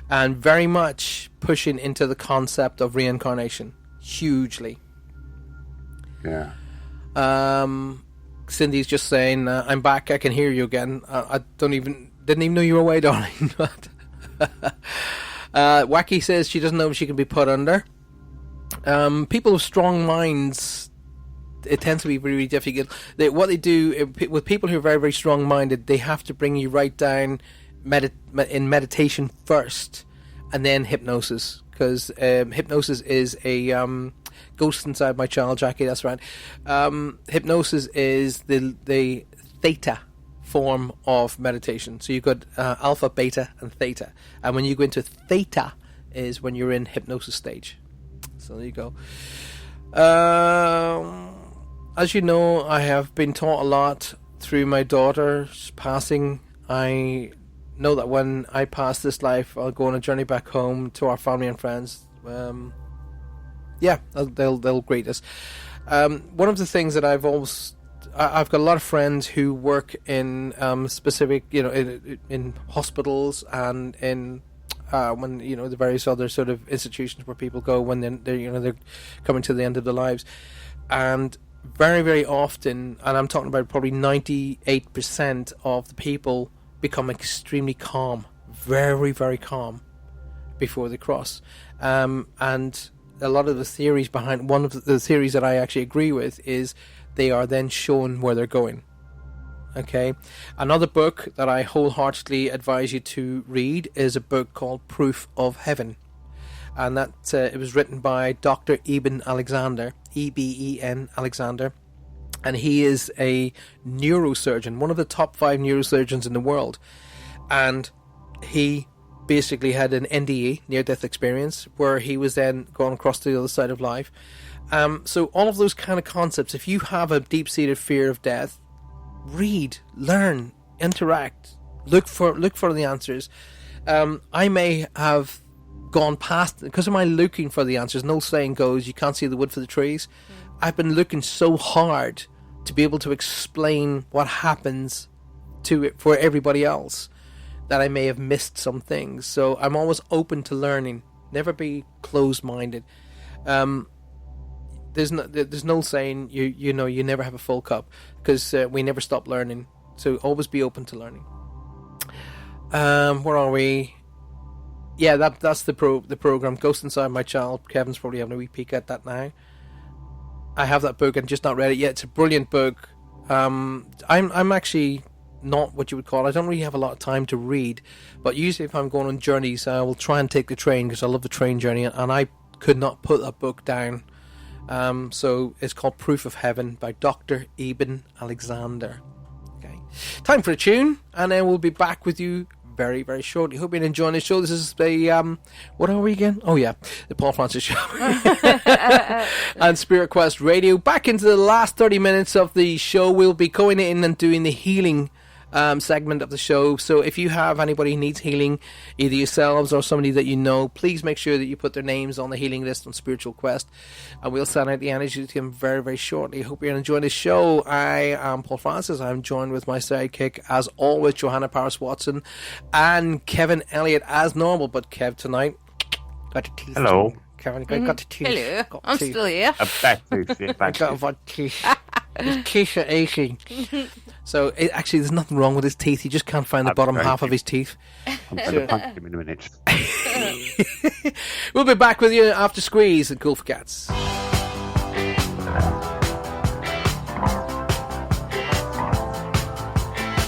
and very much pushing into the concept of reincarnation hugely. Yeah. Cindy's just saying, "I'm back. I can hear you again. I didn't even know you were away, darling." Wacky says she doesn't know if she can be put under. People with strong minds, it tends to be really difficult. What they do with people who are very, very strong-minded, they have to bring you right down in meditation first, and then hypnosis, because hypnosis is a Ghost Inside My Child, Jackie. That's right. Hypnosis is the theta form of meditation. So you've got alpha, beta, and theta. And when you go into theta is when you're in hypnosis stage. So there you go. As you know, I have been taught a lot through my daughter's passing. I know that when I pass this life, I'll go on a journey back home to our family and friends. They'll greet us. One of the things that I've got a lot of friends who work in specific, in hospitals and in when the various other sort of institutions where people go when they're coming to the end of their lives, and very, very often, and I'm talking about probably 98% of the people become extremely calm, very, very calm before they cross, and a lot of the theories behind, one of the theories that I actually agree with is they are then shown where they're going. Okay. Another book that I wholeheartedly advise you to read is a book called Proof of Heaven. And that it was written by Dr. Eben Alexander, E-B-E-N Alexander. And he is a neurosurgeon, one of the top 5 neurosurgeons in the world. And he basically had an NDE, near-death experience, where he was then gone across to the other side of life. So all of those kind of concepts, if you have a deep-seated fear of death, read, learn, interact, look for the answers. I may have gone past, because of my looking for the answers. No saying goes, you can't see the wood for the trees. I've been looking so hard to be able to explain what happens to it for everybody else that I may have missed some things. So I'm always open to learning. Never be closed-minded. There's no saying you know you never have a full cup, because we never stop learning. So always be open to learning. Where are we? Yeah, that's the program. Ghost Inside My Child. Kevin's probably having a wee peek at that now. I have that book and just not read it yet. It's a brilliant book. I'm actually not what you would call. I don't really have a lot of time to read, but usually if I'm going on journeys, I will try and take the train because I love the train journey, and I could not put that book down. So it's called Proof of Heaven by Dr. Eben Alexander. Okay, time for a tune, and then we'll be back with you very, very shortly. Hope you're enjoying the show. This is the what are we again? Oh yeah, the Paul Francis Show and Spirit Quest Radio. Back into the last 30 minutes of the show. We'll be going in and doing the healing segment of the show. So if you have anybody who needs healing, either yourselves or somebody that you know, please make sure that you put their names on the healing list on Spiritual Quest, and we'll send out the energy to them very, very shortly. Hope you're enjoying the show. I am Paul Francis. I'm joined with my sidekick, as always, Johanna Paris Watson and Kevin Elliott as normal. But Kev tonight got a teeth. Hello. Kevin got a teeth. Hello. I'm still here. A bad tooth. Yeah, bad got a teeth. His teeth are aching. So actually, there's nothing wrong with his teeth. He just can't find the bottom half of his teeth. I'm going to punch him in a minute. We'll be back with you after Squeeze and Cool for Cats.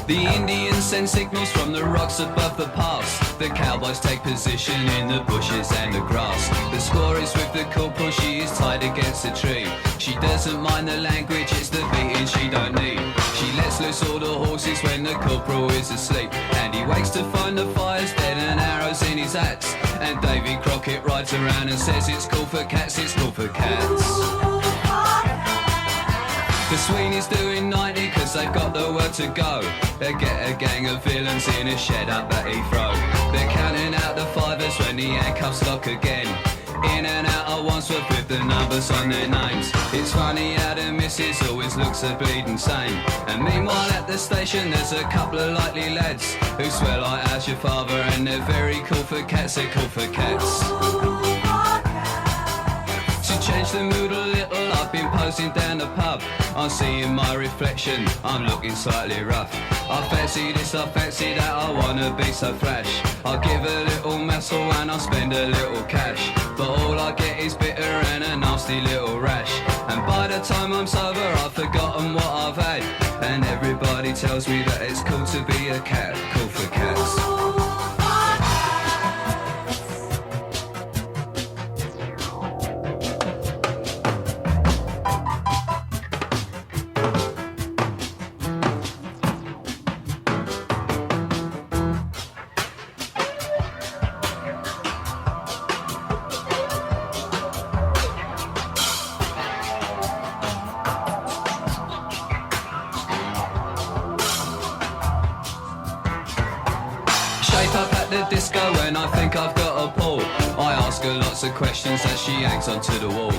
The Indians send signals from the rocks above the pass. The cowboys take position in the bushes and the grass. The score is with the corporal, she is tied against a tree. She doesn't mind the language, it's the beating she don't need. She lets loose all the horses when the corporal is asleep. And he wakes to find the fires dead and arrows in his hats. And Davy Crockett rides around and says it's cool for cats, it's cool for cats. The Sweeney's doing 90 cause they've got the word to go. They get a gang of villains in a shed up at Heathrow. They're counting out the fivers when the handcuffs lock again. In and out at Wandsworth with the numbers on their names. It's funny how the missus always looks a bleeding sane. And meanwhile at the station there's a couple of likely lads who swear like how's your father, and they're very cool for cats, they're cool for cats. To change the mood a little, I've been posing down the pub. I'm seeing my reflection, I'm looking slightly rough. I fancy this, I fancy that, I wanna be so flash. I'll give a little muscle and I'll spend a little cash. But all I get is bitter and a nasty little rash. And by the time I'm sober, I've forgotten what I've had. And everybody tells me that it's cool to be a cat, cool for cats. Lots of questions as she hangs onto the wall.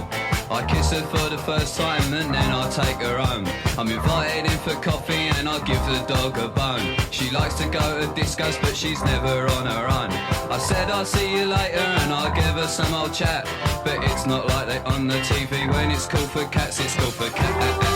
I kiss her for the first time and then I take her home. I'm invited in for coffee and I give the dog a bone. She likes to go to discos but she's never on her own. I said I'll see you later and I'll give her some old chat. But it's not like they on the TV. When it's cool for cats, it's cool for cats.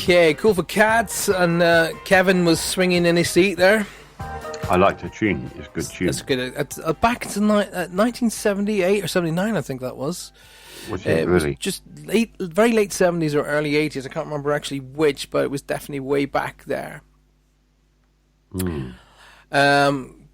Okay, cool for cats, and Kevin was swinging in his seat there. I like the tune. It's a good tune. It's good. Back to 1978 or 79, I think that was. Was it was really? just very late 70s or early 80s. I can't remember actually which, but it was definitely way back there.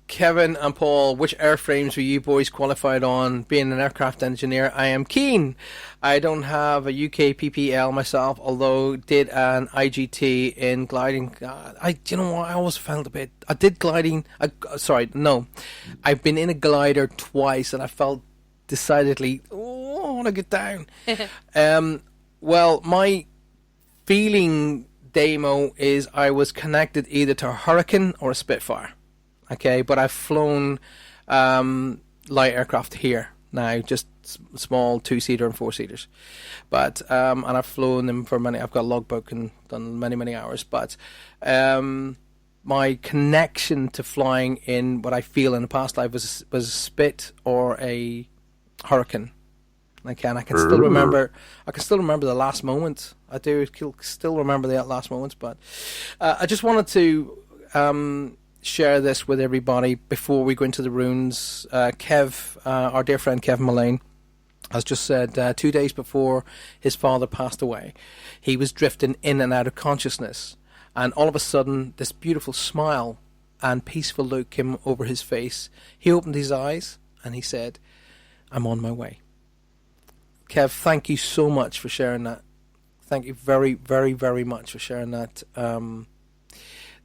Kevin and Paul, which airframes were you boys qualified on? Being an aircraft engineer, I am keen. I don't have a UK PPL myself, although did an IGT in gliding. You know what? I always felt a bit. I did gliding. I've been in a glider twice, and I felt decidedly. Oh, I want to get down. Well, my feeling demo is I was connected either to a Hurricane or a Spitfire. Okay, but I've flown light aircraft here now, just small 2-seater and 4-seaters. But and I've flown them for many. I've got a logbook and done many hours. But my connection to flying in what I feel in the past life was a Spit or a Hurricane. Okay, and I can still remember. I can still remember the last moment. I do still remember the last moments. But I just wanted to share this with everybody before we go into the runes. Kev, our dear friend Kevin Mullane, has just said 2 days before his father passed away, he was drifting in and out of consciousness, and all of a sudden this beautiful smile and peaceful look came over his face. He opened his eyes and he said, "I'm on my way." Kev, thank you so much for sharing that. Thank you very, very, very much for sharing that.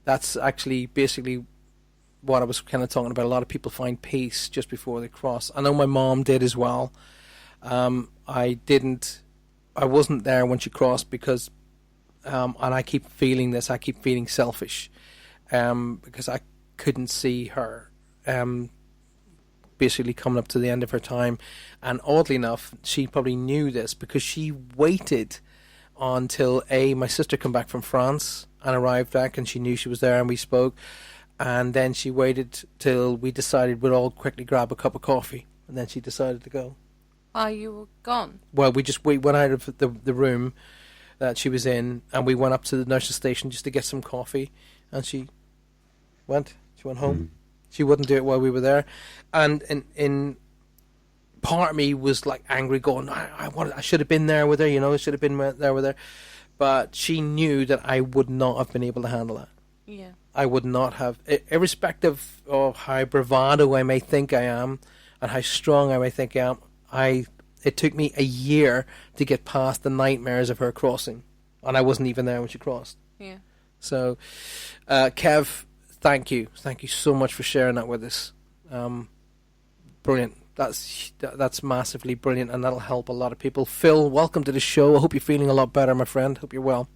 That's actually basically what I was kind of talking about. A lot of people find peace just before they cross. I know my mom did as well. I wasn't there when she crossed because, and I keep feeling this, I keep feeling selfish, because I couldn't see her, basically coming up to the end of her time. And oddly enough, she probably knew this because she waited until my sister come back from France and arrived back, and she knew she was there, and we spoke, and then she waited till we decided we'd all quickly grab a cup of coffee, and then she decided to go. While you were gone? Well, we went out of the room that she was in, and we went up to the nurse's station just to get some coffee, and she went home. She wouldn't do it while we were there, and in part of me was like angry, going, I should have been there with her, I should have been there with her. But she knew that I would not have been able to handle that. Yeah. I would not have, irrespective of how bravado I may think I am and how strong I may think I am. It took me a year to get past the nightmares of her crossing, and I wasn't even there when she crossed. Yeah. So, Kev, thank you so much for sharing that with us. Brilliant. That's massively brilliant, and that'll help a lot of people. Phil, welcome to the show. I hope you're feeling a lot better, my friend. Hope you're well.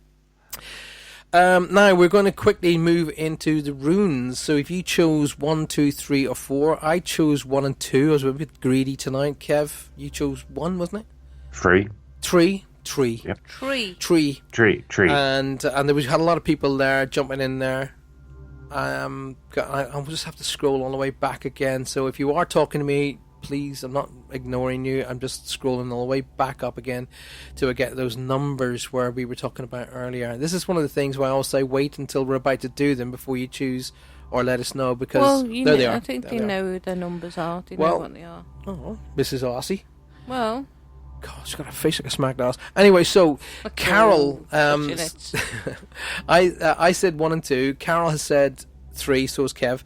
Now we're going to quickly move into the runes. So if you chose 1, 2, 3, or 4, I chose 1 and 2. I was a bit greedy tonight. Kev, you chose 1, wasn't it? 3. 3. Yep. 3. And there had a lot of people there jumping in there. I'll just have to scroll all the way back again. So if you are talking to me, please, I'm not ignoring you. I'm just scrolling all the way back up again to get those numbers where we were talking about earlier. This is one of the things where I always say wait until we're about to do them before you choose or let us know, because there they are. I think they know who their numbers are. They know what they are. Oh, Mrs. Aussie. Well, God, she's got a face like a smacked ass. Anyway, so Carol, I said 1 and 2. Carol has said 3. So has Kev.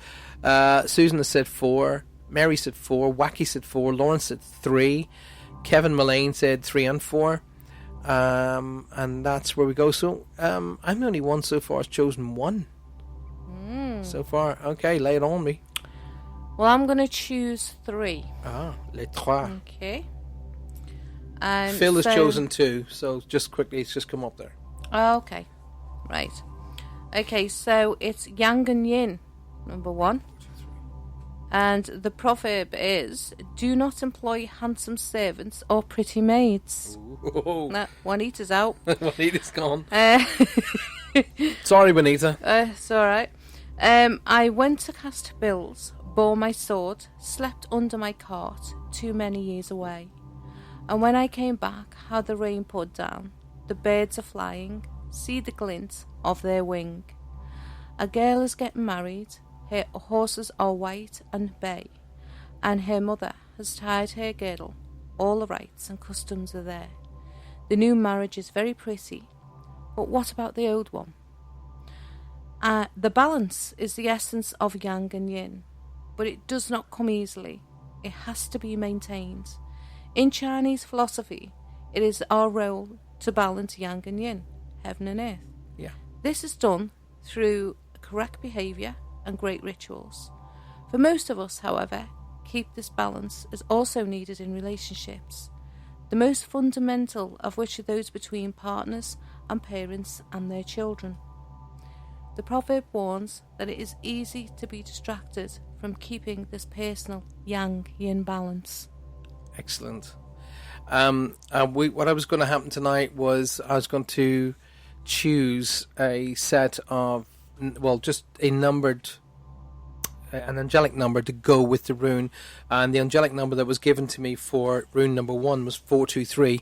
Susan has said 4. Mary said 4, Wacky said 4, Lauren said 3, Kevin Mullane said 3 and 4, and that's where we go. So I'm the only one so far has chosen 1 so far. Okay, lay it on me. Well, I'm going to choose 3. Les trois. Okay. And Phil has chosen 2, so just quickly, it's just come up there. Okay, right. Okay, so it's Yang and Yin, number 1. And the proverb is, do not employ handsome servants or pretty maids. Nah, Juanita's out. Juanita's gone. Sorry, Juanita. It's all right. I went to cast bills, bore my sword, slept under my cart, too many years away. And when I came back, how the rain poured down. The birds are flying, see the glint of their wing. A girl is getting married. Her horses are white and bay, and her mother has tied her girdle All the rights and customs are there. The new marriage is very pretty, but what about the old one? The balance is the essence of yang and yin, but it does not come easily. It has to be maintained. In Chinese philosophy, it is our role to balance yang and yin, heaven and earth. Yeah. This is done through correct behaviour and great rituals. For most of us, however, keep this balance is also needed in relationships, the most fundamental of which are those between partners and parents and their children. The proverb warns that it is easy to be distracted from keeping this personal yang-yin balance. Excellent. What I was going to happen tonight was I was going to choose a set of, just a numbered, an angelic number to go with the rune. And the angelic number that was given to me for rune number 1 was 423.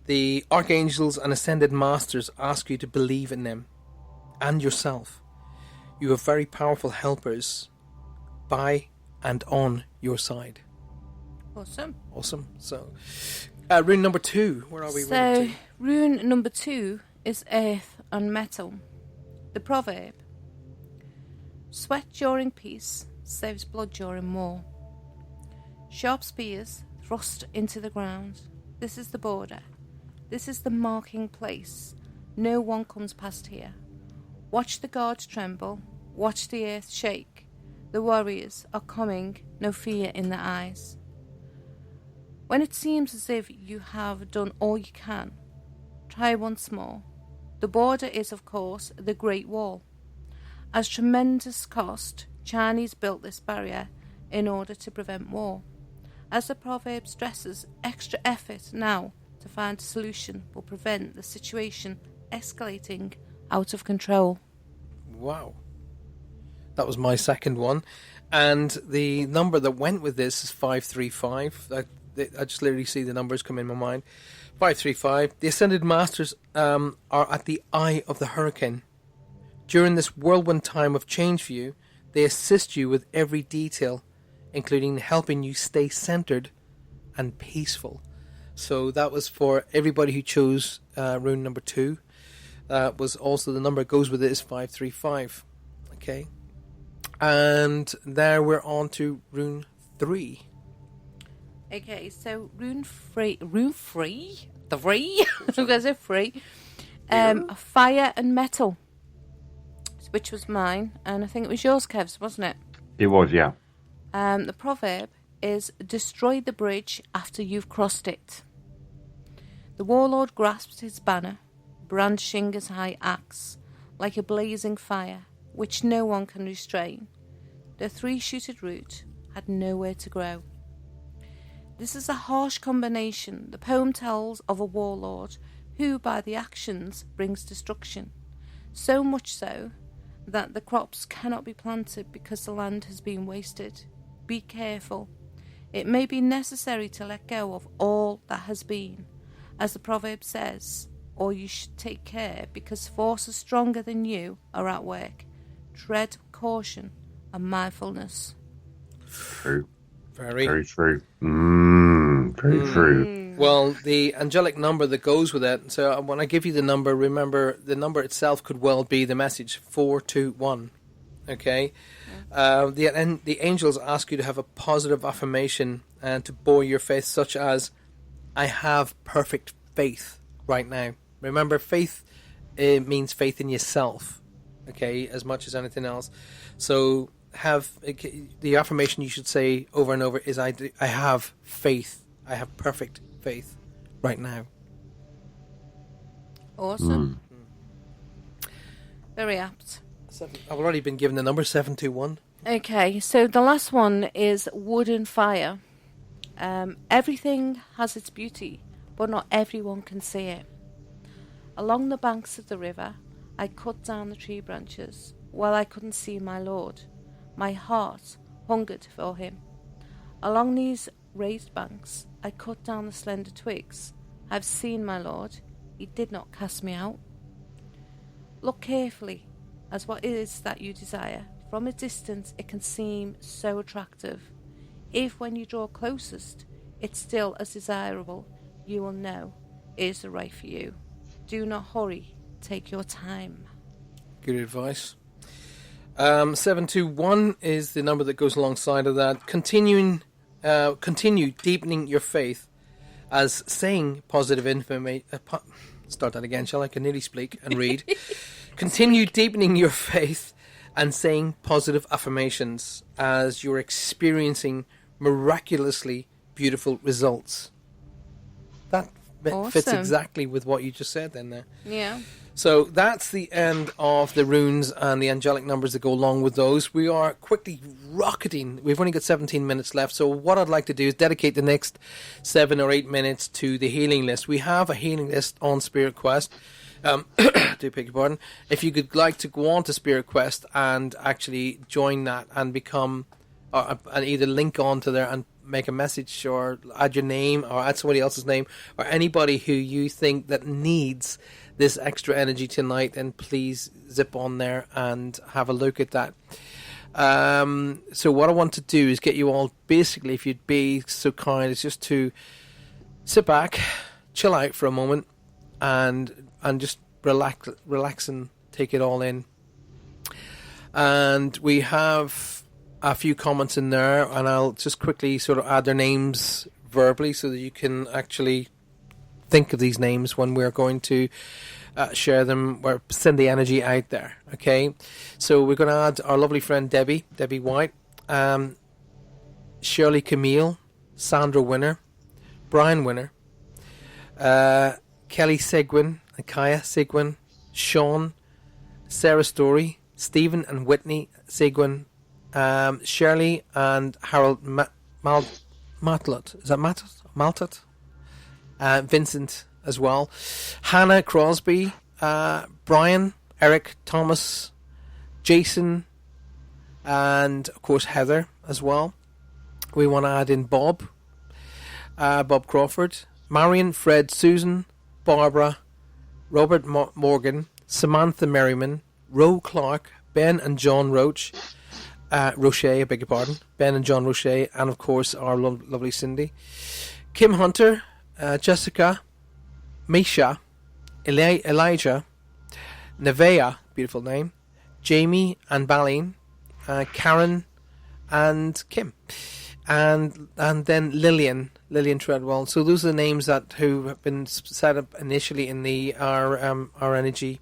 The archangels and ascended masters ask you to believe in them and yourself. You have very powerful helpers by and on your side. Awesome. So, rune number 2. Where are we? So, rune number 2 is earth and metal. The proverb: sweat during peace saves blood during war. Sharp spears thrust into the ground. This is the border. This is the marking place. No one comes past here. Watch the guards tremble. Watch the earth shake. The warriors are coming, no fear in their eyes. When it seems as if you have done all you can, try once more. The border is, of course, the Great Wall. At tremendous cost, Chinese built this barrier in order to prevent war. As the proverb stresses, extra effort now to find a solution will prevent the situation escalating out of control. Wow. That was my second one. And the number that went with this is 535. I just literally see the numbers come in my mind. 535. The Ascended Masters are at the eye of the hurricane. During this whirlwind time of change for you, they assist you with every detail, including helping you stay centered and peaceful. So that was for everybody who chose rune number 2. Was also the number that goes with it is 535. Okay. And there we're on to rune 3. Okay, so rune 3. The 3? I'm going to say 3. Fire and metal, which was mine, and I think it was yours, Kev's, wasn't it? It was, yeah. The proverb is destroy the bridge after you've crossed it. The warlord grasps his banner, brandishing his high axe, like a blazing fire, which no one can restrain. The 3-shooted root had nowhere to grow. This is a harsh combination. The poem tells of a warlord who, by the actions, brings destruction. So much so that the crops cannot be planted because the land has been wasted. Be careful. It may be necessary to let go of all that has been, as the proverb says, or you should take care because forces stronger than you are at work. Tread caution and mindfulness. True. Very true. Very true. Well, the angelic number that goes with it, so when I give you the number, remember the number itself could well be the message 421. Okay? The angels ask you to have a positive affirmation and to buoy your faith, such as, I have perfect faith right now. Remember, faith means faith in yourself, okay, as much as anything else. So the affirmation you should say over and over is, I have faith. I have perfect faith right now. Awesome. Very apt. I've already been given the number 721. Okay, so the last one is wood and fire. Everything has its beauty, but not everyone can see it. Along the banks of the river, I cut down the tree branches, while I couldn't see my Lord. My heart hungered for him. Along these raised banks, I cut down the slender twigs. I've seen my Lord. He did not cast me out. Look carefully as what it is that you desire. From a distance, it can seem so attractive. If when you draw closest, it's still as desirable, you will know it is the right for you. Do not hurry. Take your time. Good advice. 721 is the number that goes alongside of that. Continue deepening your faith as saying positive information. Start that again, shall I? Can nearly speak and read. Continue deepening your faith and saying positive affirmations as you're experiencing miraculously beautiful results. That fits Awesome. exactly with what you just said then there. Yeah. So that's the end of the runes and the angelic numbers that go along with those. We are quickly rocketing. We've only got 17 minutes left. So what I'd like to do is dedicate the next 7 or 8 minutes to the healing list. We have a healing list on Spirit Quest. Do beg your pardon. If you could like to go on to Spirit Quest and actually join that and become, and either link on to there and make a message or add your name or add somebody else's name or anybody who you think that needs this extra energy tonight, then please zip on there and have a look at that. So what I want to do is get you all, basically, if you'd be so kind, is just to sit back, chill out for a moment, and just relax and take it all in. And we have a few comments in there, and I'll just quickly sort of add their names verbally so that you can actually think of these names when we're going to share them or send the energy out there. Okay, so we're going to add our lovely friend Debbie White, Shirley Camille, Sandra Winner, Brian Winner, Kelly Seguin, Kaya Seguin, Sean, Sarah Story, Stephen and Whitney Seguin, Shirley and Harold Matlot. Is that Maltot? Vincent as well. Hannah Crosby, Brian, Eric, Thomas, Jason, and of course Heather as well. We want to add in Bob Crawford, Marion, Fred, Susan, Barbara, Robert Morgan, Samantha Merriman, Ro Clark, Ben and John Roche, Roche, I beg your pardon, Ben and John Roche, and of course our lovely Cindy, Kim Hunter, Jessica, Misha, Elijah, Nevea, beautiful name, Jamie and Baleen, Karen and Kim, and then Lillian Treadwell. So those are the names who have been set up initially in our energy.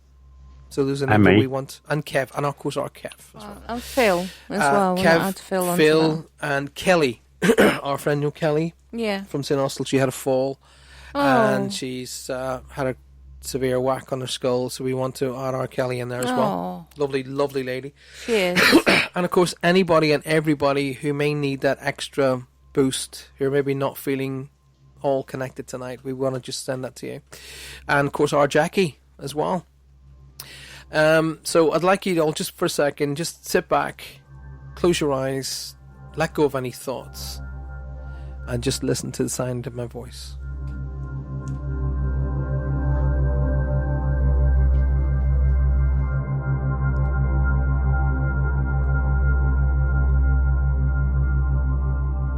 So those are the names we want, and Kev, and of course our Kev as well. And Phil as well. Kev, Add Phil, onto Phil that. and Kelly, our friend Kelly. Yeah. From St Austell. She had a fall, and she's had a severe whack on her skull. So we want to add our Kelly in there as well. Lovely lady. She is. And of course, anybody and everybody who may need that extra boost, who are maybe not feeling all connected tonight, we want to just send that to you. And of course, our Jackie as well. So I'd like you all, just for a second, just sit back, close your eyes, let go of any thoughts, and just listen to the sound of my voice.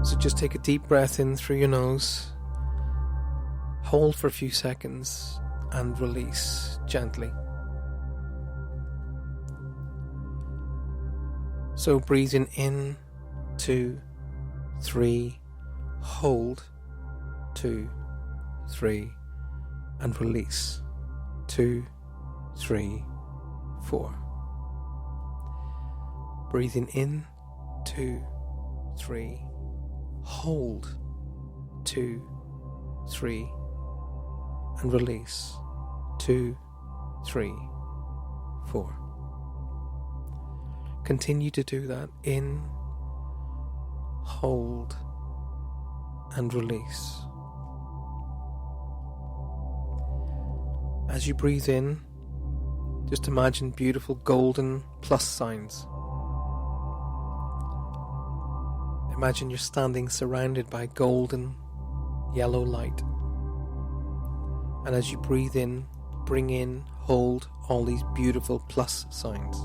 So just take a deep breath in through your nose, hold for a few seconds, and release gently. So breathing in, 2, 3, hold, 2, 3, and release, 2, 3, 4. Breathing in, 2, 3, hold, 2, 3, and release, 2, 3, 4. Continue to do that. In, hold, and release. As you breathe in, just imagine beautiful golden plus signs. Imagine you're standing surrounded by golden yellow light. And as you breathe in, bring in, hold all these beautiful plus signs.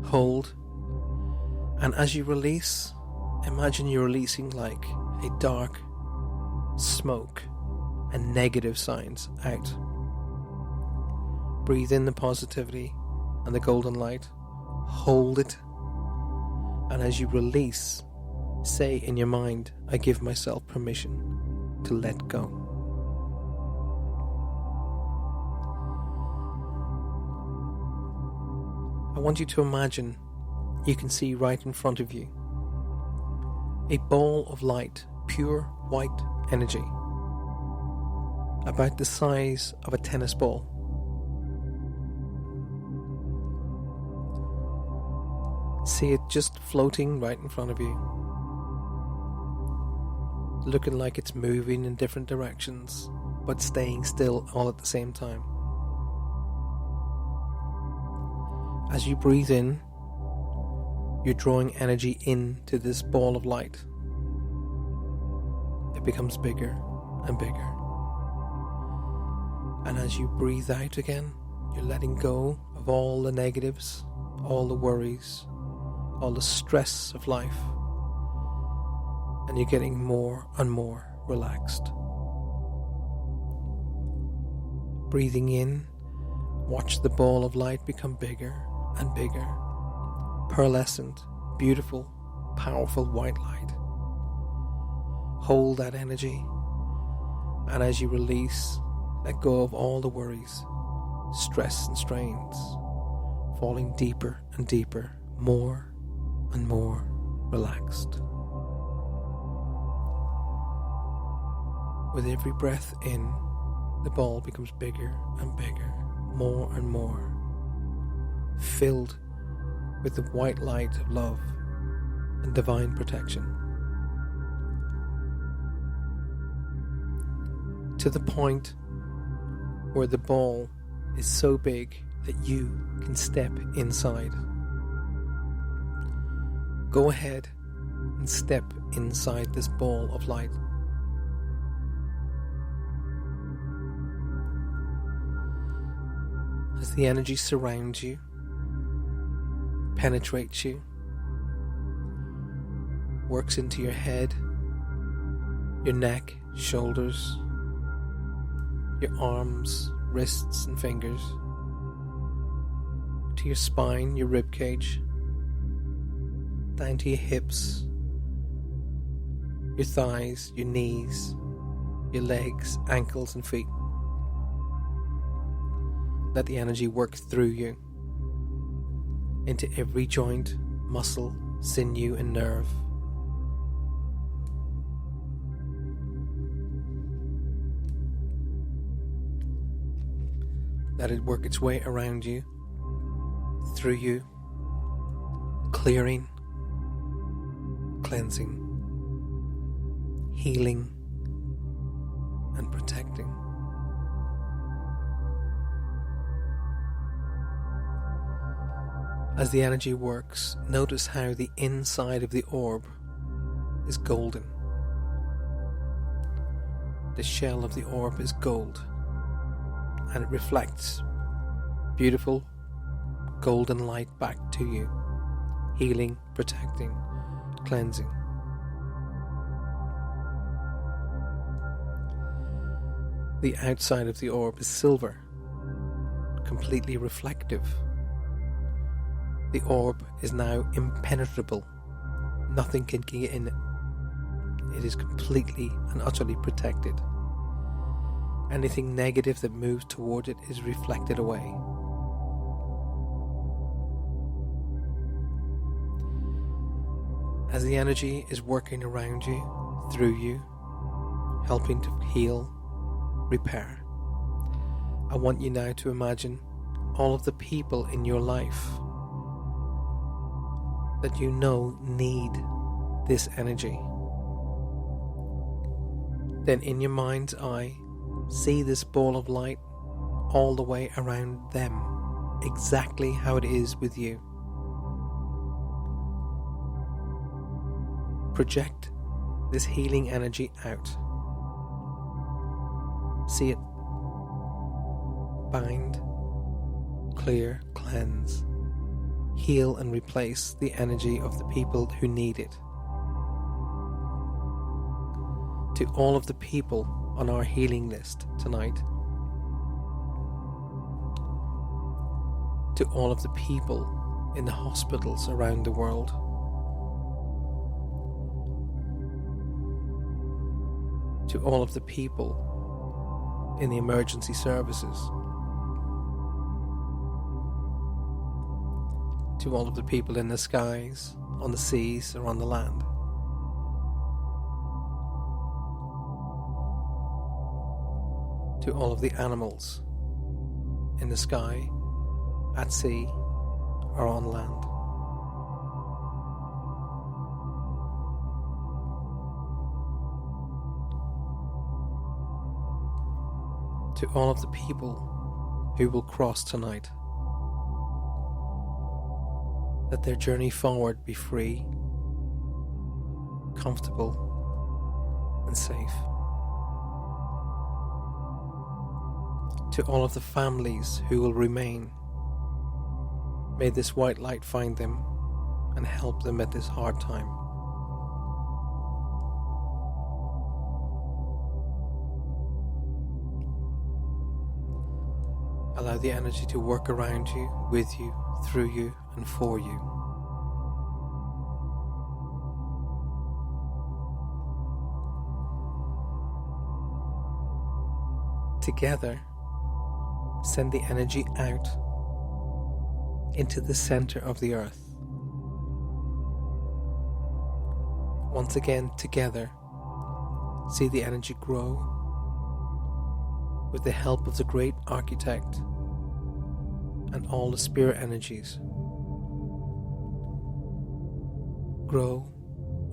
Hold, And as you release, imagine you're releasing like a dark smoke and negative signs out. Breathe in the positivity and the golden light. Hold it. And as you release, say in your mind, I give myself permission to let go. I want you to imagine you can see right in front of you a ball of light, pure white energy, about the size of a tennis ball. See it just floating right in front of you, looking like it's moving in different directions, but staying still all at the same time. As you breathe in, you're drawing energy into this ball of light. It becomes bigger and bigger. And as you breathe out again, you're letting go of all the negatives, all the worries, all the stress of life. And you're getting more and more relaxed. Breathing in, watch the ball of light become bigger and bigger. Pearlescent, beautiful, powerful white light. Hold that energy, and as you release, let go of all the worries, stress and strains, falling deeper and deeper, more and more relaxed. With every breath in, the ball becomes bigger and bigger, more and more, filled with the white light of love and divine protection. To the point where the ball is so big that you can step inside. Go ahead and step inside this ball of light. As the energy surrounds you, penetrates you, works into your head, your neck, shoulders, your arms, wrists and fingers, to your spine, your rib cage, down to your hips, your thighs, your knees, your legs, ankles and feet. Let the energy work through you into every joint, muscle, sinew and nerve. Let it work its way around you, through you, clearing, cleansing, healing and protecting. As the energy works, notice how the inside of the orb is golden. The shell of the orb is gold, and it reflects beautiful golden light back to you, healing, protecting, cleansing. The outside of the orb is silver, completely reflective. The orb is now impenetrable. Nothing can get in it. It is completely and utterly protected. Anything negative that moves toward it is reflected away. As the energy is working around you, through you, helping to heal, repair, I want you now to imagine all of the people in your life that you know need this energy. Then in your mind's eye, see this ball of light all the way around them, exactly how it is with you. Project this healing energy out. See it bind, clear, cleanse, heal and replace the energy of the people who need it. To all of the people on our healing list tonight, to all of the people in the hospitals around the world, to all of the people in the emergency services, to all of the people in the skies, on the seas, or on the land. To all of the animals in the sky, at sea, or on land. To all of the people who will cross tonight, that their journey forward be free, comfortable, and safe. To all of the families who will remain, may this white light find them and help them at this hard time. Allow the energy to work around you, with you, through you, and for you. Together, send the energy out into the center of the earth. Once again, together, see the energy grow with the help of the great architect and all the spirit energies. Grow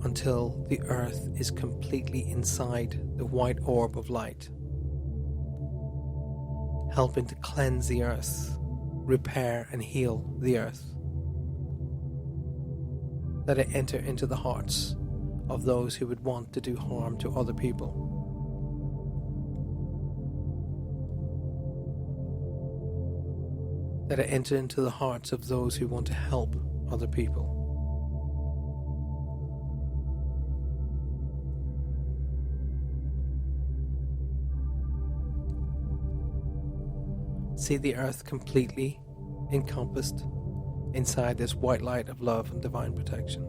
until the earth is completely inside the white orb of light, helping to cleanse the earth, repair and heal the earth. Let it enter into the hearts of those who would want to do harm to other people. Let it enter into the hearts of those who want to help other people. See the earth completely encompassed inside this white light of love and divine protection.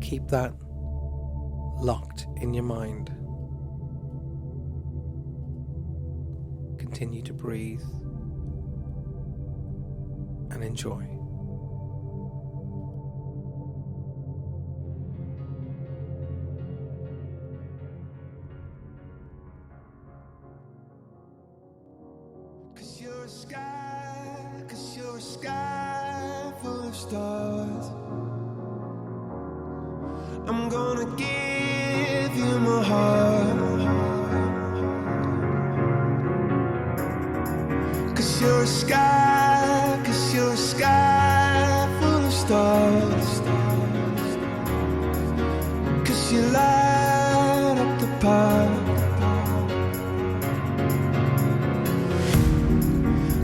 Keep that locked in your mind. Continue to breathe and enjoy. Cause you're a sky full of stars. I'm gonna give you my heart. Cause you're a sky full of stars. Cause you light up the path.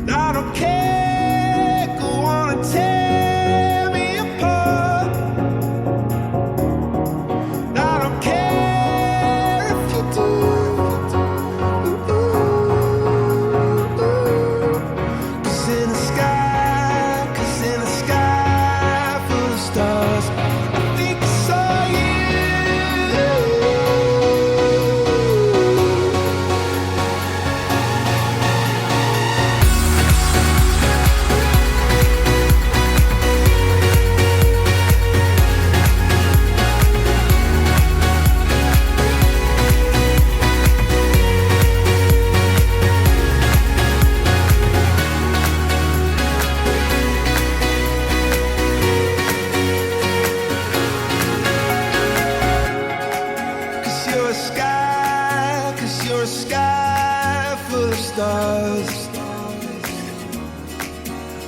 I don't care, go on and tear me apart. I don't care if you do. Cause in the sky full of stars, I think I saw you. Cause you're a sky full of stars.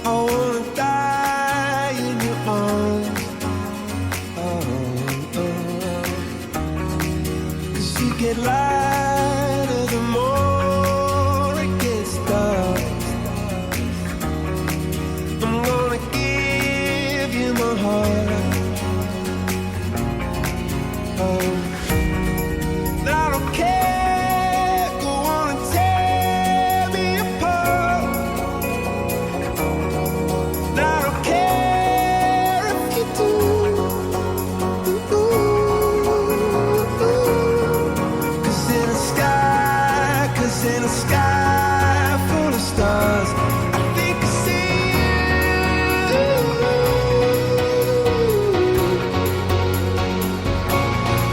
I wanna die in your arms. Cause you get lighter the more it gets dark. And I don't care, go on and tear me apart. And I don't care if you do. 'Cause in a sky full of stars, I think I see you.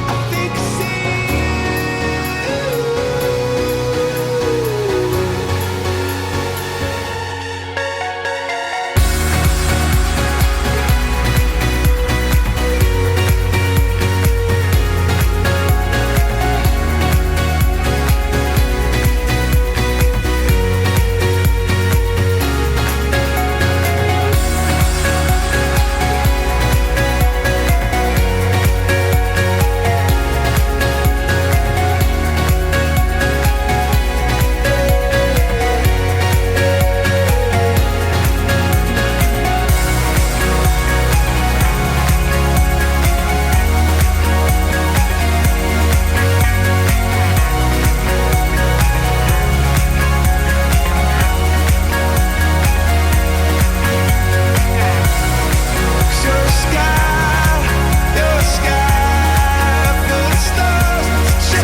I think I see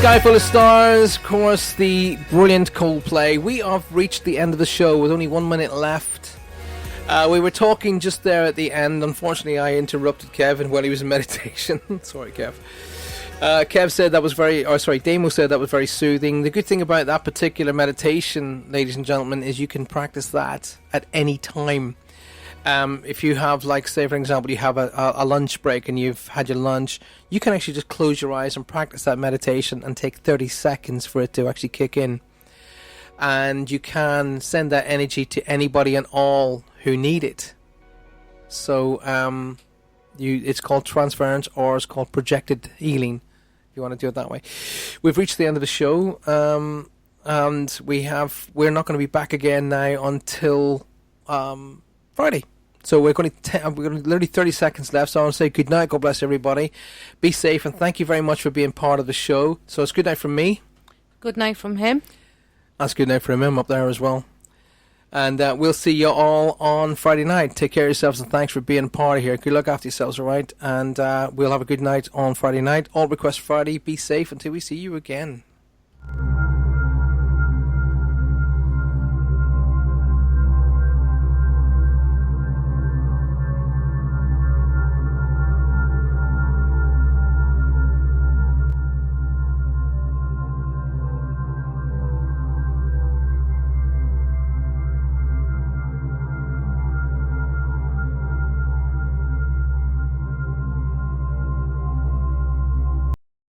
Sky Full of Stars, of course, the brilliant Coldplay. We have reached the end of the show with only 1 minute left. We were talking just there at the end. Unfortunately, I interrupted Kevin while he was in meditation. Sorry, Kev. Kev said that was Damo said that was very soothing. The good thing about that particular meditation, ladies and gentlemen, is you can practice that at any time. If you have, like, say, for example, you have a lunch break and you've had your lunch, you can actually just close your eyes and practice that meditation and take 30 seconds for it to actually kick in. And you can send that energy to anybody and all who need it. So it's called transference, or it's called projected healing, if you want to do it that way. We've reached the end of the show, and we're not going to be back again now until Friday. So we're going to literally 30 seconds left. So I want to say good night. God bless everybody. Be safe, and thank you very much for being part of the show. So it's good night from me. Good night from him. That's good night from him up there as well. And we'll see you all on Friday night. Take care of yourselves, and thanks for being part of here. Good luck after yourselves, all right? And we'll have a good night on Friday night. All Request Friday. Be safe until we see you again.